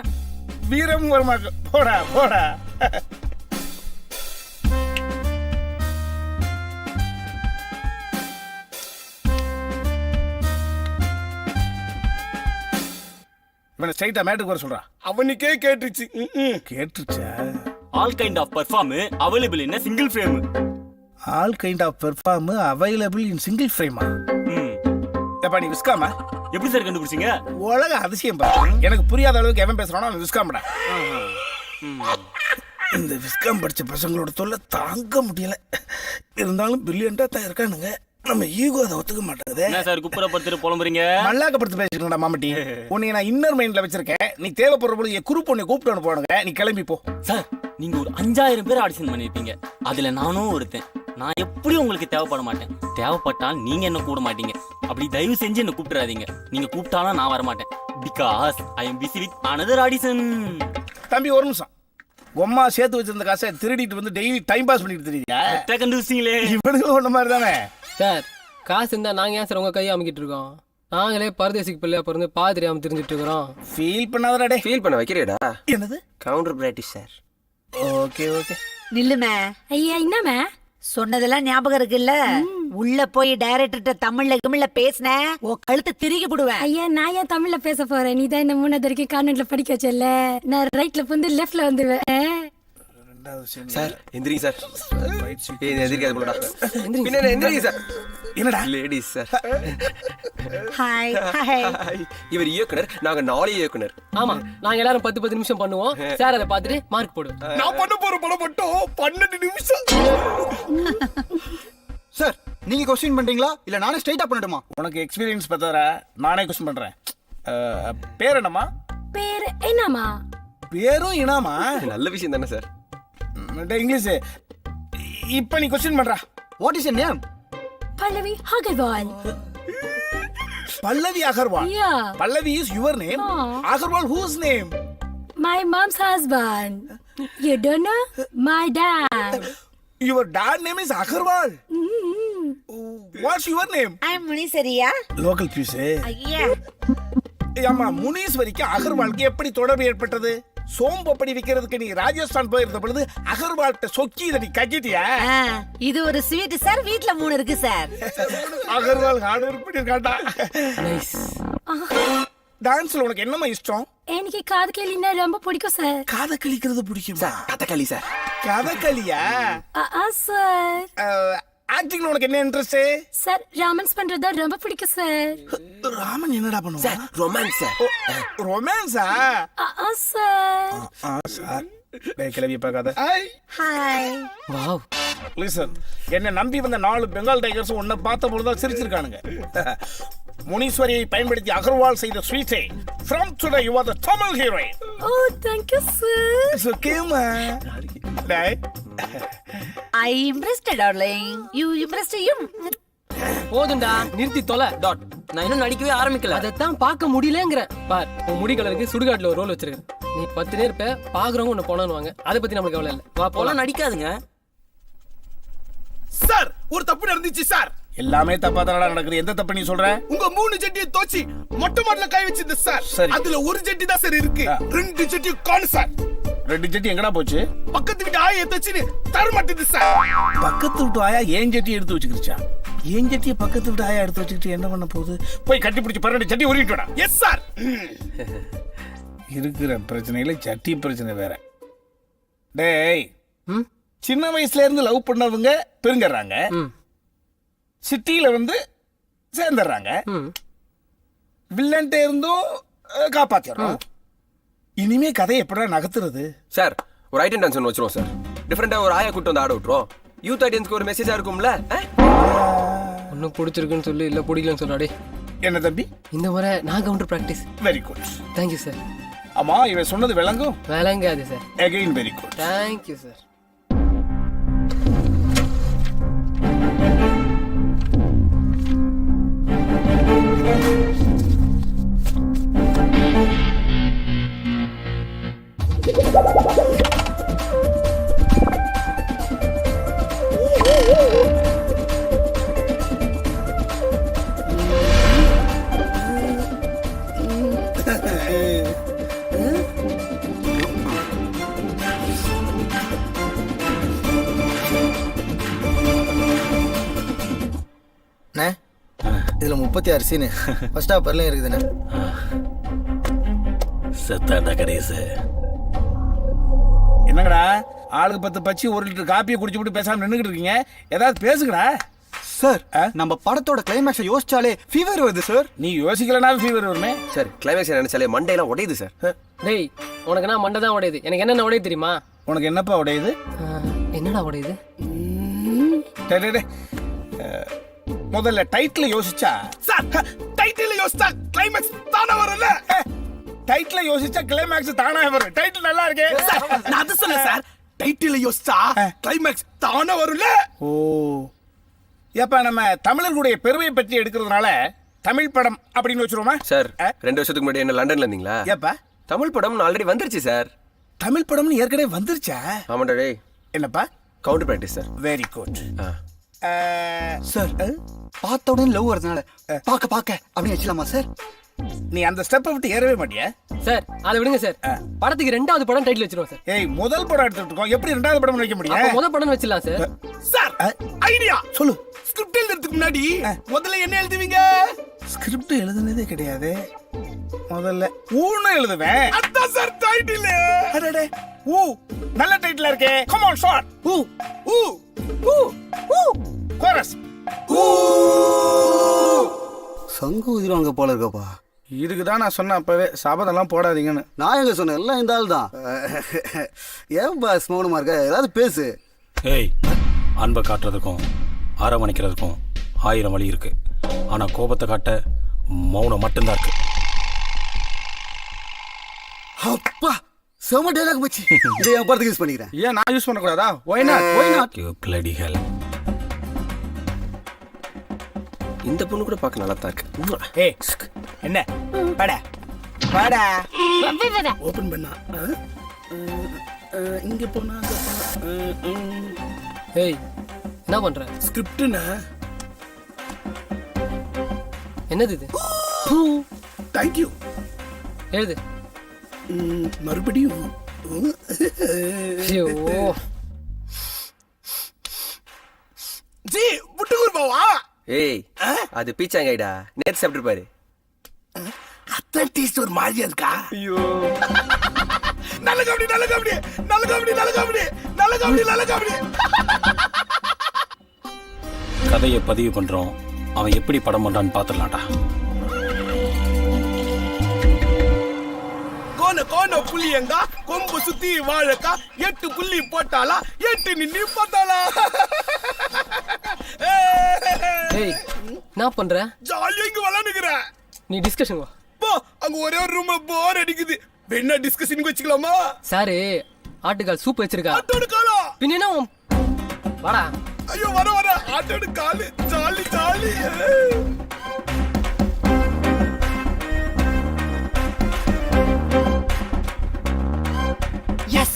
வீரம் ஒரு மார்க். போடா போடா. இவனை ஸ்ட்ரைட்டா மேட்டுக்கு வர சொல்றா. அவனுக்கே கேட்டுச்சு. கேட்டுச்சா? All kind of perform available in single frame. All kind of perform available in single ஃப்ரேமா? ஏப்பா நீ விஸ்காமா? எப்படி சார் கண்டுபிடிச்சீங்க? உலக அதிசயம் பா. எனக்கு புரியாத அளவுக்கு எவன் பேசுறானோ அவன் விஸ்காமடா. இந்த விஸ்காம் படிச்ச பசங்களோட தொல்லை தாங்க முடியல. இருந்தாலும் பிரில்லியண்டா தான் இருக்கானுங்க. நம்ம ஈகோ அதை ஒத்துக்க மாட்டேங்குது. என்ன சார் குப்புறப்படுத்திட்டு புலம்புறீங்க? மல்லாக்கப்படுத்து பேசிக்கணும்டா மாமட்டி. உன்னை நான் இன்னர் மைண்ட்ல வச்சிருக்கேன். நீ தேவைப்படுற பொழுது குரூப் ஒண்ணு கூப்பிட்டு போனுங்க. நீ கிளம்பி போ. சார் நீங்க ஒரு 5000 பேர் ஆடிஷன் பண்ணிருப்பீங்க. அதுல நானும் ஒருத்தன். நான் எப்படி உங்களுக்கு தேவைப்பட மாட்டேன். தேவைப்பட்டால் நீங்க என்ன கூட மாட்டீங்க. அப்படி தயவு செஞ்சு என்ன கூப்பிட்டுறாதீங்க. நீங்க கூப்பிட்டாலும் நான் வர மாட்டேன். Because I am busy with another audition. தம்பி ஒரு நிமிஷம். உம்மா சேர்த்து வச்சிருந்த காசை திருடிட்டு வந்து டெய்லி டைம் பாஸ் பண்ணிட்டு தெரியுதா? கண்டுபிடிச்சிங்களே. இவனுங்களும் ஒண்ணு மாதிரி தானே. சார் காசு இருந்தா நாங்க ஏன் சார் உங்க கையை அமைக்கிட்டு இருக்கோம்? நாங்களே பரதேசிக்கு பிள்ளையா பிறந்து பாதி தெரியாம தெரிஞ்சிட்டு இருக்கிறோம். ஃபீல் பண்ணாதடா டே. ஃபீல் பண்ண வைக்கிறேடா. என்னது? Counter practice sir. Okay okay. நில்லுமே. ஐயா என்னமே சொன்னதெல்லாம் ஞாபகம் இருக்குல்ல? உள்ள போய் டைரக்டர்கிட்ட தமிழ்ல பேசின உன் கழுத்தை திருகி போடுவேன். ஐயா நான் ஏன் தமிழ்ல பேச போறேன்? நீ தான் இந்த 3வது வரைக்கும் கான்வென்ட்ல படிக்க வச்சல. நான் ரைட்ல வந்து லெஃப்ட்ல வந்துருவேன். சார் எந்திரிங்க சார். ஏய் எந்திரிக்காத போலடா. பின்ன எந்திரிங்க சார். என்னடா? Ladies sir. Hi hi. இவர் இயக்குனர், நாங்க 4 இயக்குனர். ஆமா நாங்க எல்லாரும் 10 நிமிஷம் பண்ணுவோம். சார் அதை பார்த்துட்டு மார்க் போடுவோம். நான் பண்ண போற படம் மட்டும் 12 நிமிஷம். சார் நீங்க கொஸ்டின் பண்றீங்களா இல்ல நானே ஸ்ட்ரைட்டா பண்ணட்டுமா? உனக்கு எக்ஸ்பீரியன்ஸ் பத்தாதா? நானே கொஸ்டின் பண்றேன். பேர் என்னம்மா? பேர் என்னமா? பேரும் இனாமா? நல்ல விஷயம் தானே சார். இங்கிலீஷ். இப்ப நீ கொஸ்டின் பண்றா. What is your name? Pallavi Agarwal. Pallavi Agarwal. Yeah. Pallavi is your name. Agarwal whose name? My mom's husband. You don't know? My dad. Your dad name is Agarwal. What's your name? I'm முனீஸ்வரியா. Local piece. ஐயா. ஆமா முனீஸ்வரிக்கு அகர்வாலுக்கு எப்படி தொடர்பு ஏற்பட்டது? சோம்பப்படி விக்கிறதுக்கு நீ ராஜஸ்தான் போயிருந்த பொழுது அகர்வால்ட்ட சொக்கி இதை நீ கட்டிட்டியா? இது ஒரு ஸ்வீட் சார், வீட்ல 3 இருக்கு சார். அகர்வால் ஹார்ட் ஒர்க் பண்ணிருக்காண்டா. டான்ஸ்ல உனக்கு என்னமா இஷ்டம்? எனக்கு காது கேலினா ரொம்ப பிடிக்கும் சார். காதை கிழிக்கிறது பிடிக்குமா? கதகளி சார். கதகளியா? சார் ஆக்டிங்ல உனக்கு என்ன இன்ட்ரெஸ்ட்? சார் ராமன்ஸ் பண்றதா ரொம்ப பிடிக்கும் சார். ராமன் என்னடா பண்ணுவான்? Sir romance sir. ரொமான்ஸா? சார் சார் டேய் கிளவி பார்க்காத. ஹாய். வாவ். லிசன், என்ன நம்பி வந்த 4 பெங்கால் டைகர்ஸ் உன்னை பார்த்த பொழுதுதான் சிரிச்சிருக்கானுங்க. முனீஸ்வரியை பயன்படுத்தி அகர்வால் செய்த ஸ்வீட்டை from today you are the Tamil heroine. O thank you sir. It's okay man. டேய் I impressed darling. You impressed him. போதும்டா நிறுத்தி தொலை டாட். நான் இன்னும் நடிக்கவே ஆரம்பிக்கல. அதைத்தான் பார்க்க முடியலங்கிற. பார் உன் முடி கலருக்கு சுடுகாட்டுல ஒரு ரோல் வச்சிருக்கேன். நீ 10 நேரம் இருப்ப, பாக்குறவங்க உன்னை போனான்னு அதை பத்தி நமக்கு கவலை இல்லை. வா போலாம். நடிக்காதுங்க சார். ஒரு தப்பு நடந்துச்சு சார். எல்லாமே தப்பா தானடா நடக்குது. எந்த தப்பு நீ சொல்ற? உங்க 3 ஜட்டியை தோச்சி மொட்டை மாடல கை வச்சிருந்த சார். சரி. அதுல ஒரு ஜட்டி தான் சார் இருக்கு. 2 ஜட்டி காணோம் சார். 2 ஜட்டி எங்கடா போச்சு? பக்கத்து வீட்டு ஆயை தச்சுன்னு தர மாட்டேது சார். பக்கத்து விட்டு ஆயா ஏன் ஜட்டி எடுத்து வச்சுக்கிருச்சா? ஏன் ஜட்டியை பக்கத்து விட்டு ஆயா எடுத்து வச்சுக்கிட்டு என்ன பண்ண போகுது? போய் கட்டி பிடிச்சி 12 ஜட்டி உருவிட்டு வாடா. Yes sir. இருக்கிற பிரச்சனையில ஜட்டி பிரச்சனை வேற. டேய் சின்ன வயசுல இருந்து லவ் பண்ணவங்க பெருங்கறாங்க, சிட்டியில வந்து சேர்ந்துடுறாங்க, வில்லன்ட்ட இருந்தும் காப்பாத்திடுறோம். இனிமே கதையை எப்படா நகர்த்துறது? சார் ஒரு ஐட்டம் டான்ஸ் ஒன்று வச்சிருவோம் சார். டிஃப்ரெண்டா ஒரு ஆயா கூட்டு வந்து ஆட விட்டுரும். யூத் ஆடியன்ஸ்க்கு ஒரு மெசேஜா இருக்கும்ல. ஒன்னும் பிடிச்சிருக்குன்னு சொல்லி இல்ல பிடிக்கலன்னு சொல்லாடே. என்ன தம்பி? இந்த முறை நான் counter practice. Very good. Thank you sir. ஆமா இவன் சொன்னது விளங்கும்? விளங்காது sir. Again very good. Thank you sir. இதுல 36 சீனு. ஃபர்ஸ்ட் ஹாஃப் வரலையும் இருக்குதுண்ணே. செத்தாண்டா கணேசு. என்னங்கடா ஆளுக்கு 10 பச்சி 1 லிட்டர் காப்பியை குடிச்சு விட்டு பேசாம நின்னுகிட்டு இருக்கீங்க? ஏதாவது பேசுங்கடா. சார் நம்ம படத்தோட கிளைமேக்ஸை யோசிச்சாலே ஃபீவர் வருது சார். நீ யோசிக்கலனா ஃபீவர் வருமே. சார் கிளைமேக்ஸ் நினைச்சாலே மண்டையெல்லாம் உடையுது சார். டேய் உனக்கு நான் மண்டை தான் உடையுது. எனக்கு என்னென்ன உடையுது தெரியுமா? உனக்கு என்னப்பா உடையுது? என்னடா உடையுது? டேய் டேய் டேய். முதல்ல டைட்டில் யோசிச்சா சார் டைட்டில் யோசிச்சா கிளைமாக்ஸ் தானா வரும்ல. டைட்டில் யோசிச்சா கிளைமேக்ஸ் தானா வரும். டைட்டில் நல்லா இருக்கே. நான் அது சொன்னேன் சார். டைட்டில் யோசிச்சா கிளைமாக்ஸ் தானா வரும்ல. ஓ ஏப்பா நம்ம தமிழர்களுடைய பெருமையை பற்றி எடுக்கிறதுனால தமிழ் படம் அப்படின்னு வச்சிருவோமா? சார் 2 வருஷத்துக்கு முன்னாடி என்ன லண்டன்ல இருந்தீங்களா? ஏப்பா தமிழ் படம் ஆல்ரெடி வந்துருச்சு சார். தமிழ் படம்னு ஏற்கனவே வந்துருச்சா? ஆமாண்டா டேய். என்னப்பா? Counter practice sir. Very good. Sir பார்த்த உடனே லவ் வரதுனால பாக்க அப்படி வச்சலாமா சார்? நீ அந்த ஸ்டெப்பை விட்டு ஏறவே மாட்டியா? சார் அதை விடுங்க சார். படத்துக்கு 2வது படம் டைட்டில் வச்சிருவோம் சார். ஏய் முதல் படம் எடுத்துட்டு இருக்கோம், எப்படி 2வது படம் வைக்க முடியும்? அப்ப முதல் படம் வச்சிடலாம் சார். சார் ஐடியா சொல்லு. ஸ்கிரிப்ட் எழுதுறதுக்கு முன்னாடி முதல்ல என்ன எழுதுவீங்க? ஸ்கிரிப்ட் எழுதுனதே கிடையாது. முதல்ல ஊன்னு எழுதுவேன். அதான் சார் டைட்டில். அடடே ஊ நல்ல டைட்டிலா இருக்கே. Come on short. ஊ ஊ ஊ ஊ கோரஸ். சங்கு ஊதிடுவாங்க போல இருக்கப்பா. இதுக்குதான் நான் சொன்னேன் அப்பவே சபதெல்லாம் போடாதீங்கன்னு. நான் எங்க சொன்னேன், எல்லாம் இந்த ஆள் தான். ஏன் பாஸ் மௌனமா இருக்க? ஏதாவது பேசு. ஏய் அன்பை காட்டுறதுக்கும் அரவணைக்கிறதுக்கும் 1000 வழி இருக்கு. ஆனா கோபத்தை காட்ட மௌனம் மட்டும்தான் இருக்கு. அப்பா செம டைலாக் மச்சி. இதை என் படத்துக்கு யூஸ் பண்ணிக்கிறேன். ஏன் நான் யூஸ் பண்ணக்கூடாதா? Why not? You bloody hell. இந்த பொண்ணு கூட பார்க்க நல்லா தான் இருக்கு. ஏய் என்ன படா படா ஓபன் பண்ணா இங்க போனா அங்க போனா. ஏய் என்ன பண்ற? ஸ்கிரிப்ட்னா என்னது இது? Thank you. எழுது. மறுபடியும் ஐயோ ஜி புட்டுக்கூர் பாவா ஏய் அது பீச்சாங்காய்டா நேத்து சாப்பிட்டு பாரு. அத்தனை டேஸ்ட் ஒரு மாதிரியா இருக்கா? ஐயோ நல்ல காமெடி நல்ல காமெடி நல்ல காமெடி நல்ல காமெடி நல்ல காமெடி நல்ல காமெடி. கதையை பதிவு பண்றோம், அவன் எப்படி படம் பண்றான்னு பாத்துடலாம்டா. கோன கோன புளியங்கா கொம்பு சுத்தி வாழக்கா 8 புள்ளி போட்டாலா 8 நின்னு பார்த்தாலா. ஏய் நான் பண்ற ஜாலியா இங்க விளையாடுகிற. நீ டிஸ்கஷன் வா. போ அங்க ஒரே ஒரு ரூம் போர் அடிக்குது. என்ன டிஸ்கஷன் வச்சுக்கலாமா? சாரு ஆட்டுக்கால் சூப் வச்சிருக்கா. ஆட்டோட காலா பின்ன என்ன வாடா. ஐயோ வர வர ஆட்டோட காலு jolly jolly. Yes!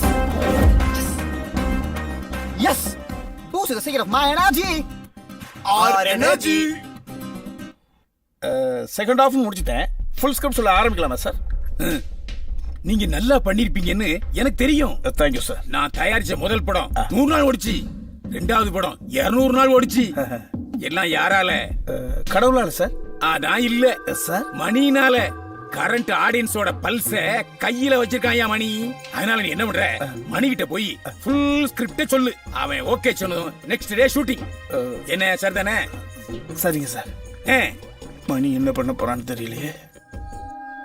Yes! Boost the secret of my energy! Our energy. Second half முடிச்சிட்டேன். ஃபுல் ஸ்கிரிப்ட் சொல்ல ஆரம்பிக்கலாமா சார்? நீங்க நல்லா பண்ணிருப்பீங்கன்னு எனக்கு தெரியும். Thank you sir. நான் தயாரிச்ச முதல் படம் 100 நாள் ஓடிச்சு. ரெண்டாவது படம் 200 நாள் ஓடிச்சு. எல்லாம் யாரால? கடவுளால சார்? அதான் இல்ல சார். மணினால. கரண்ட் ஆடியன்ஸோட பல்ஸ கையில வச்சிருக்காயா மணி. அதனால நீ என்ன பண்ற, மணி கிட்ட போய் ஃபுல் ஸ்கிரிப்ட சொல்லு. அவன் ஓகே சொன்னதும் நெக்ஸ்ட் டே ஷூட்டிங். என்ன சார் தானே? சரிங்க சார். மணி என்ன பண்ண போறான்னு தெரியலையே.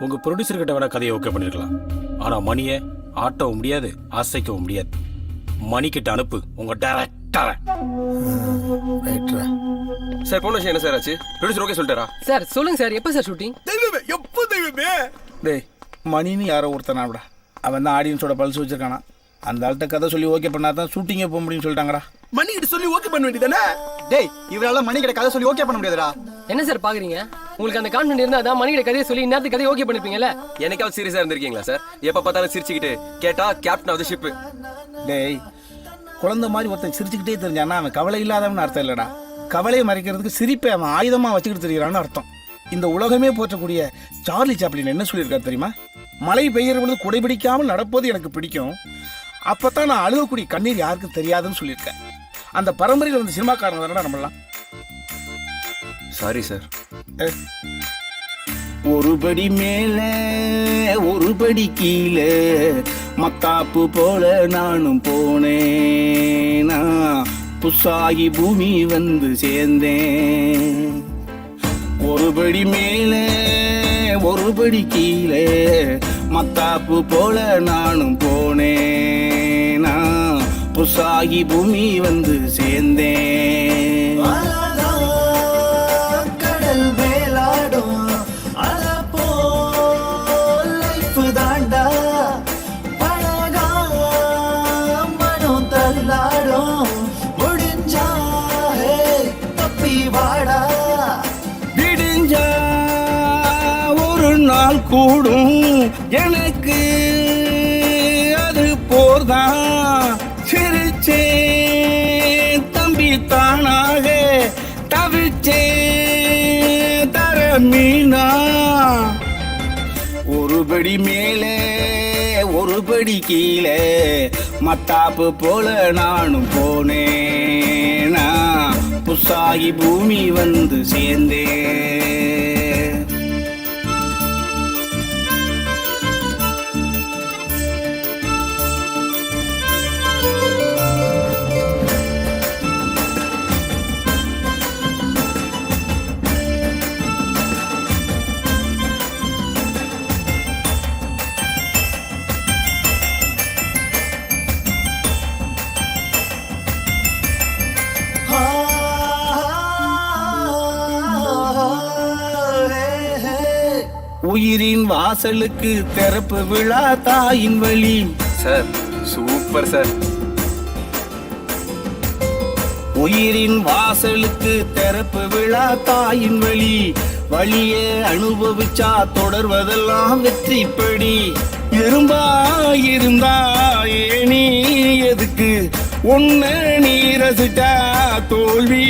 உங்க ப்ரொடியூசர் கிட்ட வேணா கதையை ஓகே பண்ணிருக்கலாம், ஆனா மணியை ஆட்டவும் முடியாது அசைக்கவும் முடியாது. மணி கிட்ட அனுப்பு உங்க டைரக்டரை. ரைட்ரா. சார் போன விஷயம் என்ன சார் ஆச்சு? ப்ரொடியூசர் ஓகே சொல்லிட்டாரா? சார் சொல்லுங்க சார், எப்போ சார் ஷூட்டிங்? தெய்வமே எப்போ தெய்வமே. டேய் மணின்னு யாரோ ஒருத்தனாடா, அவன் தான் ஆடியன்ஸோட பல்ஸ் வச்சிருக்கானா. அந்த ஆள்கிட்ட கதை சொல்லி ஓகே பண்ணாதான் ஷூட்டிங்கே போக முடியும்னு சொல்லிட்டாங்கடா. மணி கிட்ட சொல்லி ஓகே பண்ண வேண்டியதானே? டேய் இவரால மணி கிட்ட கதை சொல்லி ஓகே பண்ண முடியாதுடா. என்ன சார் பாக்குறீங்க? உங்களுக்கு அந்த கான்ஃபிடன்ட் இருந்தா அதான் மணி கிட்ட கதையை சொல்லி இன்னத்துக்கு கதையை ஓகே பண்ணிருப்பீங்கல்ல. என்னைக்காவது சீரியஸா இருந்திருக்கீங்களா சார்? எப்ப பார்த்தாலும் சிரிச்சுக்கிட்டு கேட்டா கேப்டன் ஆஃப் தி ஷிப். டேய் குழந்தை மாதிரி ஒருத்தன் சிரிச்சுக்கிட்டே தெரிஞ்சானா அவன் கவலை இல்லாதவன் அர்த்தம் இல்லடா. கவலையை மறைக்கிறதுக்கு சிரிப்பை அவன் ஆயுதமா வச்சுக்கிட்டு தெரிகிறான்னு அர்த்தம். இந்த உலகமே போற்றக்கூடிய சார்லி சாப்ளின் என்ன சொல்லியிருக்காரு தெரியுமா? மழை பெய்கிற பொழுது குடைபிடிக்காமல் நடப்பது எனக்கு பிடிக்கும், அப்பதான் நான் அழுகக்கூடிய கண்ணீர் யாருக்கும் தெரியாதுன்னு சொல்லியிருக்கேன். அந்த பரம்பரையில் வந்து சினிமாக்காரங்க தானடா நம்மளாம். Sorry sir. ஒரு படி மேல ஒரு படி கீழே மத்தாப்பு போல நானும் போனேனா, புசாகி பூமி வந்து சேர்ந்தேன். ஒரு படி மேல ஒரு படி கீழே மத்தாப்பு போல நானும் போனேனா, புசாகி பூமி வந்து சேர்ந்தேன். கடல் மேலாடும் அலப்போ லைஃப் தாண்டா, பழகா மனம் தள்ளாடும் முடிஞ்சா தப்பி வாடா. விடிஞ்சா ஒரு நாள் கூடும் எனக்கு அது போர்தான். சிரிச்சே தம்பி தானாக தவிச்சே தர மீனா. ஒரு படி மேலே ஒரு படி கீழே மத்தாப்பு போல நானும் போனேனா, புசாகி பூமி வந்து சேர்ந்தேன். உயிரின் வாசலுக்கு திறப்பு விழா தாயின் வழி. Sir super sir. உயிரின் வாசலுக்கு திறப்பு விழா தாயின் வழி. வழியே அனுபவிச்சா தொடர்வதெல்லாம் வெற்றிப்படி. எறும்பா இருந்தா ஏனி எதுக்கு, உன்ன நீ ரசிச்சா தோல்வி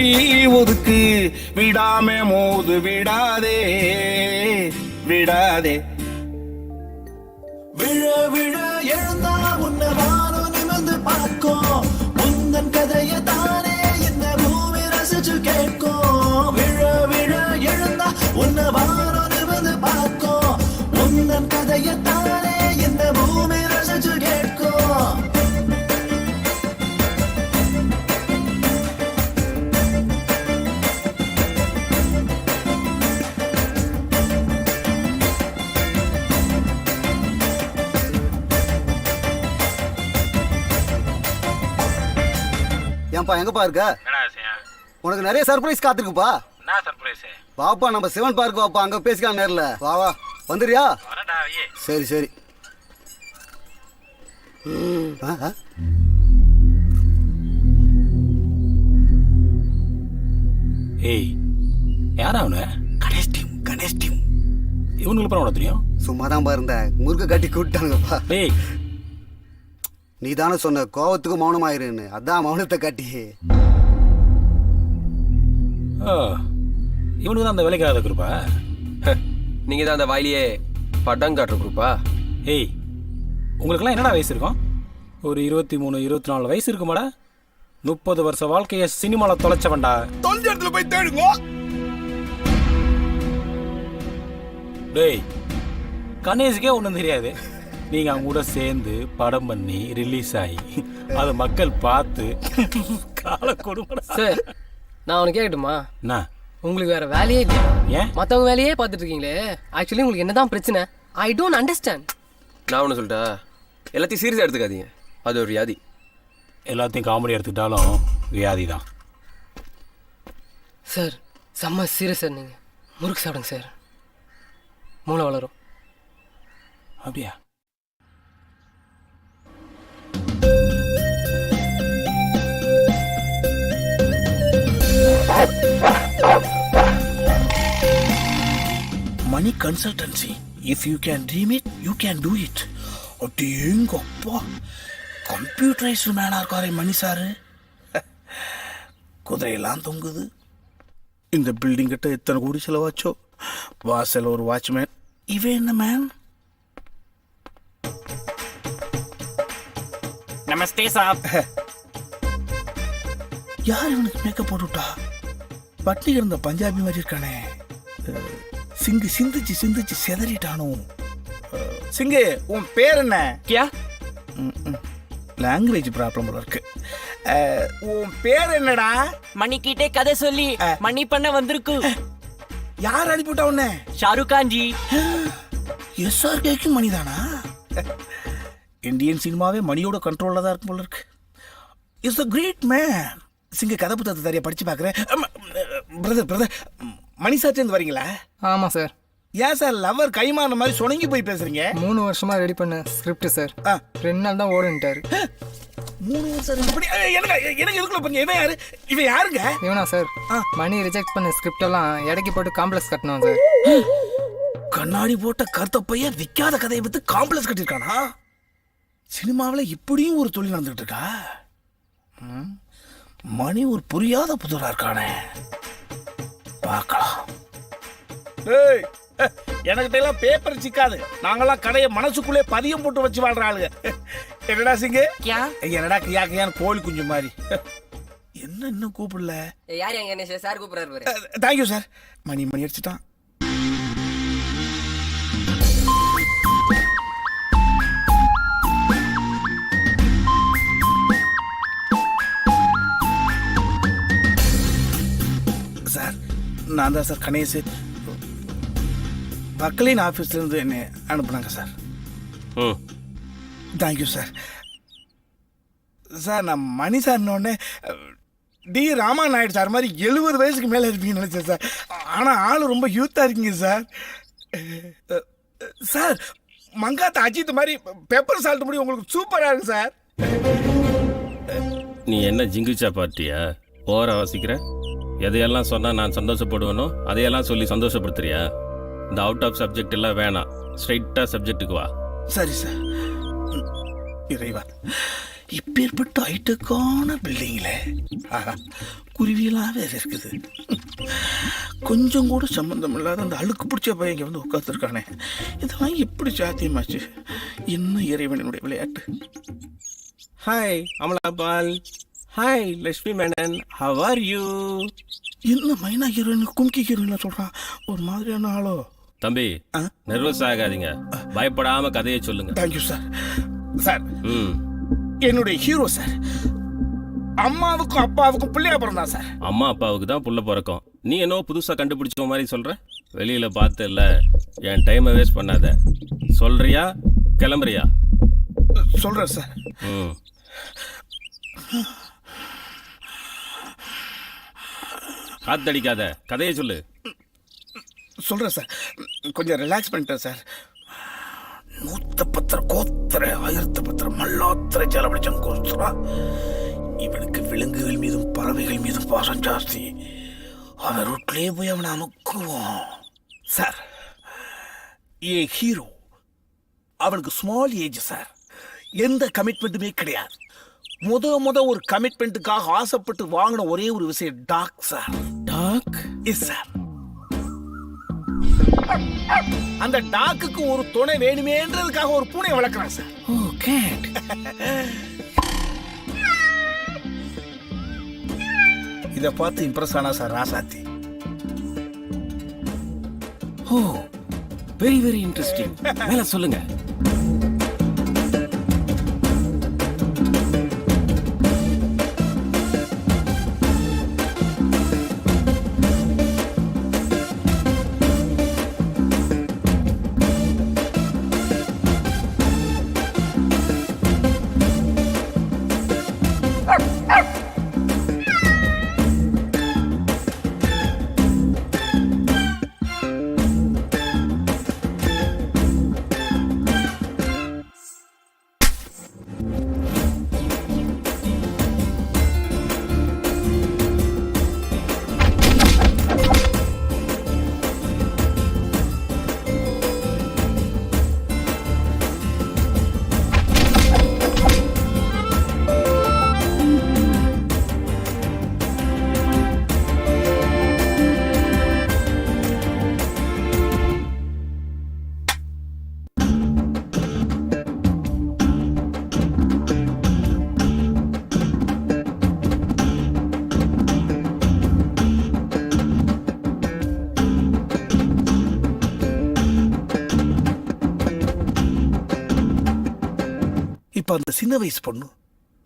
ஒதுக்கு. விடாம மோது விடாதே விடாதே விழ விழ எழுந்தா உன்னை வானம் நிமிர்ந்து பார்க்கும் உந்தன் கதையை தானே இந்த பூமி ரசிச்சு கேட்கும் விழ விழ எழுந்தா உன்னை வானம் நிமிர்ந்து பார்க்கும் உந்தன் கதையை தானே இந்த பூமி ரசிச்சு கேட்கும். ஏன்பா எங்கப்பா இருக்க? உனக்கு நிறைய சர்ப்ரைஸ் காத்திருக்குப்பா. என்ன சர்ப்ரைஸ்? வாப்பா நம்ம சிவன் பார்க் வாப்பா, அங்க பேசிக்கலாம் நேர்ல. வா வா வந்துறியா? சரி சரி. ஏய் யாரா அவனு? கணேஷ் டீம் இவனுக்கு அப்புறம் உனக்கு தெரியும்? சும்மா தான் இருந்த முறுக்க கட்டி கூப்பிட்டானுங்கப்பா. ஏய் நீ தானே சொன்ன கோவத்துக்கு மௌனமாயிருன்னு, அதான் மௌனத்தை காட்டி. இவனுக்கு தான் அந்த வேலைக்காக குரூப்பா? நீங்க தான் அந்த வாயிலேயே படம் காட்டுற குரூப்பா? ஏய் உங்களுக்கெல்லாம் என்னடா வயசு இருக்கும்? ஒரு 23 24 வயசு இருக்குமாடா? 30 வருஷ வாழ்க்கைய சினிமால தொலைச்சவன்டா. தொலைஞ்ச இடத்துல போய் தேடுங்க. டேய் கணேஷ்கே ஒன்றும் தெரியாது. நீங்க அவங்க கூட சேர்ந்து படம் பண்ணி ரிலீஸ் ஆகி அதை மக்கள் பார்த்து கால கொடுமை. சார் நான் உனக்கு கேட்கட்டுமா? என்ன உங்களுக்கு வேற வேலையே இல்லை, ஏன் மற்றவங்க வேலையே பார்த்துட்டு இருக்கீங்களே. ஆக்சுவலி உங்களுக்கு என்னதான் பிரச்சனை? I don't understand. நான் ஒன்று சொல்லிட்டா, எல்லாத்தையும் சீரியஸாக எடுத்துக்காதீங்க, அது ஒரு வியாதி. எல்லாத்தையும் காமெடி எடுத்துக்கிட்டாலும் வியாதி தான். சார் செம்ம சீரியஸ் சார். நீங்கள் முறுக்கு சாப்பிடுங்க சார், மூளை வளரும். அப்படியா? Mani consultancy. If you can dream it you can do it. அப்படியேங்கப்பா, கம்ப்யூட்டரைஸ்டு மேனா இருக்காரே மணி சாரு. குதிரையெல்லாம் தொங்குது. இந்த பில்டிங் கிட்ட எத்தனை கோடி செலவாச்சோ. வாசல் ஒரு வாட்ச்மேன். இவன் என்ன மேன்? நமஸ்தே சாப். யார் இவனுக்கு மேக்கப் போட்டுவிட்டா? பட்னி கிடந்த பஞ்சாபி மாதிரி இருக்கானே. சிங்கு சிந்திச்சு சிந்திச்சு செதறிட்டானோ. சிங்கு உன் பேர் என்ன? கியா? லாங்குவேஜ் ப்ராப்ளம் இருக்கு. உன் பேர் என்னடா? மணி கிட்டே கதை சொல்லி மணி பண்ண வந்திருக்கு. யார் அனுப்பிவிட்டா உன்ன? ஷாருக் கான் ஜி. எஸ்ஆர்கேக்கும் மணிதானா? இந்தியன் சினிமாவே மணியோட கண்ட்ரோல்ல தான் இருக்கும் போல இருக்கு. Is a great man. சிங்க கதை புத்தகத்தை தரையா படிச்சு பார்க்குறேன். பிரதர் மணி சார் சேர்ந்து வரீங்களா? ஆமாம் சார். ஏன் சார் லவர் கைமான மாதிரி சொணங்கி போய் பேசுறீங்க? 3 வருஷமா ரெடி பண்ண ஸ்கிரிப்ட் சார். 2 நாள் தான் ஓடுன்ட்டாரு. 3 வருஷம் இப்படி எனக்கு எதுக்குள்ள பண்ணி? இவன் யாரு? இவன் யாருங்க? இவனா சார்? மணி ரிஜெக்ட் பண்ண ஸ்கிரிப்ட் எல்லாம் எடைக்கு போட்டு காம்ப்ளெக்ஸ் கட்டணும் சார். கண்ணாடி போட்ட கருத்த பையன் விற்காத கதையை பத்தி காம்ப்ளெக்ஸ் கட்டிருக்கானா? சினிமாவில் இப்படியும் ஒரு தொழில் நடந்துட்டு இருக்கா? மணி ஒரு புரியாத புதுரா இருக்கானே. பார்க்கலாம். எனக்கிட்ட எல்லாம் பேப்பர் சிக்காது. நாங்கெல்லாம் கடையை மனசுக்குள்ளே பதியம் போட்டு வச்சு வாழ்ற ஆளுங்க. என்னடா சிங்கு? என்னடா கியா கியான்னு கோழி குஞ்சு மாதிரி. என்ன இன்னும் கூப்பிடல? யார் எங்க கணேஷ் சார் கூப்பிடுறாரு? Thank you sir. மணி அடிச்சுட்டான். சார் நான் தான் சார் கணேஷ். மக்களின் ஆஃபீஸ்லேருந்து என்னை அனுப்புனாங்க சார். Thank you sir. சார் நான் மணி சார்னோடனே டி ராமா நாயுடு சார் மாதிரி 70 வயசுக்கு மேலே இருப்பீங்கன்னு நினச்சேன் சார். ஆனால் ஆள் ரொம்ப யூத்தாக இருக்கீங்க சார். சார் மங்காத்த அஜித் மாதிரி பெப்பர் சால்ட் முடி உங்களுக்கு சூப்பராக இருக்கு சார். நீ என்ன ஜிங்குச்சா பார்ட்டியா? ஓர வாசிக்கிற? எதையெல்லாம் சொன்னால் நான் சந்தோஷப்படுவேனோ அதையெல்லாம் சொல்லி சந்தோஷப்படுத்துறியா? இந்த அவுட் ஆஃப் சப்ஜெக்ட் எல்லாம் வேணாம், ஸ்ட்ரைட்டாக சப்ஜெக்ட்டுக்கு வா. சரி சார். இறைவா இப்பேற்பட்ட ஹைடெக்கான பில்டிங்ல குருவியெல்லாம் வேற இருக்குது. கொஞ்சம் கூட சம்பந்தம் இல்லாத அந்த அழுக்கு பிடிச்ச பையன் இங்க வந்து உட்காந்துருக்கானே, இதெல்லாம் எப்படி சாத்தியமாச்சு? என்ன இறைவனுடைய விளையாட்டு. Hi Amala Paul. Hi Lakshmi Menon. How are you? என்ன மைனா ஹீரோயின் கும்கி ஹீரோயின் சொல்றான், ஒரு மாதிரியான ஆளோ. தம்பி நர்வஸ் ஆகாதீங்க, பயப்படாம கதையை சொல்லுங்க. Thank you sir. சார் ம் என்னுடைய ஹீரோ சார் அம்மாவுக்கும் அப்பாவுக்கும் பிள்ளையா பிறந்தான் சார். அம்மா அப்பாவுக்கு தான் புள்ள பிறக்கும். நீ என்னோ புதுசா கண்டுபிடிச்ச மாதிரி சொல்ற. வெளியில பார்த்தல, என் டைமை வேஸ்ட் பண்ணாத. சொல்றியா கிளம்புறியா? சொல்றேன் சார். ம் காத்தடிக்காத, கதையை சொல்லு. சொல்றேன் சார். கொஞ்சம் ரிலாக்ஸ் பண்ணிட்டேன் சார். 110 கோத்திர 1010 மல்லாத்திர ஜலபடிச்சம் கோஸ்தரா. இவனுக்கு விலங்குகள் மீதும் பறவைகள் மீதும் பாசம் ஜாஸ்தி. அவன் ரூட்லேயே போய் அவனை அமுக்குவோம் சார். ஏ ஹீரோ அவனுக்கு ஸ்மால் ஏஜ் சார். எந்த கமிட்மெண்ட்டுமே கிடையாது. முத ஒரு கமிட்மெண்ட்டுக்காக ஆசைப்பட்டு வாங்கின ஒரே ஒரு விஷயம் dog sir. Dog is sir. அந்த டாக்குக்கு ஒரு துணை வேணுமேன்றதுக்காக ஒரு பூனை வளர்க்குறான் சார். ஓ கேட். இத பார்த்து இம்ப்ரெஸ் ஆனா சார் ராசாத்தி. ஓ வெரி வெரி இன்ட்ரெஸ்டிங். மேல சொல்லுங்க. இப்ப அந்த சின்ன வயசு பொண்ணு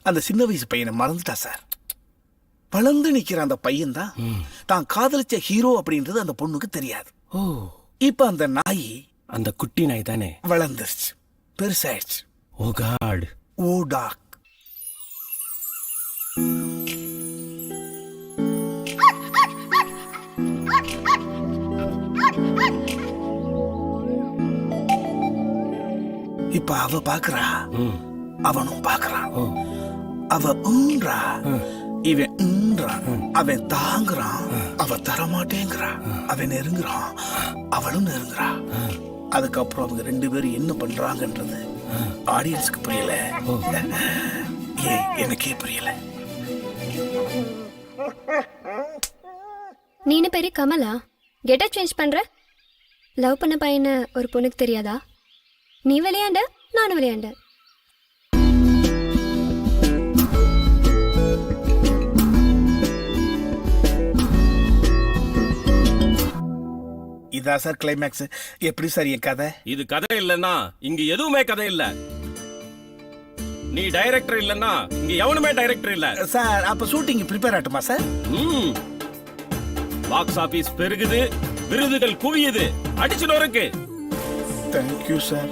அந்த சின்ன வயசு பையனை மறந்துட்டா சார். வளர்ந்து நிக்கிற அந்த பையன் தான் தான் காதலிச்ச ஹீரோ அப்படின்றது அந்த பொண்ணுக்கு தெரியாது. ஓ இப்ப அந்த நாய், அந்த குட்டி நாய் தானே, வளர்ந்துருச்சு, பெருசாயிடுச்சு. ஓ காட். ஓ டாக். இப்ப அவ பாக்குறா, அவனும் பாக்குறான். அவ ஊன்றா, இவன் ஊன்றான். அவன் தாங்குறான், அவ தரமாட்டேங்கிறா. அவன் நெருங்குறான், அவளும் நெருங்குறா. அதுக்கப்புறம் அவங்க 2 பேரும் என்ன பண்றாங்கன்றது ஆடியன்ஸ்க்கு புரியல. எனக்கே புரியல. நீனு பேரு கமலா, கெட்டப் சேஞ்ச் பண்ற. லவ் பண்ண பையனை ஒரு பொண்ணுக்கு தெரியாதா? நீ விளையாண்ட, நானும் விளையாண்ட. இதான் சார் கிளைமேக்ஸ். எப்படி சார் என் கதை? இது கதை இல்லைன்னா இங்க எதுவுமே கதை இல்ல. நீ டைரக்டர் இல்லைன்னா இங்க எவனுமே டைரக்டர் இல்ல சார். அப்ப ஷூட்டிங் ப்ரிப்பேர் ஆகட்டுமா சார்? பாக்ஸ் ஆபீஸ் பெருகுது, விருதுகள் குவியுது, அடிச்சு நொறுக்கு. Thank you sir.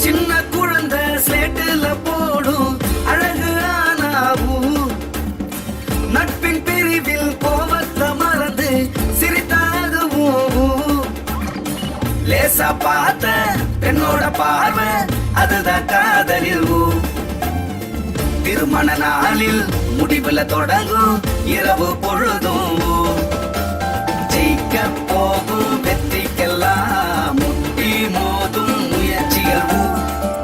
சின்ன குழந்தை ஸ்லேட்டுல போடும் அழகு ஆனாவும் நட்பின் பிரிவில் கோவத்தை மறந்து சிரித்தாதுவும் லேசா பார்த்த பெண்ணோட பார்வை அதுதான் காதலில் திருமண நாளில் முடிவுல தொடங்கும் இரவு பொழுதும் ஜெயிக்க போகும் வெற்றிக்கெல்லாம் முட்டி மோதும் முயற்சிகள்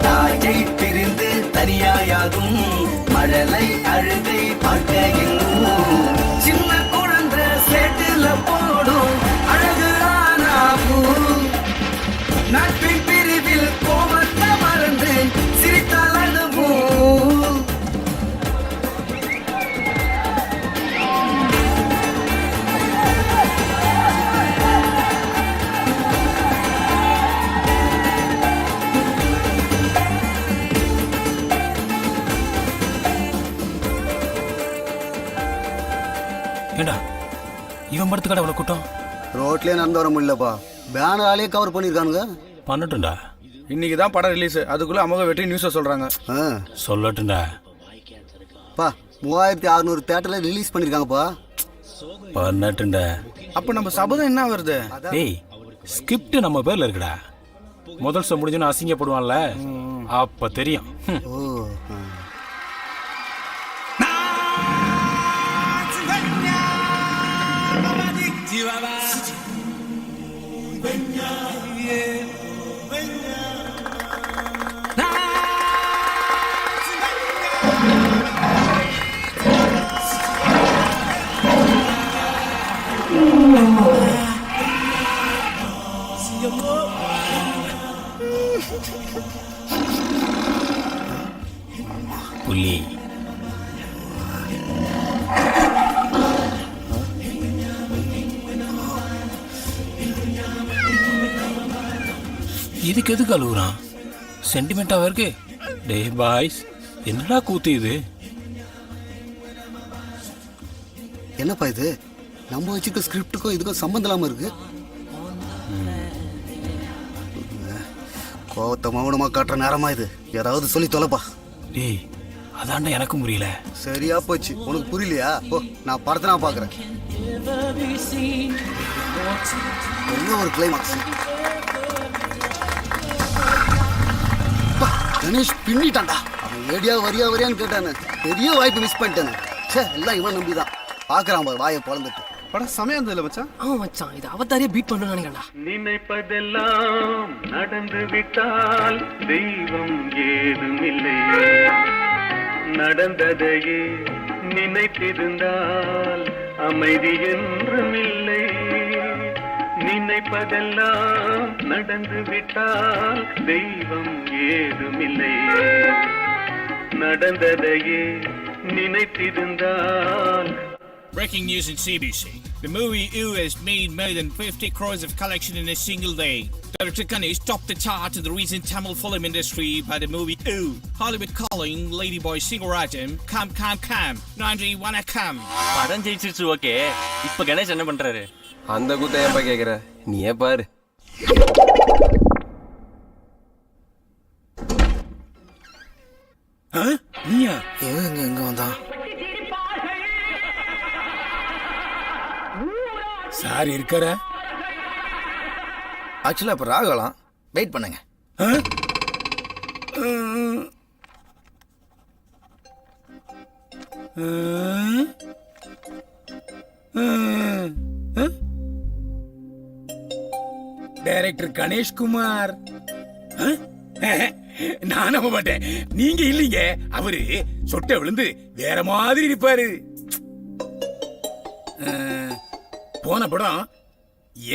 தாயை பிரிந்து தனியாயாகும் மழலை அழுகை பார்க்கையில் சின்ன குழந்தை சேட்டுல போடும் அழகு ஆனாவும் நட்பின் பிரிவில் கோபத்தை மறந்து சிரித்தால் அழுவும் ஏண்டா இவன் படத்துக்கடை அவ்வளோ கூட்டம் ரோட்லயே நடந்து வர முடியலப்பா பேனராலேயே கவர் பண்ணியிருக்கானுங்க. பண்ணட்டும்டா. இன்னைக்கு தான் படம் ரிலீஸ், அதுக்குள்ள அமோக வெற்றி நியூஸை சொல்றாங்க. சொல்லட்டும்டா. பா 3600 தியேட்டர்ல ரிலீஸ் பண்ணிருக்காங்கப்பா. பண்ணட்டும்டா. அப்ப நம்ம சபதம் என்ன வருது? டேய் ஸ்கிரிப்ட் நம்ம பேர்ல இருக்குடா. முதல் ஷோ முடிஞ்சோன்னு அசிங்கப்படுவான்ல, அப்ப தெரியும். ஓ புலி இதுக்கு எதுக்கு அழுகுறான்? சென்டிமெண்டாவா இருக்கு. டே பாய்ஸ், என்னடா கூத்து இது? என்னப்பா இது? நம்ம வச்சுக்க ஸ்கிரிப்டுக்கும் இதுக்கும் சம்பந்தம் இல்லாம இருக்கு. கோவத்தை மௌனமா காட்டுற நேரமா இது. ஏதாவது சொல்லி தொலைப்பா. டேய் அதான்டா எனக்கும் புரியல. சரியா போச்சு. உனக்கு புரியலையா? ஓ நான் படத்தை நான் பாக்குறேன். என்ன ஒரு கிளைமாக்ஸ். கணேஷ் பின்னிட்டான்டா. அவன் ஏடியா வரியா வரியான்னு கேட்டானு. பெரிய வாய்ப்பு மிஸ் பண்ணிட்டானு. சே எல்லாம் இவன் நம்பிதான். பாக்குறான் பாரு வாயை பொழந்துட்டு. படம் சமயம் இருந்ததுல மச்சான். ஆமா மச்சான், இது அவதாரியா பீட் பண்ணணும்னு நினைக்கிறேன்டா. நினைப்பதெல்லாம் நடந்து விட்டால் தெய்வம் ஏதுமில்லை, நடந்ததையே நினைத்திருந்தால் அமைதி என்றுமில்லை. நினைப்பதெல்லாம் நடந்து விட்டால் தெய்வம் ஏதுமில்லை, நடந்ததையே நினைத்திருந்தால். Breaking news in CBC. The movie U has made more than 50 crores of collection in a single day. Director Ganesh topped the chart in the recent Tamil film industry by the movie U. Hollywood calling Ladyboy Singarajan Come. Nandri Vanakkam. படம் ஜெயிச்சிருச்சு, okay. இப்ப கணேஷ் என்ன பண்றாரு? அந்த கூத்த ஏப்பா கேக்குற? நீயே பாரு. நீயா எங்க வந்தான்? சார் இருக்கார? ஆக்சுவலா இப்ப ராகலாம். வெயிட் பண்ணுங்க. டைரக்டர் கணேஷ் குமார். நான் நம்ப மாட்டேன். நீங்க இல்லீங்க. அவரு சொட்ட விழுந்து வேற மாதிரி இருப்பாரு. போன படம்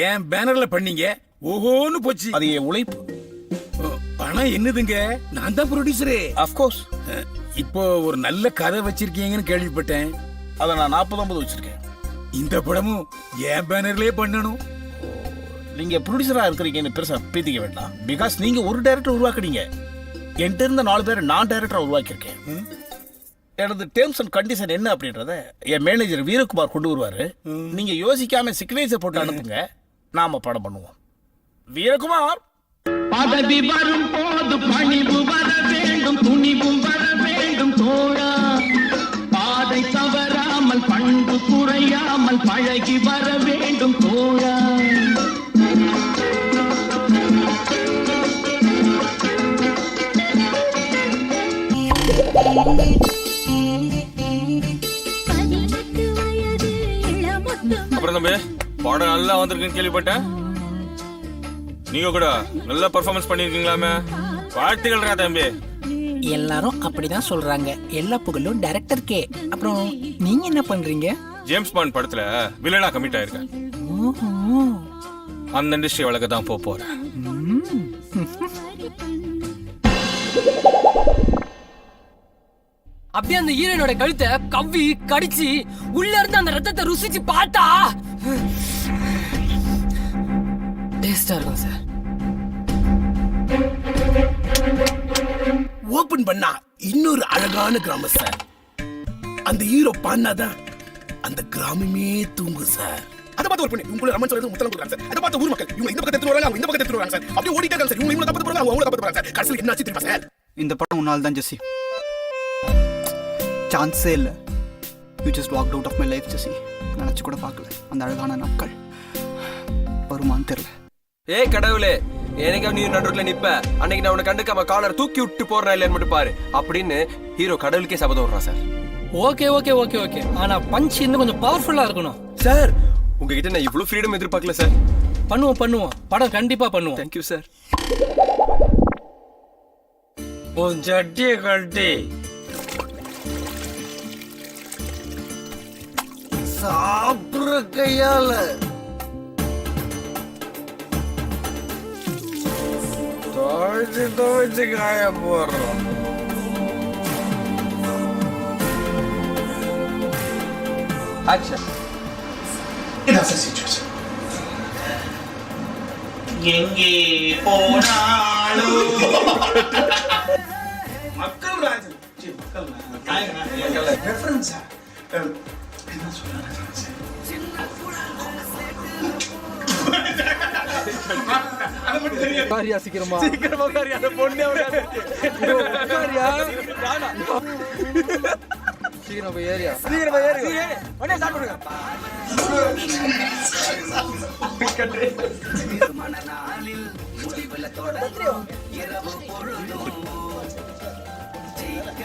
ஏன் பேனர்ல பண்ணீங்க, ஓஹோன்னு போச்சு. அது என் உழைப்பு. பணம் என்னதுங்க? நான் தான் ப்ரொடியூசரே. அஃப்கோர்ஸ். இப்போ ஒரு நல்ல கதை வச்சிருக்கீங்கன்னு கேள்விப்பட்டேன். அதை நான் 40-50 வச்சிருக்கேன். இந்த படமும் ஏன் பேனர்லயே பண்ணணும். நீங்க ப்ரொடியூசரா இருக்கிறீங்கன்னு பெருசா பேத்திக்க வேண்டாம். பிகாஸ் நீங்க ஒரு டைரக்டர் உருவாக்குறீங்க. என்கிட்ட இருந்த 4 பேரை நான் டைரக்டரா உருவாக்கியிருக்கேன். எனது டேர்ம்ஸ் அண்ட் கண்டிஷன் என்ன அப்படின்றத என் மேனேஜர் வீரகுமார் கொண்டு வருவாரு. நீங்க யோசிக்காம சிக்னேச்சர் போட்டு அனுப்புங்க, நாம படம் பண்ணுவோம். வீரகுமார். பதவி வரும் போது பணிவு வர வேண்டும், துணிவும் வர வேண்டும் தோழா. பாதை தவறாமல் பண்பு குறையாமல் பழகி வர வேண்டும் தோழா. அப்புறம் தம்பி படம் நல்லா வந்திருக்குன்னு கேள்விப்பட்டேன். நீங்க கூட நல்லா பெர்ஃபார்மன்ஸ் பண்ணிருக்கீங்களாமே, வாழ்த்துக்கள்ரா தம்பி. எல்லாரும் அப்படிதான் சொல்றாங்க. எல்லா புகழும் டைரக்டருக்கே. அப்புறம் நீங்க என்ன பண்றீங்க? ஜேம்ஸ் பாண்ட் படத்துல வில்லனா கமிட் ஆயிருக்கேன். அந்த இண்டஸ்ட்ரி வழக்க தான் போறேன். அப்படியே அந்த ஹீரோனோட கழுத்தை கவ்வி கடிச்சு உள்ள இருந்து அந்த ரத்தத்தை ருசிச்சு பார்த்தா டேஸ்டா இருக்கும் சார். ஓபன் பண்ணா இன்னொரு அழகான கிராமம் சார். அந்த ஹீரோ பாடினாதான் அந்த கிராமமே தூங்கும் சார். அதை பார்த்து ஒரு பொண்ணு உங்களை ரமன் சொல்றது முத்தலம் கொடுக்குறாங்க சார். அதை பார்த்து ஊர் மக்கள் இவங்க இந்த பக்கத்து எடுத்து வராங்க, அவங்க இந்த பக்கத்து எடுத்து வராங்க சார். அப்படியே ஓடிட்டே இருக்காங்க சார். இவங்க தப்பு போறாங்க, அவங்க தப்பு போறாங்க சார். கடைசியில் என்னாச்சு தெரியுமா சார்? இந்த படம் உன்னால் தான் ஜெஸ்ஸி. சான்ஸே இல்லை. You just walked out of my life Jessie. நினச்சி கூட பார்க்கல அந்த அழகான நாட்கள் வருமானு தெரியல. ஏய் கடவுளே, எனக்கு நீ நடுவுல நிப்ப, அன்னைக்கு நான் உன்னை கண்டுக்காம காலர் தூக்கி விட்டு போறேன் இல்லைன்னு மட்டும் பாரு அப்படின்னு ஹீரோ கடவுளுக்கே சபதம் விடுறான் sir. Okay okay okay okay. ஆனா பஞ்ச் இன்னும் கொஞ்சம் பவர்ஃபுல்லா இருக்கணும் சார். உங்ககிட்ட நான் இவ்வளவு ஃப்ரீடம் எதிர்பார்க்கல சார். பண்ணுவோம் படம் கண்டிப்பா பண்ணுவோம். Thank you sir. உன் சட்டியை கட்டி சாப்பிட்ற கையால துவைச்சு காய போடுறோம். எங்கே போனாலும் மக்கள் ராஜன் மக்கள் ரெஃபரன்ஸா என்ன சொல்றாங்க? சீக்கிரமா அந்த பொண்ணே சீக்கிரம் போய் ஏரியா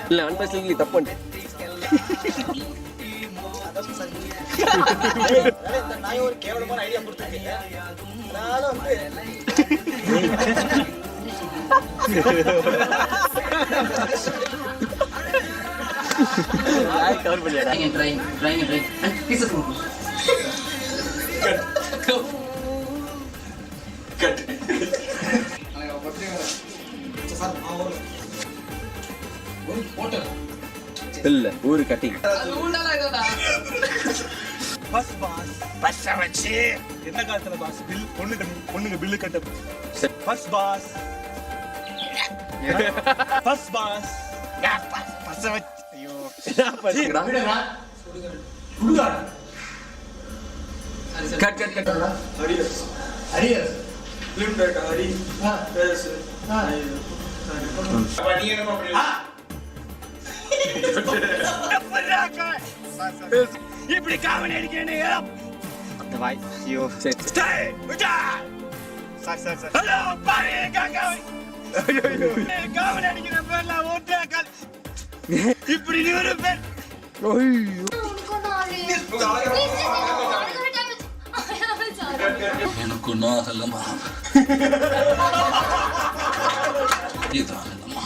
இல்ல அன்பஸ்லி தப்பு பண்ணு. ஒரு கேவலமான ஐடியா கொடுத்துருக்கீங்க. இல்ல ஊரு கட்டிங் பஸ்ஸ வச்சு என்ன காலத்துல பாஸ் பில் பொண்ணுங்க பில்லு கட்ட பஸ் பாஸ் பஸ் பாஸ் பஸ்ஸ வச்சு ஐயோ cut cut cut arrears film data அரி பேஸ் அப்ப நீ என்ன பண்றீங்க? இப்படி காமெடி அடிக்கணும் அந்த வாய் ஐயோ சரி ஸ்டே விட்டா சார் ஹலோ பாரு காக்கா ஐயோ காமெடி அடிக்கிற பேர்ல ஓட்டாக்கல் இப்படி நீ ஒரு பேர் ஐயோ எனக்கு ஒன்றும் ஆகலம்மா. இது ஆகலம்மா.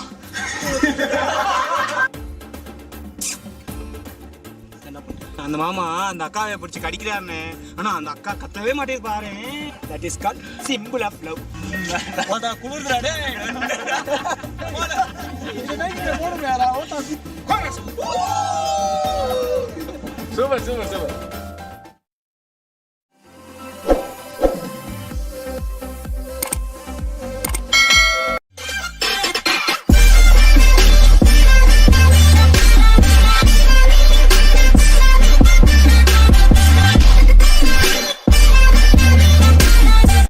அந்த மாமா அந்த அக்காவை பிடிச்சி கடிக்கிறாருன்னு, ஆனா அந்த அக்கா கத்தவே மாட்டேது பாரு. That is called simple of love. குளிர்றா டேய். Super super super.